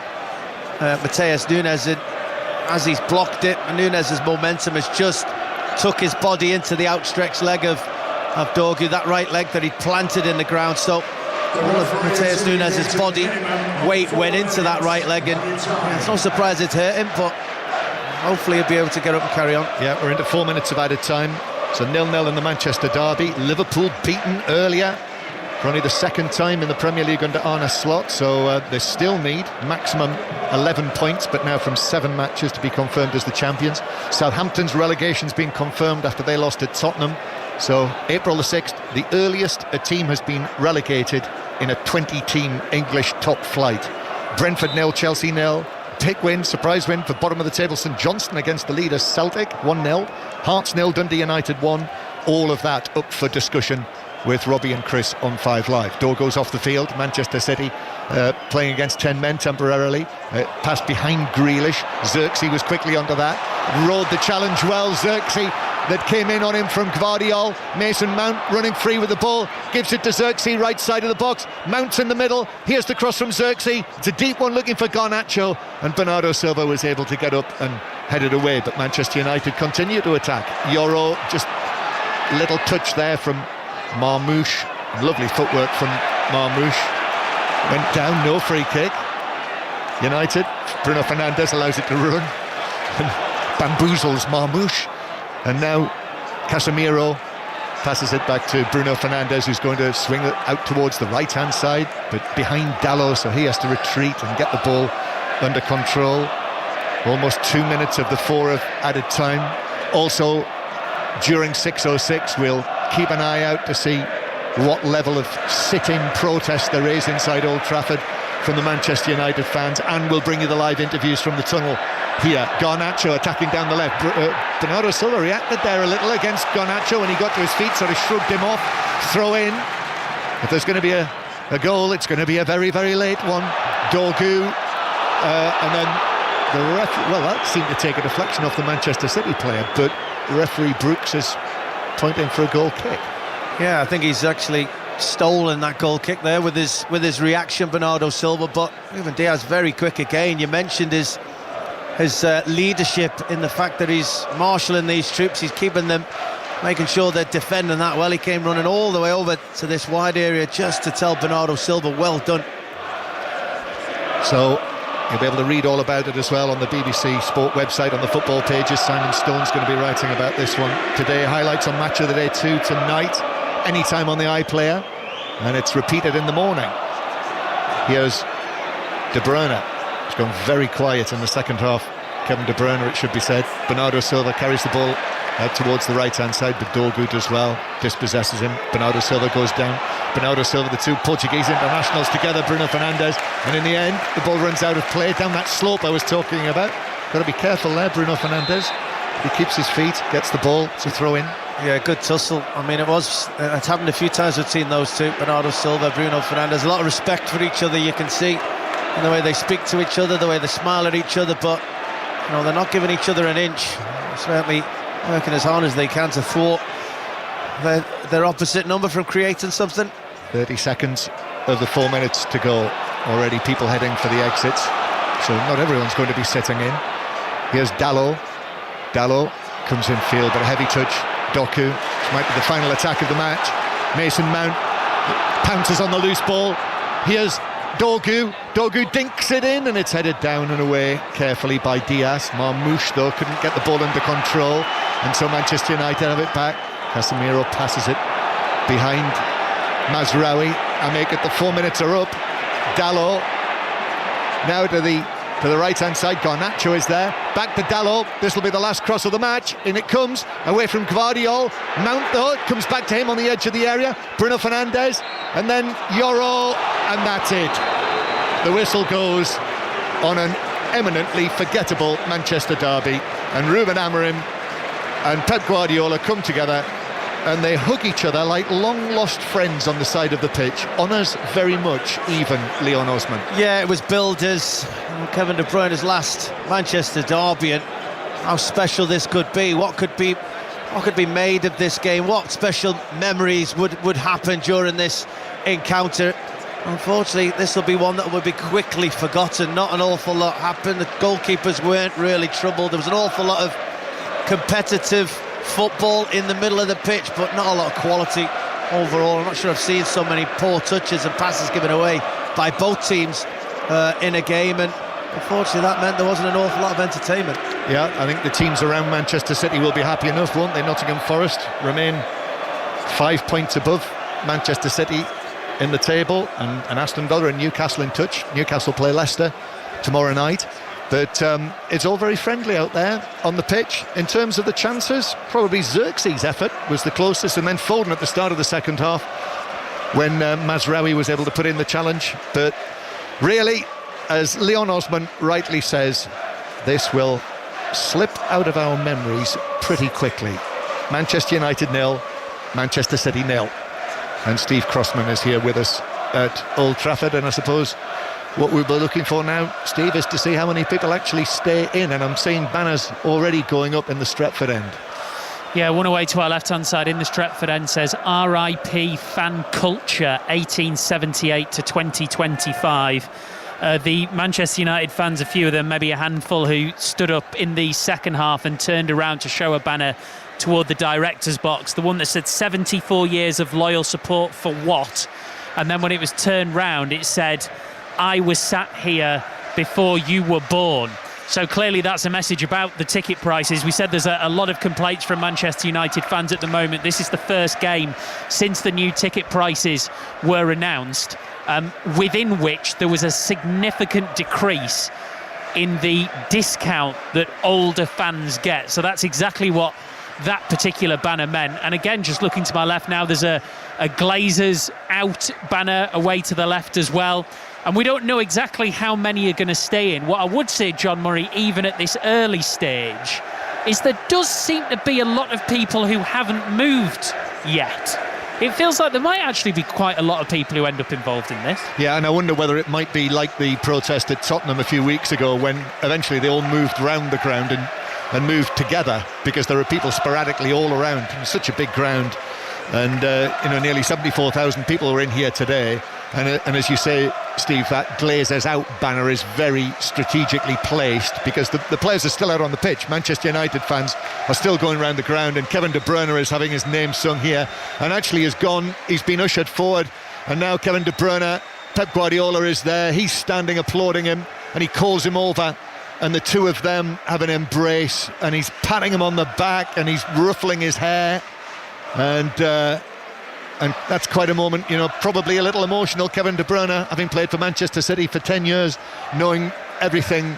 Matheus Nunes, and as he's blocked it, Nunes' momentum has just took his body into the outstretched leg of Dogu, that right leg that he'd planted in the ground. So all of Matheus Nunes' body weight went into that right leg, and it's no surprise it's hurt him, but hopefully he'll be able to get up and carry on. Yeah, we're into 4 minutes of added time. So 0-0 in the Manchester derby. Liverpool beaten earlier for only the second time in the Premier League under Arne Slot, so they still need maximum 11 points, but now from 7 matches to be confirmed as the champions. Southampton's relegation's been confirmed after they lost at Tottenham. So April the 6th, the earliest a team has been relegated in a 20-team English top flight. Brentford 0, Chelsea 0. Big win, surprise win for bottom of the table St Johnstone against the leaders Celtic, 1-0. Hearts 0, Dundee United 1. All of that up for discussion with Robbie and Chris on 5 Live. Door goes off the field. Manchester City playing against 10 men temporarily. Passed behind Grealish. Xerxes was quickly onto that. Rode the challenge well. Xerxes that came in on him from Gvardiol. Mason Mount running free with the ball, gives it to Xerxes, right side of the box. Mount's in the middle. Here's the cross from Xerxes. It's a deep one looking for Garnacho, and Bernardo Silva was able to get up and head it away. But Manchester United continue to attack. Yoro, just a little touch there from Marmoush. Lovely footwork from Marmoush. Went down, no free kick. United, Bruno Fernandes allows it to run and bamboozles Marmoush. And now Casemiro passes it back to Bruno Fernandes, who's going to swing it out towards the right-hand side, but behind Dalot, so he has to retreat and get the ball under control. Almost 2 minutes of the 4 of added time. Also, during 6:06, we'll keep an eye out to see what level of sit-in protest there is inside Old Trafford from the Manchester United fans, and we'll bring you the live interviews from the tunnel here. Garnacho attacking down the left. Bernardo Silva reacted there a little against Garnacho when he got to his feet, sort of shrugged him off. Throw in. If there's going to be a goal, it's going to be a very, very late one. Dorgu, and then the referee, well, that seemed to take a deflection off the Manchester City player, but referee Brooks is pointing for a goal kick. Yeah, I think he's actually stolen that goal kick there with his reaction, Bernardo Silva. But Ruben Dias very quick again. You mentioned his leadership in the fact that he's marshalling these troops, he's keeping them, making sure they're defending that well. He came running all the way over to this wide area just to tell Bernardo Silva, well done. So you'll be able to read all about it as well on the BBC Sport website, on the football pages. Simon Stone's going to be writing about this one today. Highlights on Match of the Day 2 tonight, anytime on the iPlayer, and it's repeated in the morning. Here's De Bruyne. It's gone very quiet in the second half. Kevin De Bruyne, it should be said. Bernardo Silva carries the ball out towards the right-hand side, but Dorgu does well, dispossesses him. Bernardo Silva goes down. Bernardo Silva, the two Portuguese internationals together, Bruno Fernandes, and in the end, the ball runs out of play down that slope I was talking about. Got to be careful there, Bruno Fernandes. He keeps his feet, gets the ball to throw in. Yeah, good tussle. I mean, it's happened a few times we've seen those two, Bernardo Silva, Bruno Fernandes. A lot of respect for each other, you can see in the way they speak to each other, the way they smile at each other, but you know, they're not giving each other an inch. They're certainly working as hard as they can to thwart their opposite number from creating something. 30 seconds of the 4 minutes to go. Already people heading for the exits, so not everyone's going to be sitting in. Here's Dalot. Dalot comes in field, but a heavy touch. Doku, which might be the final attack of the match. Mason Mount pounces on the loose ball. Here's Dorgu. Dorgu dinks it in, and it's headed down and away carefully by Dias. Marmoush, though, couldn't get the ball under control, and so Manchester United have it back. Casemiro passes it behind Mazraoui. I make it the 4 minutes are up. Dalot now to the right-hand side. Garnacho is there. Back to Dalot. This will be the last cross of the match. In it comes, away from Gvardiol. Mount, though, it comes back to him on the edge of the area. Bruno Fernandes, and then Yoro, and that's it. The whistle goes on an eminently forgettable Manchester derby, and Ruben Amorim and Pep Guardiola come together and they hug each other like long-lost friends on the side of the pitch. Honours very much even Leon Osman. Yeah, it was billed as Kevin De Bruyne's last Manchester derby, and how special this could be. What could be made of this game? What special memories would happen during this encounter? Unfortunately, this will be one that will be quickly forgotten. Not an awful lot happened. The goalkeepers weren't really troubled. There was an awful lot of competitive football in the middle of the pitch, but not a lot of quality overall. I'm not sure I've seen so many poor touches and passes given away by both teams in a game, and unfortunately that meant there wasn't an awful lot of entertainment. Yeah, I think the teams around Manchester City will be happy enough, won't they? Nottingham Forest remain 5 points above Manchester City in the table, and Aston Villa and Newcastle in touch. Newcastle play Leicester tomorrow night. But it's all very friendly out there on the pitch. In terms of the chances, probably Xerxes' effort was the closest, and then Foden at the start of the second half when Mazraoui was able to put in the challenge. But really, as Leon Osman rightly says, this will slip out of our memories pretty quickly. Manchester United 0, Manchester City 0. And Steve Crossman is here with us at Old Trafford, and I suppose what we'll be looking for now, Steve, is to see how many people actually stay in, and I'm seeing banners already going up in the Stretford end. Yeah, one away to our left-hand side in the Stretford end says RIP fan culture 1878 to 2025. The Manchester United fans, a few of them, maybe a handful, who stood up in the second half and turned around to show a banner toward the director's box, the one that said 74 years of loyal support for what? And then when it was turned round, it said, I was sat here before you were born. So clearly that's a message about the ticket prices. We said there's a lot of complaints from Manchester United fans at the moment. This is the first game since the new ticket prices were announced, within which there was a significant decrease in the discount that older fans get. So that's exactly what that particular banner meant. And again, just looking to my left now, there's a Glazers out banner away to the left as well. And we don't know exactly how many are going to stay in. What I would say, John Murray, even at this early stage, is there does seem to be a lot of people who haven't moved yet. It feels like there might actually be quite a lot of people who end up involved in this. Yeah, and I wonder whether it might be like the protest at Tottenham a few weeks ago, when eventually they all moved round the ground and moved together, because there are people sporadically all around. It's such a big ground, and nearly 74,000 people were in here today. And as you say, Steve, that Glazers out banner is very strategically placed, because the players are still out on the pitch. Manchester United fans are still going around the ground, and Kevin De Bruyne is having his name sung here, and actually has gone. He's been ushered forward, and now Kevin De Bruyne, Pep Guardiola is there. He's standing applauding him, and he calls him over, and the two of them have an embrace, and he's patting him on the back, and he's ruffling his hair, and that's quite a moment, probably a little emotional. Kevin De Bruyne, having played for Manchester City for 10 years, knowing everything,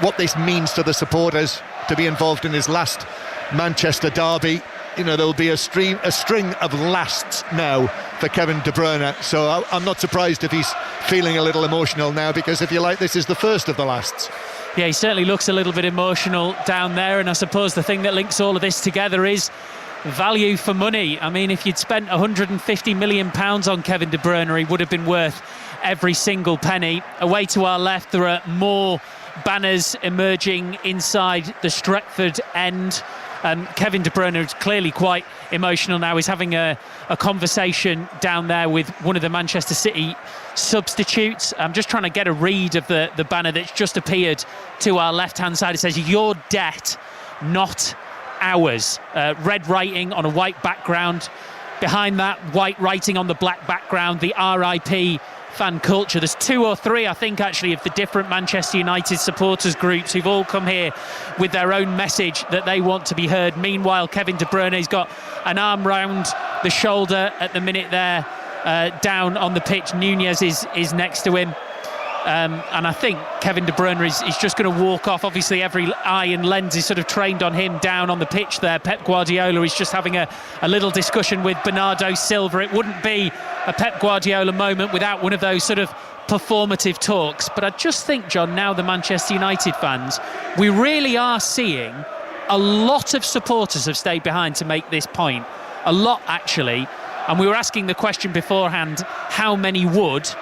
what this means to the supporters, to be involved in his last Manchester derby. There'll be a string of lasts now for Kevin De Bruyne. So I'm not surprised if he's feeling a little emotional now, because if you like, this is the first of the lasts. Yeah, he certainly looks a little bit emotional down there, and I suppose the thing that links all of this together is value for money. I mean, if you'd spent £150 million on Kevin De Bruyne, he would have been worth every single penny. Away to our left, there are more banners emerging inside the Stretford end. Kevin De Bruyne is clearly quite emotional now. He's having a conversation down there with one of the Manchester City substitutes. I'm just trying to get a read of the banner that's just appeared to our left-hand side. It says, "Your debt, not ours." Red writing on a white background. Behind that, white writing on the black background, the RIP fan culture. There's two or three, I think, actually, of the different Manchester United supporters groups who've all come here with their own message that they want to be heard. Meanwhile, Kevin De Bruyne's got an arm round the shoulder at the minute there, down on the pitch. Nunez is next to him. And I think Kevin De Bruyne is just going to walk off. Obviously, every eye and lens is sort of trained on him down on the pitch there. Pep Guardiola is just having a little discussion with Bernardo Silva. It wouldn't be a Pep Guardiola moment without one of those sort of performative talks. But I just think, John, now the Manchester United fans, we really are seeing a lot of supporters have stayed behind to make this point. A lot, actually. And we were asking the question beforehand, how many would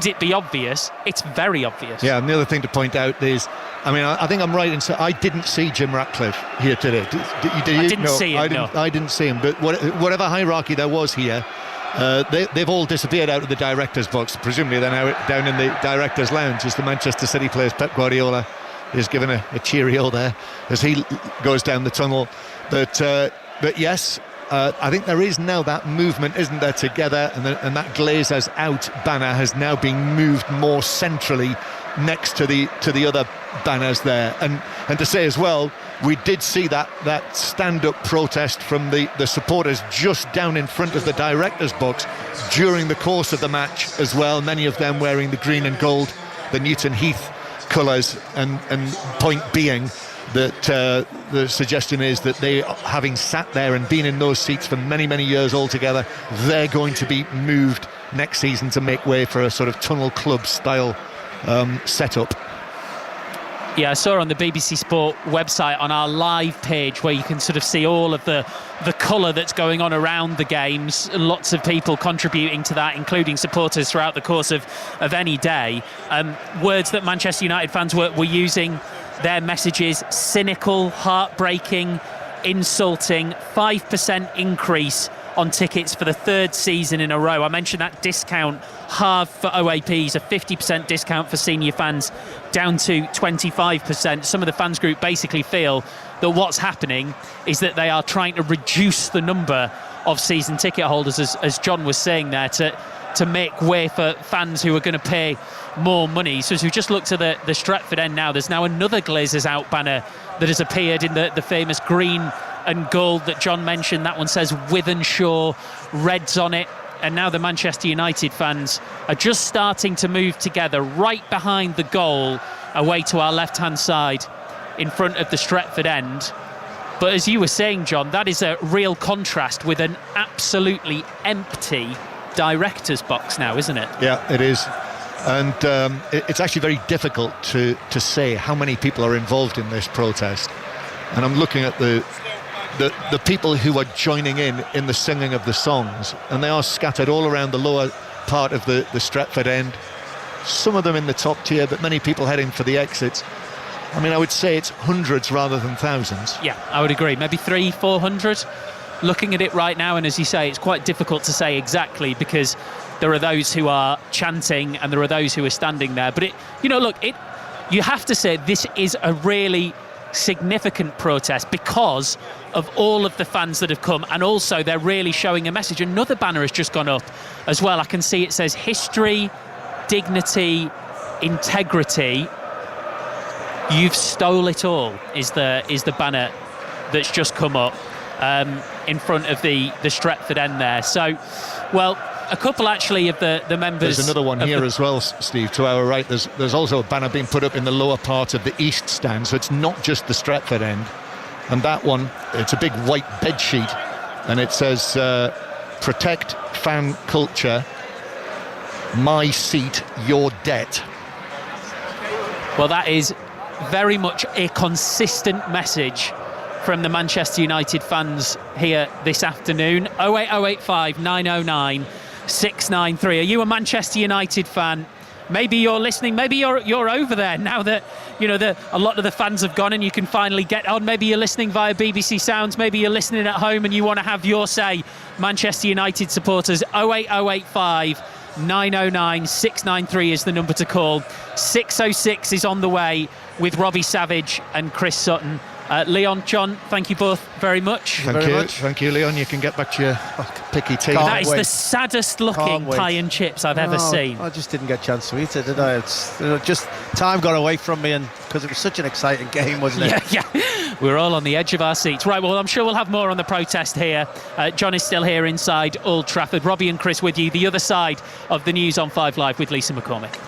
it be obvious? It's very obvious. Yeah, and the other thing to point out is, I think I'm right in saying I didn't see Jim Ratcliffe here today. Did you? I didn't see him, I didn't see him, but whatever hierarchy there was here, they've all disappeared out of the director's box. Presumably they're now down in the director's lounge as the Manchester City players. Pep Guardiola is given a cheerio there as he goes down the tunnel. But yes, I think there is now that movement, isn't there, together, and that Glazers out banner has now been moved more centrally next to the other banners there. And to say as well, we did see that stand-up protest from the supporters just down in front of the director's box during the course of the match as well, many of them wearing the green and gold, the Newton Heath colours, and point being that the suggestion is that they, having sat there and been in those seats for many, many years altogether, they're going to be moved next season to make way for a sort of tunnel club style setup. Yeah, I saw on the BBC Sport website on our live page where you can sort of see all of the colour that's going on around the games. Lots of people contributing to that, including supporters throughout the course of any day. Words that Manchester United fans were using, their messages: cynical, heartbreaking, insulting. 5% increase on tickets for the third season in a row. I mentioned that discount halved for OAPs, a 50% discount for senior fans down to 25%. Some of the fans group basically feel that what's happening is that they are trying to reduce the number of season ticket holders, as John was saying there, to make way for fans who are going to pay more money. So as we just look to the Stretford end now, there's now another Glazers Out banner that has appeared in the famous green and gold that John mentioned. That one says Wythenshawe Reds on it. And now the Manchester United fans are just starting to move together right behind the goal, away to our left-hand side in front of the Stretford end. But as you were saying, John, that is a real contrast with an absolutely empty director's box now, isn't it? Yeah, it is. And it's actually very difficult to say how many people are involved in this protest. And I'm looking at the people who are joining in the singing of the songs, and they are scattered all around the lower part of the Stretford end. Some of them in the top tier, but many people heading for the exits. I mean, I would say it's hundreds rather than thousands. Yeah, I would agree. Maybe 300-400. Looking at it right now, and as you say, it's quite difficult to say exactly, because there are those who are chanting and there are those who are standing there. But you have to say this is a really significant protest because of all of the fans that have come, and also they're really showing a message. Another banner has just gone up as well. I can see it says history, dignity, integrity. You've stole it all is the banner that's just come up in front of the Stretford end there. So, well, a couple actually of the members. There's another one here as well, Steve, to our right. There's also a banner being put up in the lower part of the east stand, so it's not just the Stretford end. And that one, it's a big white bed sheet, and it says protect fan culture, my seat, your debt. Well, that is very much a consistent message from the Manchester United fans here this afternoon. 08085 909 693. Are you a Manchester United fan? Maybe you're listening, maybe you're over there now that a lot of the fans have gone and you can finally get on. Maybe you're listening via BBC Sounds, maybe you're listening at home and you want to have your say. Manchester United supporters, 08085 909 693 is the number to call. 606 is on the way with Robbie Savage and Chris Sutton. Leon, John, thank you both very much. Thank you, Leon. You can get back to your picky tea. That is the saddest looking pie and chips I've ever seen. I just didn't get a chance to eat it, did I? It's just time got away from me, and because it was such an exciting game, wasn't it? Yeah. We're all on the edge of our seats. Right, well, I'm sure we'll have more on the protest here. John is still here inside Old Trafford. Robbie and Chris with you, the other side of the news on 5 Live with Lisa McCormick.